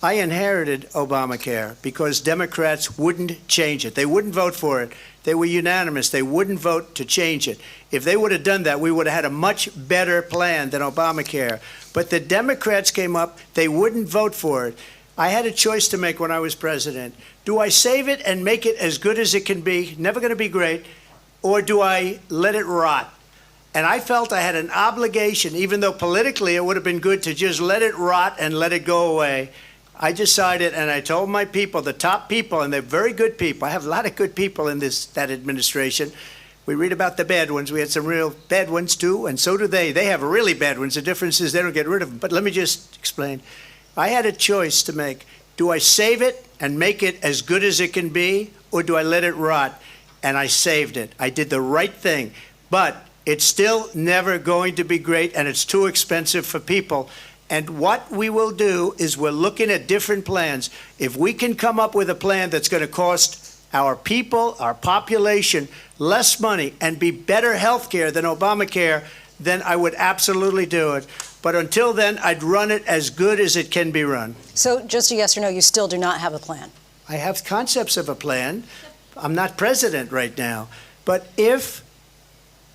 I inherited Obamacare because Democrats wouldn't change it. They wouldn't vote for it. They were unanimous. They wouldn't vote to change it. If they would have done that, we would have had a much better plan than Obamacare. But the Democrats came up. They wouldn't vote for it. I had a choice to make when I was president. Do I save it and make it as good as it can be, never going to be great, or do I let it rot? And I felt I had an obligation, even though politically it would have been good to just let it rot and let it go away. I decided, and I told my people, the top people, and they're very good people. I have a lot of good people in that administration. We read about the bad ones. We had some real bad ones too, and so do they. They have really bad ones. The difference is they don't get rid of them. But let me just explain. I had a choice to make. Do I save it and make it as good as it can be, or do I let it rot? And I saved it. I did the right thing. But it's still never going to be great, and it's too expensive for people. And what we will do is we're looking at different plans. If we can come up with a plan that's going to cost our people, our population, less money and be better health care than Obamacare, then I would absolutely do it. But until then, I'd run it as good as it can be run. So just a yes or no, you still do not have a plan? I have concepts of a plan. I'm not president right now. But if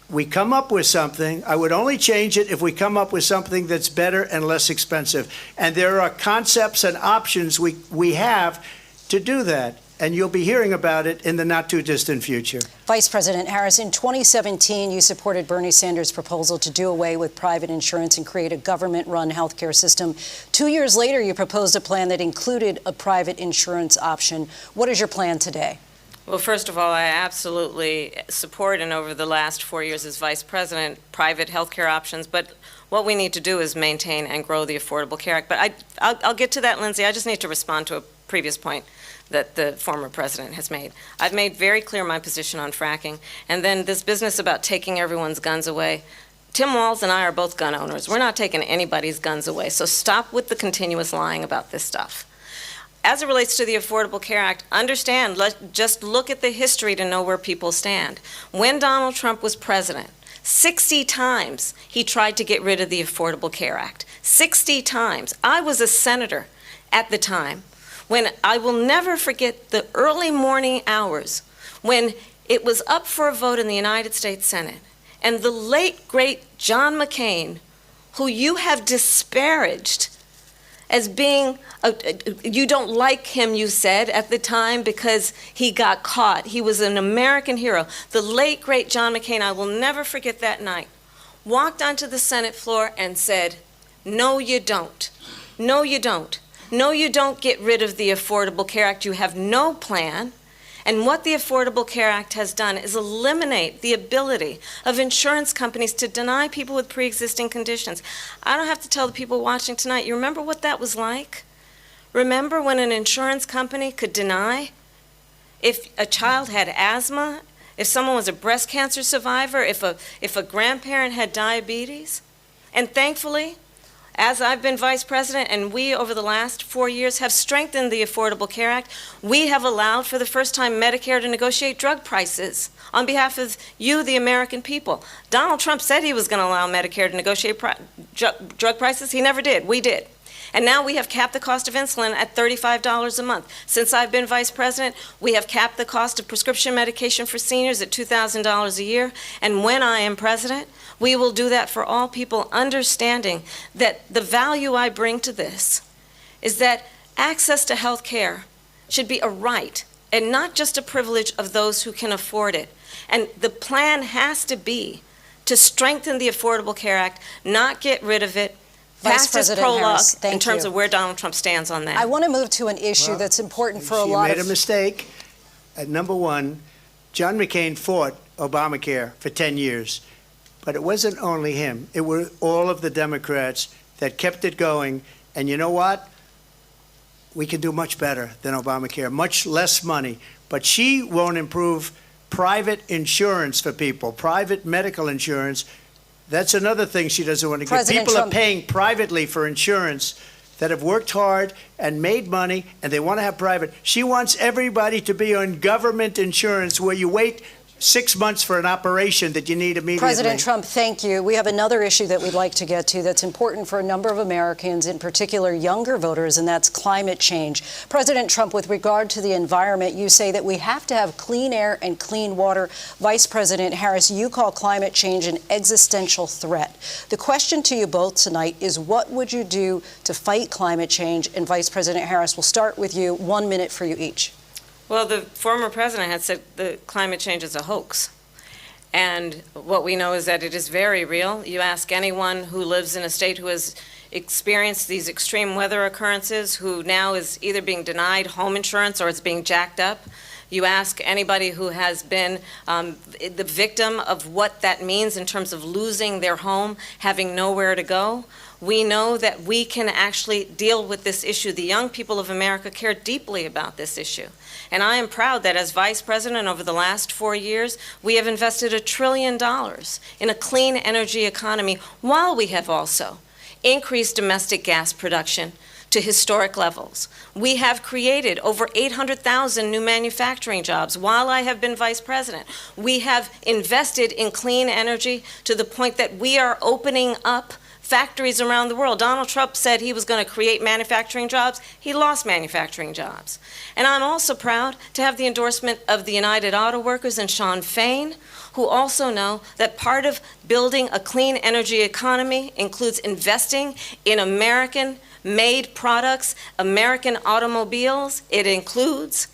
we come up with something, I would only change it if we come up with something that's better and less expensive. And there are concepts and options we have to do that. And you'll be hearing about it in the not-too-distant future. Vice President Harris, in 2017, you supported Bernie Sanders' proposal to do away with private insurance and create a government-run healthcare system. 2 years later, you proposed a plan that included a private insurance option. What is your plan today? Well, first of all, I absolutely support, and over the last 4 years as vice president, private health care options. But what we need to do is maintain and grow the Affordable Care Act. But I'll get to that, Lindsay. I just need to respond to a previous point that the former president has made. I've made very clear my position on fracking. And then this business about taking everyone's guns away. Tim Walz and I are both gun owners. We're not taking anybody's guns away. So stop with the continuous lying about this stuff. As it relates to the Affordable Care Act, understand, just look at the history to know where people stand. When Donald Trump was president, 60 times he tried to get rid of the Affordable Care Act. 60 times. I was a senator at the time when I will never forget the early morning hours when it was up for a vote in the United States Senate. And the late, great John McCain, who you have disparaged as being, you don't like him, you said, at the time because he got caught. He was an American hero. The late, great John McCain, I will never forget that night, walked onto the Senate floor and said, no, you don't. No, you don't. No, you don't get rid of the Affordable Care Act. You have no plan. And what the Affordable Care Act has done is eliminate the ability of insurance companies to deny people with pre-existing conditions. I don't have to tell the people watching tonight, you remember what that was like? Remember when an insurance company could deny if a child had asthma, if someone was a breast cancer survivor, if a grandparent had diabetes? And thankfully, as I've been vice president, and we over the last 4 years have strengthened the Affordable Care Act, we have allowed for the first time Medicare to negotiate drug prices on behalf of you, the American people. Donald Trump said he was going to allow Medicare to negotiate drug prices. He never did. We did. And now we have capped the cost of insulin at $35 a month. Since I've been vice president, we have capped the cost of prescription medication for seniors at $2,000 a year. And when I am president, we will do that for all people, understanding that the value I bring to this is that access to health care should be a right and not just a privilege of those who can afford it. And the plan has to be to strengthen the Affordable Care Act, not get rid of it. Vice President Harris, thank in terms you. of where Donald Trump stands on that. I want to move to an issue that's important for a lot of... She made a mistake. At number one, John McCain fought Obamacare for 10 years. But it wasn't only him. It were all of the Democrats that kept it going. And you know what? We can do much better than Obamacare, much less money. But she won't improve private insurance for people, private medical insurance. That's another thing she doesn't want to get. People are paying privately for insurance that have worked hard and made money, and they want to have private. She wants everybody to be on government insurance where you wait 6 months for an operation that you need immediately. President Trump, thank you. We have another issue that we'd like to get to that's important for a number of Americans, in particular younger voters, and that's climate change. President Trump, with regard to the environment, you say that we have to have clean air and clean water. Vice President Harris, you call climate change an existential threat. The question to you both tonight is, what would you do to fight climate change? And Vice President Harris, we'll start with you. 1 minute for you each. Well, the former president had said that climate change is a hoax. And what we know is that it is very real. You ask anyone who lives in a state who has experienced these extreme weather occurrences, who now is either being denied home insurance or it's being jacked up. You ask anybody who has been the victim of what that means in terms of losing their home, having nowhere to go. We know that we can actually deal with this issue. The young people of America care deeply about this issue. And I am proud that as vice president over the last 4 years, we have invested $1 trillion in a clean energy economy, while we have also increased domestic gas production to historic levels. We have created over 800,000 new manufacturing jobs while I have been vice president. We have invested in clean energy to the point that we are opening up factories around the world. Donald Trump said he was going to create manufacturing jobs. He lost manufacturing jobs. And I'm also proud to have the endorsement of the United Auto Workers and Sean Fain, who also know that part of building a clean energy economy includes investing in American-made products, American automobiles. It includes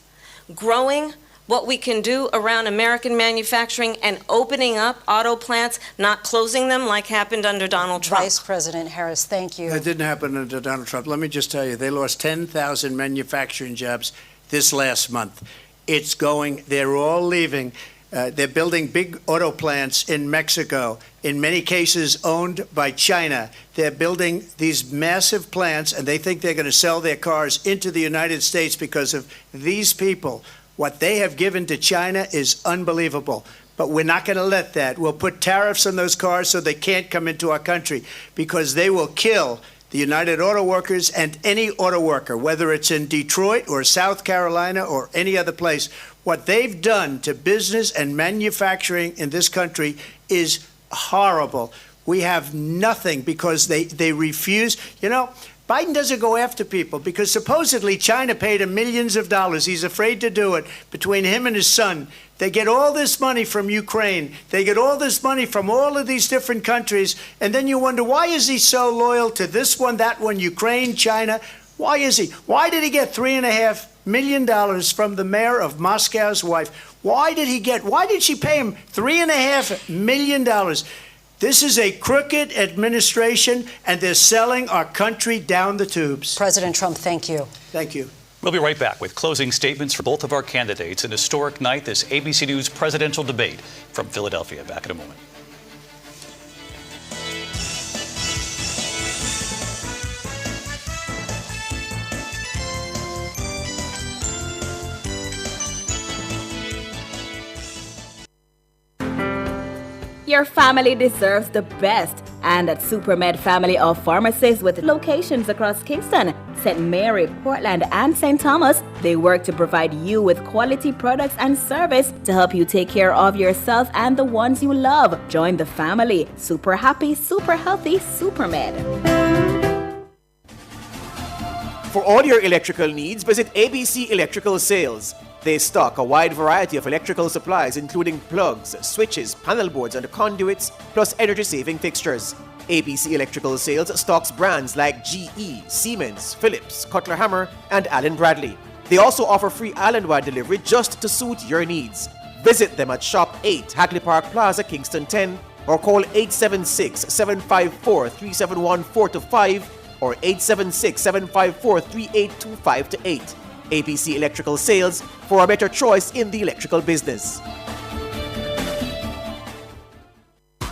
growing what we can do around American manufacturing and opening up auto plants, not closing them like happened under Donald Trump. Vice President Harris, thank you. That didn't happen under Donald Trump. Let me just tell you, they lost 10,000 manufacturing jobs this last month. it's going. They're all leaving. They're building big auto plants in Mexico, in many cases owned by China. They're building these massive plants, and they think they're going to sell their cars into the United States because of these people. What they have given to China is unbelievable. But we're not going to let that. We'll put tariffs on those cars so they can't come into our country, because they will kill the United Auto Workers and any auto worker, whether it's in Detroit or South Carolina or any other place. What they've done to business and manufacturing in this country is horrible. We have nothing because they refuse. You know, Biden doesn't go after people because supposedly China paid him millions of dollars. He's afraid to do it. Between him and his son, they get all this money from Ukraine. They get all this money from all of these different countries. And then you wonder, why is he so loyal to this one, that one, Ukraine, China? Why is he? Why did he get $3.5 million from the mayor of Moscow's wife? Why did she pay him $3.5 million? This is a crooked administration, and they're selling our country down the tubes. President Trump, thank you. Thank you. We'll be right back with closing statements for both of our candidates. An historic night, this ABC News presidential debate from Philadelphia. Back in a moment. Your family deserves the best. And at SuperMed Family of Pharmacies with locations across Kingston, St. Mary, Portland, and St. Thomas, they work to provide you with quality products and service to help you take care of yourself and the ones you love. Join the family. Super happy, super healthy SuperMed. For all your electrical needs, visit ABC Electrical Sales. They stock a wide variety of electrical supplies, including plugs, switches, panel boards, and conduits, plus energy-saving fixtures. ABC Electrical Sales stocks brands like GE, Siemens, Philips, Cutler Hammer, and Allen Bradley. They also offer free island-wide delivery just to suit your needs. Visit them at Shop 8, Hagley Park Plaza, Kingston 10, or call 876-754-3714-5 or 876-754-3825-8. ABC Electrical Sales, for a better choice in the electrical business.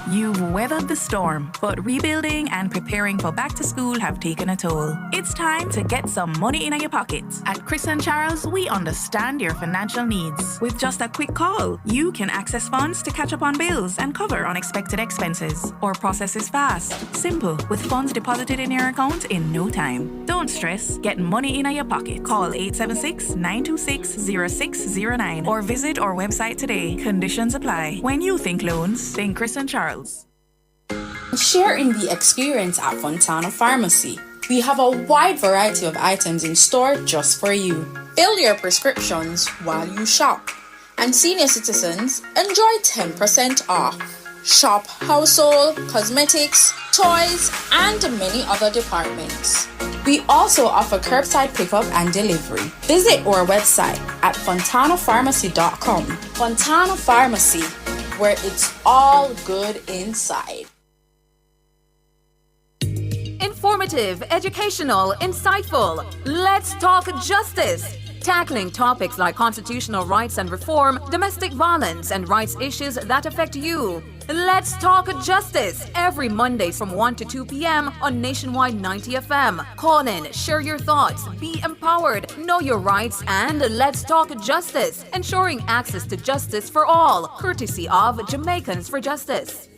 You've weathered the storm, but rebuilding and preparing for back to school have taken a toll. It's time to get some money in your pocket. At Chris & Charles, we understand your financial needs. With just a quick call, you can access funds to catch up on bills and cover unexpected expenses. Our process is fast, simple, with funds deposited in your account in no time. Don't stress, get money in your pocket. Call 876-926-0609 or visit our website today. Conditions apply. When you think loans, think Chris & Charles. Share in the experience at Fontana Pharmacy. We have a wide variety of items in store just for you. Fill your prescriptions while you shop. And senior citizens enjoy 10% off. Shop household, cosmetics, toys, and many other departments. We also offer curbside pickup and delivery. Visit our website at fontanapharmacy.com. Fontana Pharmacy, where it's all good inside. Informative, educational, insightful. Let's talk justice. Tackling topics like constitutional rights and reform, domestic violence, and rights issues that affect you. Let's talk justice every Monday from 1 to 2 p.m. on Nationwide 90 FM. Call in, share your thoughts, be empowered, know your rights, and let's talk justice, ensuring access to justice for all, courtesy of Jamaicans for Justice.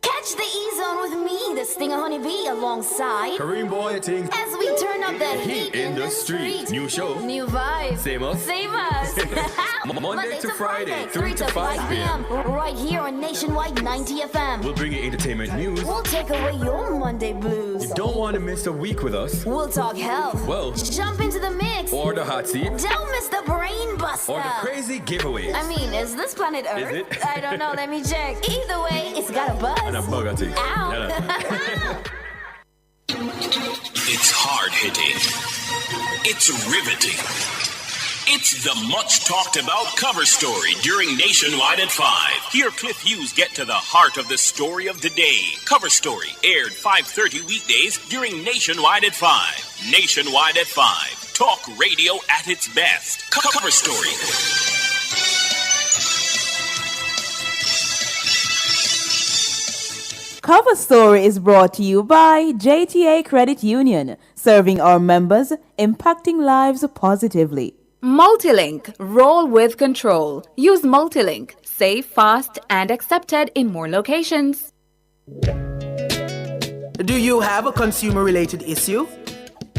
Catch the E-Zone with me, the Stinger Honeybee, alongside Kareem Boy Ting. As we turn up the heat in the street. New show, new vibes. Same us. Same us. Monday to Friday, 3 to 5 p.m. Right here on Nationwide 90 FM. We'll bring you entertainment news. We'll take away your Monday blues. You don't want to miss a week with us. We'll talk health. Well, jump into the mix. Or the hot seat. Don't miss the brain buster. Or the crazy giveaways. I mean, is this planet Earth? Is it? I don't know. Let me check. Either way, it's got a buzz. And a bug, I think. Ow. It's hard-hitting. It's riveting. It's the much talked about cover story during Nationwide at 5. Here Cliff Hughes get to the heart of the story of the day. Cover story aired 5:30 weekdays during Nationwide at 5. Nationwide at 5. Talk radio at its best. Cover story. Cover Story is brought to you by JTA Credit Union, serving our members, impacting lives positively. Multilink, roll with control. Use Multilink, safe, fast, and accepted in more locations. Do you have a consumer-related issue?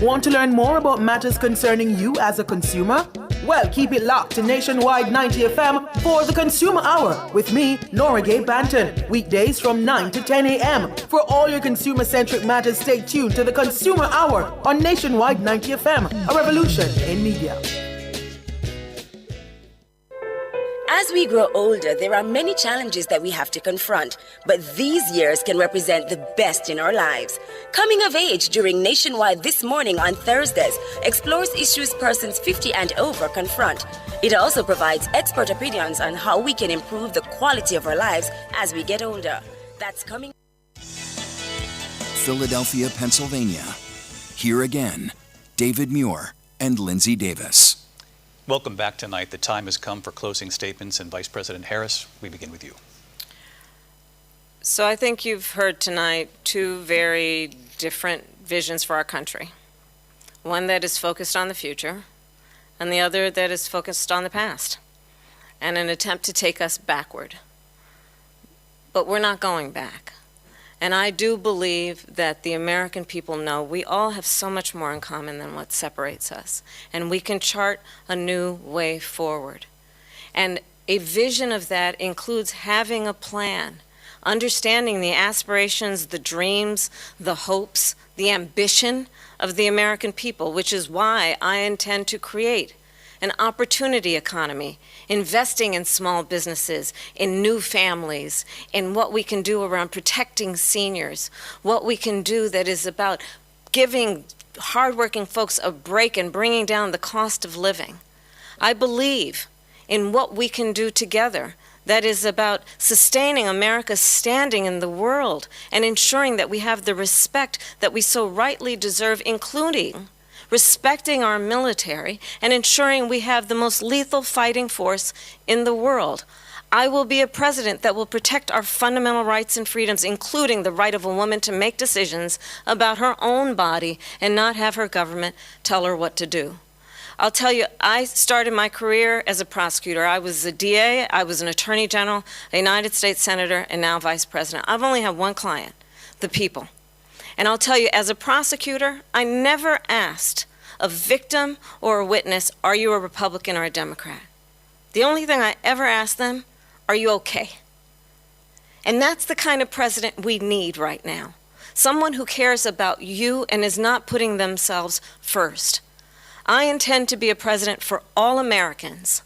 Want to learn more about matters concerning you as a consumer? Well, keep it locked to Nationwide 90 FM for the Consumer Hour with me, Nora Gay Banton. Weekdays from 9 to 10 a.m. For all your consumer-centric matters, stay tuned to the Consumer Hour on Nationwide 90 FM, a revolution in media. As we grow older, there are many challenges that we have to confront, but these years can represent the best in our lives. Coming of Age during Nationwide this morning on Thursdays explores issues persons 50 and over confront. It also provides expert opinions on how we can improve the quality of our lives as we get older. That's coming. Philadelphia, Pennsylvania. Here again, David Muir and Lindsay Davis. Welcome back tonight. The time has come for closing statements, and Vice President Harris, we begin with you. So I think you've heard tonight two very different visions for our country. One that is focused on the future, and the other that is focused on the past, and an attempt to take us backward. But we're not going back. And I do believe that the American people know we all have so much more in common than what separates us. And we can chart a new way forward. And a vision of that includes having a plan, understanding the aspirations, the dreams, the hopes, the ambition of the American people, which is why I intend to create an opportunity economy, investing in small businesses, in new families, in what we can do around protecting seniors, what we can do that is about giving hardworking folks a break and bringing down the cost of living. I believe in what we can do together that is about sustaining America's standing in the world and ensuring that we have the respect that we so rightly deserve, including respecting our military and ensuring we have the most lethal fighting force in the world. I will be a president that will protect our fundamental rights and freedoms, including the right of a woman to make decisions about her own body and not have her government tell her what to do. I'll tell you, I started my career as a prosecutor. I was a DA, I was an attorney general, a United States senator, and now vice president. I've only had one client, the people. And I'll tell you, as a prosecutor, I never asked a victim or a witness, are you a Republican or a Democrat? The only thing I ever asked them, are you okay? And that's the kind of president we need right now. Someone who cares about you and is not putting themselves first. I intend to be a president for all Americans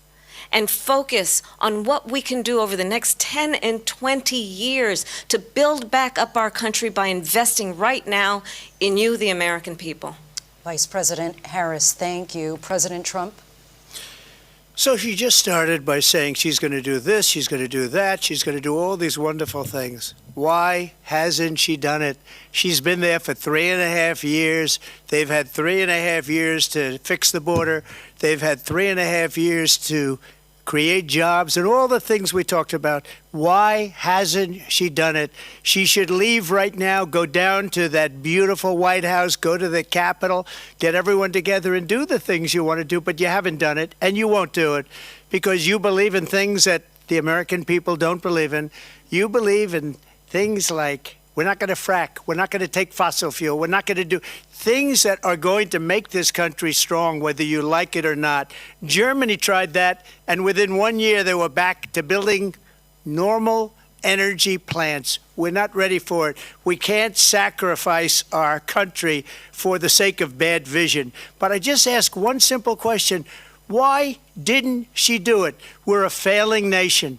and focus on what we can do over the next 10 and 20 years to build back up our country by investing right now in you, the American people. Vice President Harris, thank you. President Trump? So she just started by saying she's going to do this, she's going to do that, she's going to do all these wonderful things. Why hasn't she done it? She's been there for 3.5 years. They've had 3.5 years to fix the border. They've had 3.5 years to create jobs and all the things we talked about. Why hasn't she done it? She should leave right now, go down to that beautiful White House, go to the Capitol, get everyone together and do the things you want to do, but you haven't done it and you won't do it because you believe in things that the American people don't believe in. You believe in things like we're not going to frack, we're not going to take fossil fuel, we're not going to do things that are going to make this country strong, whether you like it or not. Germany tried that, and within 1 year they were back to building normal energy plants. We're not ready for it. We can't sacrifice our country for the sake of bad vision. But I just ask one simple question. Why didn't she do it? We're a failing nation.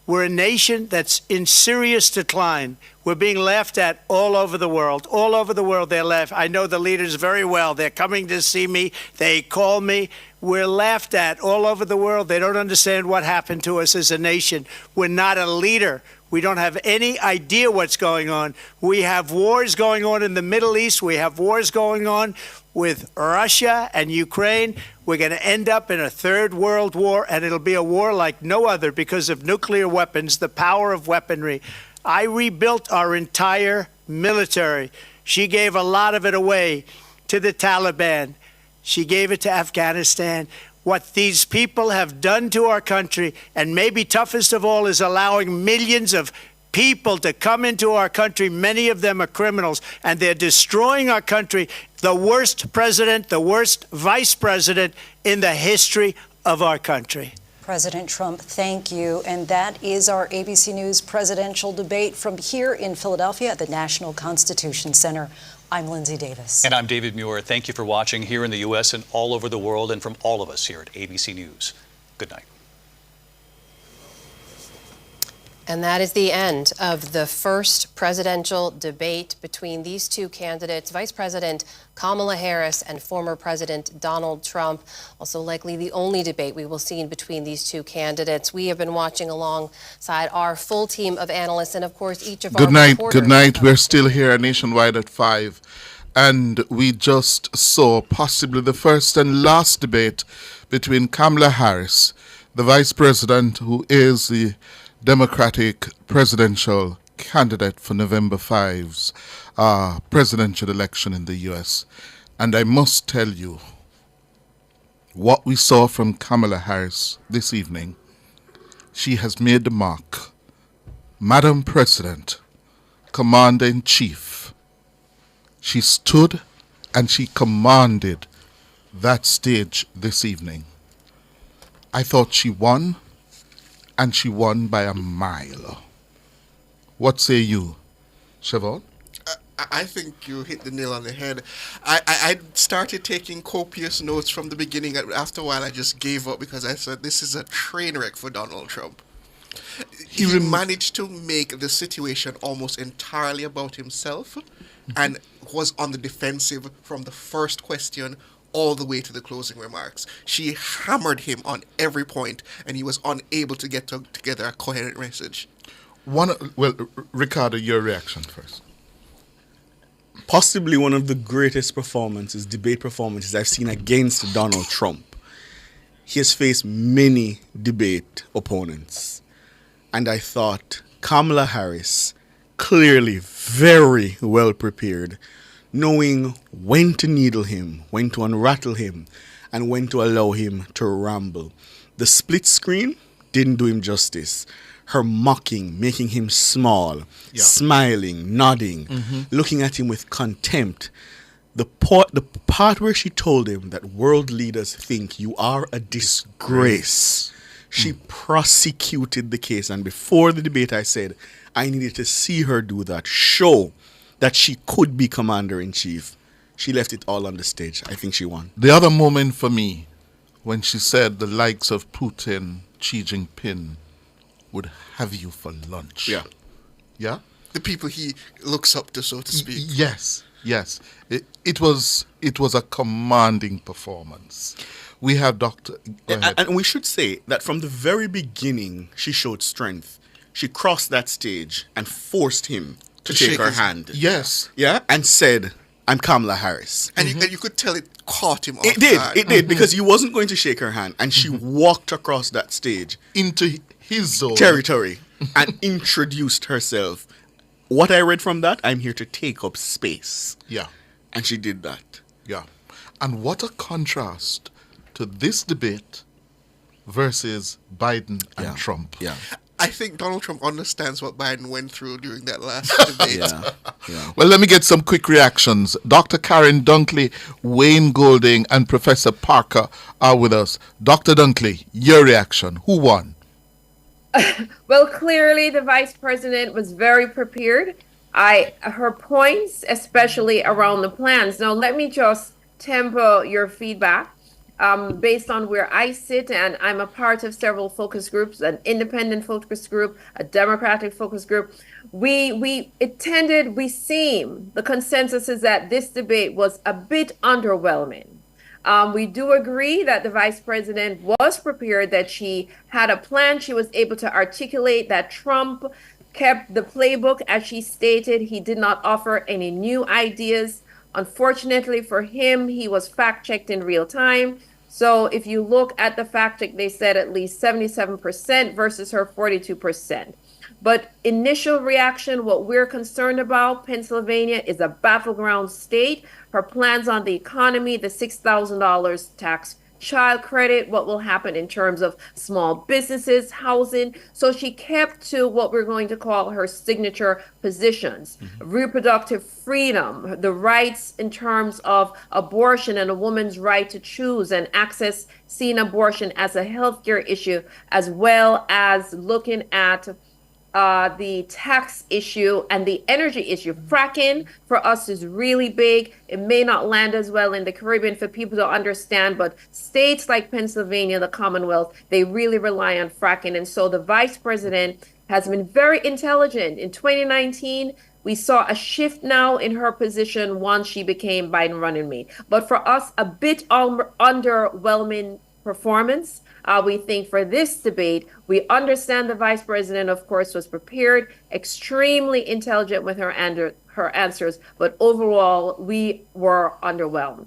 We're a nation that's in serious decline. We're being laughed at all over the world. All over the world they're laughed. I know the leaders very well. They're coming to see me. They call me. We're laughed at all over the world. They don't understand what happened to us as a nation. We're not a leader. We don't have any idea what's going on. We have wars going on in the Middle East. We have wars going on with Russia and Ukraine. We're going to end up in a third world war, and it'll be a war like no other because of nuclear weapons, the power of weaponry. I rebuilt our entire military. She gave a lot of it away to the Taliban. She gave it to Afghanistan. What these people have done to our country, and maybe toughest of all, is allowing millions of people to come into our country. Many of them are criminals, and they're destroying our country. The worst president, the worst vice president in the history of our country. President Trump, thank you. And that is our ABC News presidential debate from here in Philadelphia at the National Constitution Center. I'm Lindsay Davis. And I'm David Muir. Thank you for watching here in the U.S. and all over the world, and from all of us here at ABC News. Good night. And that is the end of the first presidential debate between these two candidates, Vice President Kamala Harris and former President Donald Trump. Also likely the only debate we will see in between these two candidates. We have been watching alongside our full team of analysts and, of course, each of our reporters. Good night. We're still here nationwide at 5. And we just saw possibly the first and last debate between Kamala Harris, the Vice President who is the Democratic presidential candidate for November 5's presidential election in the U.S. And I must tell you, what we saw from Kamala Harris this evening, she has made the mark. Madam President, Commander-in-Chief, she stood and she commanded that stage this evening. I thought she won, and she won by a mile. What say you, Siobhan? I think you hit the nail on the head. I started taking copious notes from the beginning. After a while, I just gave up because I said, this is a train wreck for Donald Trump. He managed to make the situation almost entirely about himself and was on the defensive from the first question all the way to the closing remarks. She hammered him on every point, and he was unable to get together a coherent message. Ricardo, your reaction first. Possibly one of the greatest debate performances I've seen against Donald Trump. He has faced many debate opponents, and I thought Kamala Harris, clearly very well prepared, knowing when to needle him, when to unrattle him, and when to allow him to ramble. The split screen didn't do him justice. Her mocking, making him small, smiling, nodding, looking at him with contempt. The part where she told him that world leaders think you are a disgrace. She prosecuted the case. And before the debate, I said, I needed to see her do that, show that she could be commander-in-chief. She left it all on the stage. I think she won. The other moment for me, when she said the likes of Putin, Xi Jinping, would have you for lunch. Yeah. Yeah? The people he looks up to, so to speak. Yes. It was a commanding performance. We have Dr. And we should say that from the very beginning, she showed strength. She crossed that stage and forced him to shake her hand. Yes. Yeah, and said, I'm Kamala Harris. And you could tell it caught him off guard. It did, because he wasn't going to shake her hand. And she walked across that stage into his zone. Territory and introduced herself. What I read from that, I'm here to take up space. Yeah. And she did that. Yeah. And what a contrast to this debate versus Biden and Trump. Yeah. I think Donald Trump understands what Biden went through during that last debate. Yeah. Well, let me get some quick reactions. Dr. Karen Dunkley, Wayne Golding, and Professor Parker are with us. Dr. Dunkley, your reaction. Who won? Well, clearly the vice president was very prepared. Her points, especially around the plans. Now, let me just temper your feedback. Based on where I sit, and I'm a part of several focus groups, an independent focus group, a Democratic focus group. The consensus is that this debate was a bit underwhelming. We do agree that the vice president was prepared, that she had a plan. She was able to articulate that Trump kept the playbook as she stated. He did not offer any new ideas. Unfortunately for him, he was fact-checked in real time. So if you look at the fact check, they said at least 77% versus her 42%. But initial reaction, what we're concerned about, Pennsylvania is a battleground state. Her plans on the economy, the $6,000 tax child credit, what will happen in terms of small businesses, housing. So she kept to what we're going to call her signature positions. Reproductive freedom, the rights in terms of abortion and a woman's right to choose and access seeing abortion as a healthcare issue, as well as looking at the tax issue and the energy issue. Fracking for us is really big. It may not land as well in the Caribbean for people to understand, but states like Pennsylvania, the Commonwealth, they really rely on fracking. And so the vice president has been very intelligent. In 2019, we saw a shift now in her position once she became Biden running mate. But for us, a bit underwhelming performance. We think for this debate, we understand the vice president, of course, was prepared, extremely intelligent with her answers, but overall, we were underwhelmed.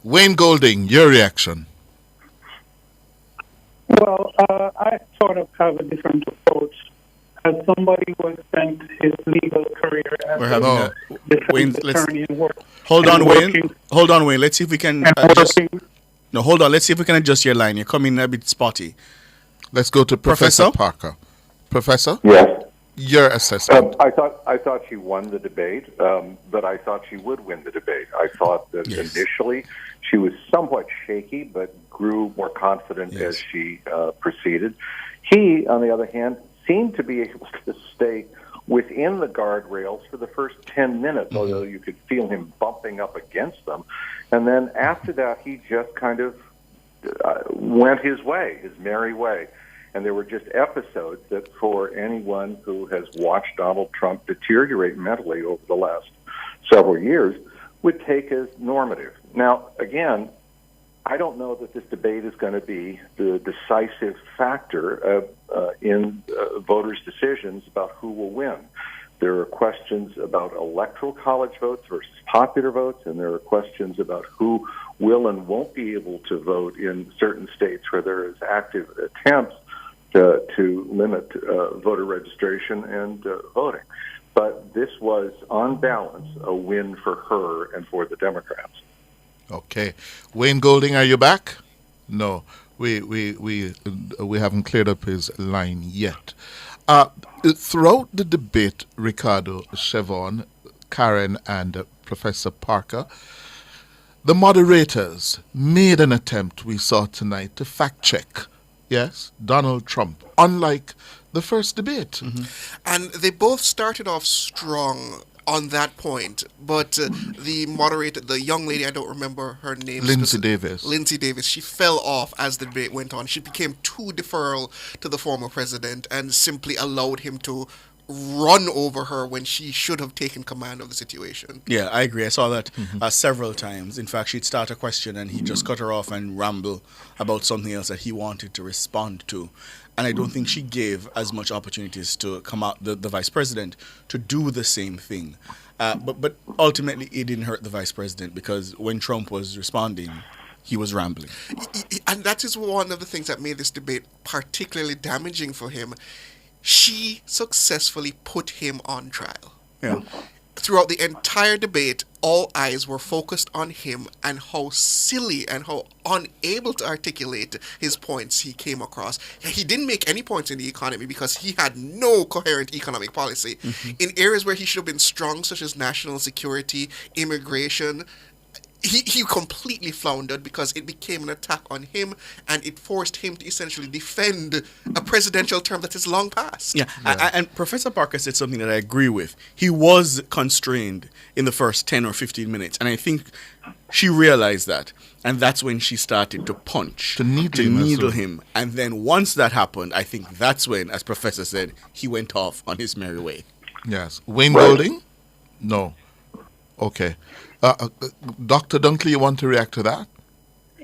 Wayne Golding, your reaction? Well, I sort of have a different approach. As somebody who has spent his legal career as a defense attorney and work. Hold on, Wayne. Let's see if we can adjust. No, hold on. Let's see if we can adjust your line. You're coming a bit spotty. Let's go to Professor Parker. Professor? Yes. Your assessment. I thought she won the debate, but I thought she would win the debate. I thought that initially she was somewhat shaky, but grew more confident as she proceeded. He, on the other hand, seemed to be able to stay within the guardrails for the first 10 minutes, although you could feel him bumping up against them. And then after that, he just kind of went his way, his merry way. And there were just episodes that for anyone who has watched Donald Trump deteriorate mentally over the last several years would take as normative. Now, again, I don't know that this debate is going to be the decisive factor in voters' decisions about who will win. There are questions about electoral college votes versus popular votes, and there are questions about who will and won't be able to vote in certain states where there is active attempts to limit voter registration and voting. But this was, on balance, a win for her and for the Democrats. Okay. Wayne Golding, are you back? No. We haven't cleared up his line yet. Throughout the debate, Ricardo, Chevon, Karen, and Professor Parker, the moderators made an attempt, we saw tonight, to fact-check, Donald Trump, unlike the first debate. And they both started off strong on that point, but the moderator, the young lady, I don't remember her name. Lindsay Davis, she fell off as the debate went on. She became too deferral to the former president and simply allowed him to run over her when she should have taken command of the situation. Yeah, I agree. I saw that several times. In fact, she'd start a question and he'd just cut her off and ramble about something else that he wanted to respond to. And I don't think she gave as much opportunities to come out, the vice president, to do the same thing. But ultimately, it didn't hurt the vice president because when Trump was responding, he was rambling. And that is one of the things that made this debate particularly damaging for him. She successfully put him on trial. Yeah. Throughout the entire debate, all eyes were focused on him and how silly and how unable to articulate his points he came across. He didn't make any points in the economy because he had no coherent economic policy. In areas where he should have been strong, such as national security, immigration, he completely floundered because it became an attack on him and it forced him to essentially defend a presidential term that is long past. Yeah. And Professor Parker said something that I agree with. He was constrained in the first 10 or 15 minutes, and I think she realized that. And that's when she started to punch, to needle him. And then once that happened, I think that's when, as Professor said, he went off on his merry way. Yes. Wayne Golding? No. Okay. Dr. Dunkley, you want to react to that?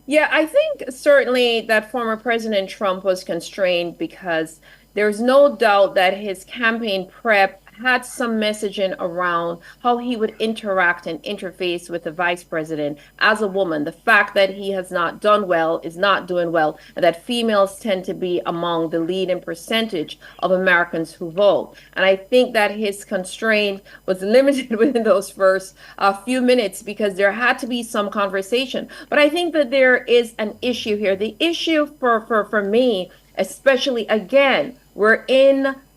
Yeah, I think certainly that former President Trump was constrained because there's no doubt that his campaign prep had some messaging around how he would interact and interface with the vice president as a woman. The fact that he has not done well, is not doing well, and that females tend to be among the leading percentage of Americans who vote. And I think that his constraint was limited within those first few minutes because there had to be some conversation. But I think that there is an issue here. The issue for me, especially again,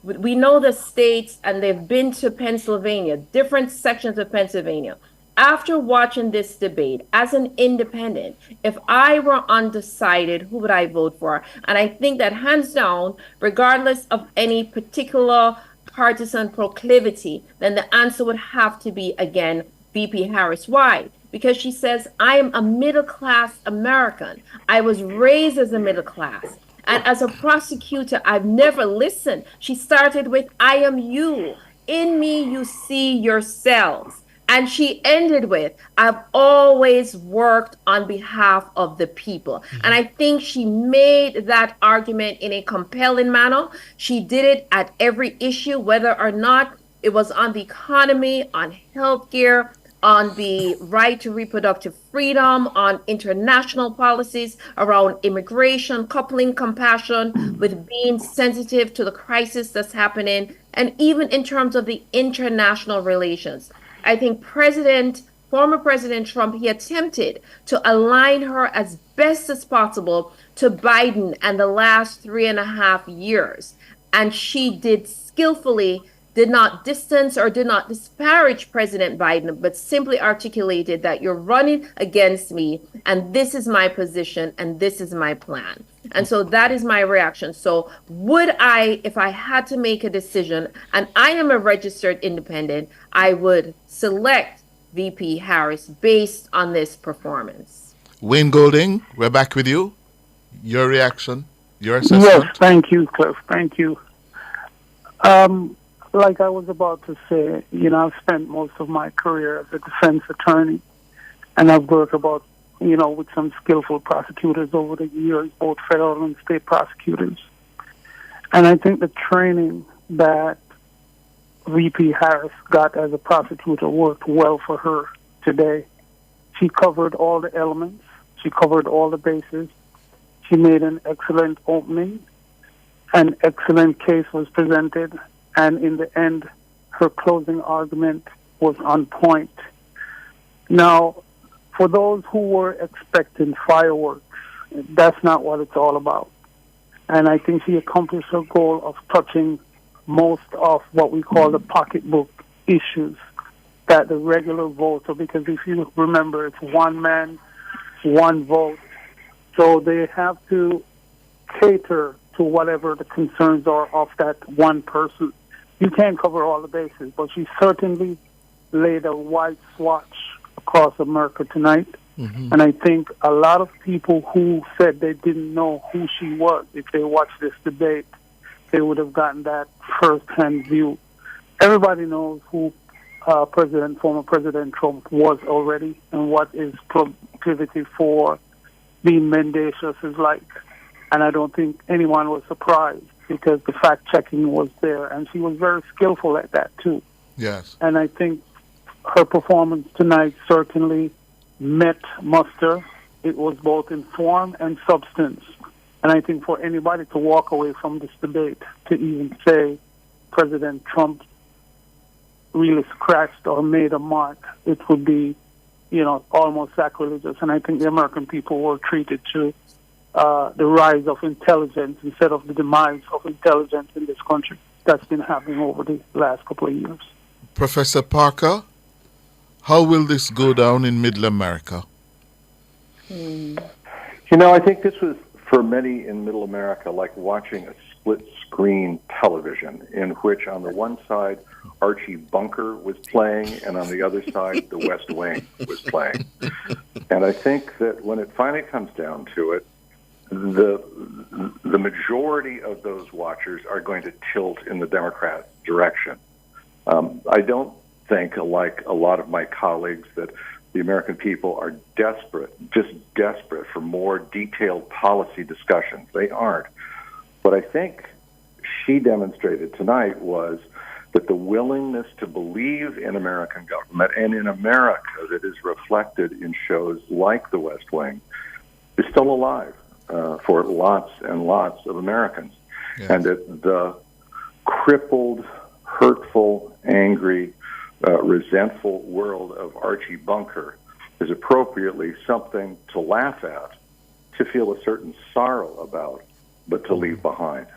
we know the states and they've been to Pennsylvania, different sections of Pennsylvania. After watching this debate as an independent, if I were undecided, who would I vote for? And I think that hands down, regardless of any particular partisan proclivity, then the answer would have to be, again, VP Harris. Why? Because she says, I am a middle class American. I was raised as a middle class. And as a prosecutor, I've never listened. She started with, I am you. In me, you see yourselves. And she ended with, I've always worked on behalf of the people. And I think she made that argument in a compelling manner. She did it at every issue, whether or not it was on the economy, on healthcare, on the right to reproductive freedom, on international policies around immigration, coupling compassion with being sensitive to the crisis that's happening, and even in terms of the international relations. I think former President Trump, he attempted to align her as best as possible to Biden and the last 3.5 years. And she did not distance or did not disparage President Biden, but simply articulated that you're running against me, and this is my position, and this is my plan. And so that is my reaction. So would I, if I had to make a decision, and I am a registered independent, I would select VP Harris based on this performance. Wayne Golding, we're back with you. Your reaction, your assessment? Yes, thank you, Cliff. Thank you. Like I was about to say, I've spent most of my career as a defense attorney, and I've worked with some skillful prosecutors over the years, both federal and state prosecutors. And I think the training that VP Harris got as a prosecutor worked well for her today. She covered all the elements. She covered all the bases. She made an excellent opening. An excellent case was presented. And in the end, her closing argument was on point. Now, for those who were expecting fireworks, that's not what it's all about. And I think she accomplished her goal of touching most of what we call the pocketbook issues that the regular voter, because if you remember, it's one man, one vote. So they have to cater to whatever the concerns are of that one person. You can't cover all the bases, but she certainly laid a wide swatch across America tonight. Mm-hmm. And I think a lot of people who said they didn't know who she was, if they watched this debate, they would have gotten that first-hand view. Everybody knows who former President Trump was already and what his proclivity for being mendacious is like. And I don't think anyone was surprised, because the fact-checking was there, and she was very skillful at that, too. Yes. And I think her performance tonight certainly met muster. It was both in form and substance. And I think for anybody to walk away from this debate to even say President Trump really scratched or made a mark, it would be, almost sacrilegious. And I think the American people were treated to the rise of intelligence instead of the demise of intelligence in this country that's been happening over the last couple of years. Professor Parker, how will this go down in Middle America? I think this was, for many in Middle America, like watching a split-screen television in which on the one side Archie Bunker was playing and on the other side the West Wing was playing. And I think that when it finally comes down to it, the majority of those watchers are going to tilt in the Democrat direction. I don't think, like a lot of my colleagues, that the American people are desperate, just desperate for more detailed policy discussions. They aren't. What I think she demonstrated tonight was that the willingness to believe in American government and in America that is reflected in shows like The West Wing is still alive for lots and lots of Americans. Yes. And that the crippled, hurtful, angry, resentful world of Archie Bunker is appropriately something to laugh at, to feel a certain sorrow about, but to leave behind.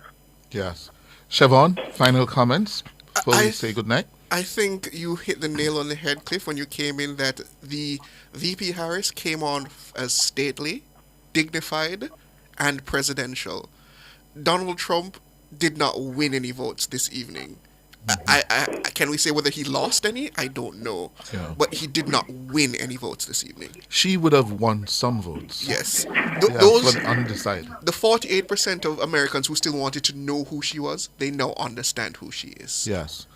Yes. Siobhan, final comments before we say goodnight? I think you hit the nail on the head, Cliff, when you came in that the VP Harris came on as stately, dignified, and presidential. Donald Trump did not win any votes this evening. Can we say whether he lost any? I don't know. Yeah. But he did not win any votes this evening. She would have won some votes. Yes. Those undecided. The 48% of Americans who still wanted to know who she was, they now understand who she is. Yes.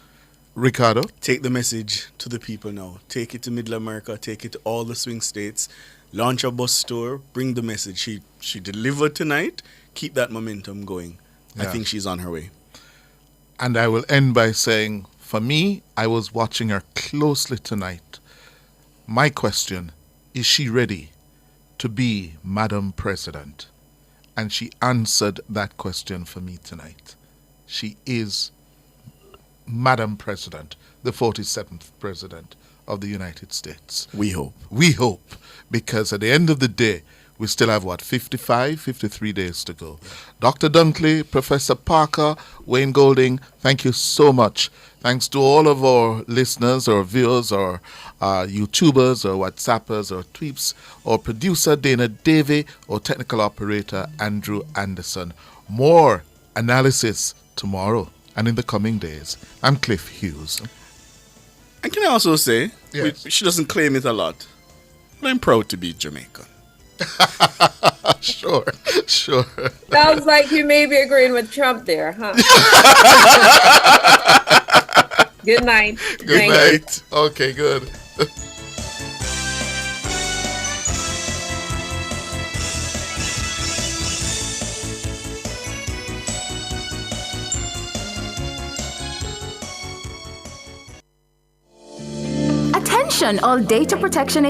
Ricardo? Take the message to the people now. Take it to Middle America. Take it to all the swing states. Launch a bus tour. Bring the message. She delivered tonight. Keep that momentum going. Yes. I think she's on her way. And I will end by saying, for me, I was watching her closely tonight. My question, is she ready to be Madam President? And she answered that question for me tonight. She is Madam President, the 47th President of the United States. We hope. We hope, because at the end of the day, we still have, 53 days to go. Yeah. Dr. Dunkley, Professor Parker, Wayne Golding, thank you so much. Thanks to all of our listeners or viewers or YouTubers or WhatsAppers or tweeps, or producer Dana Davey or technical operator Andrew Anderson. More analysis tomorrow and in the coming days. I'm Cliff Hughes. And can I also say, yes, she doesn't claim it a lot, but I'm proud to be Jamaican. Sure. Sounds like you may be agreeing with Trump there, huh? Good night. Good night. Okay, good. Attention, all data protection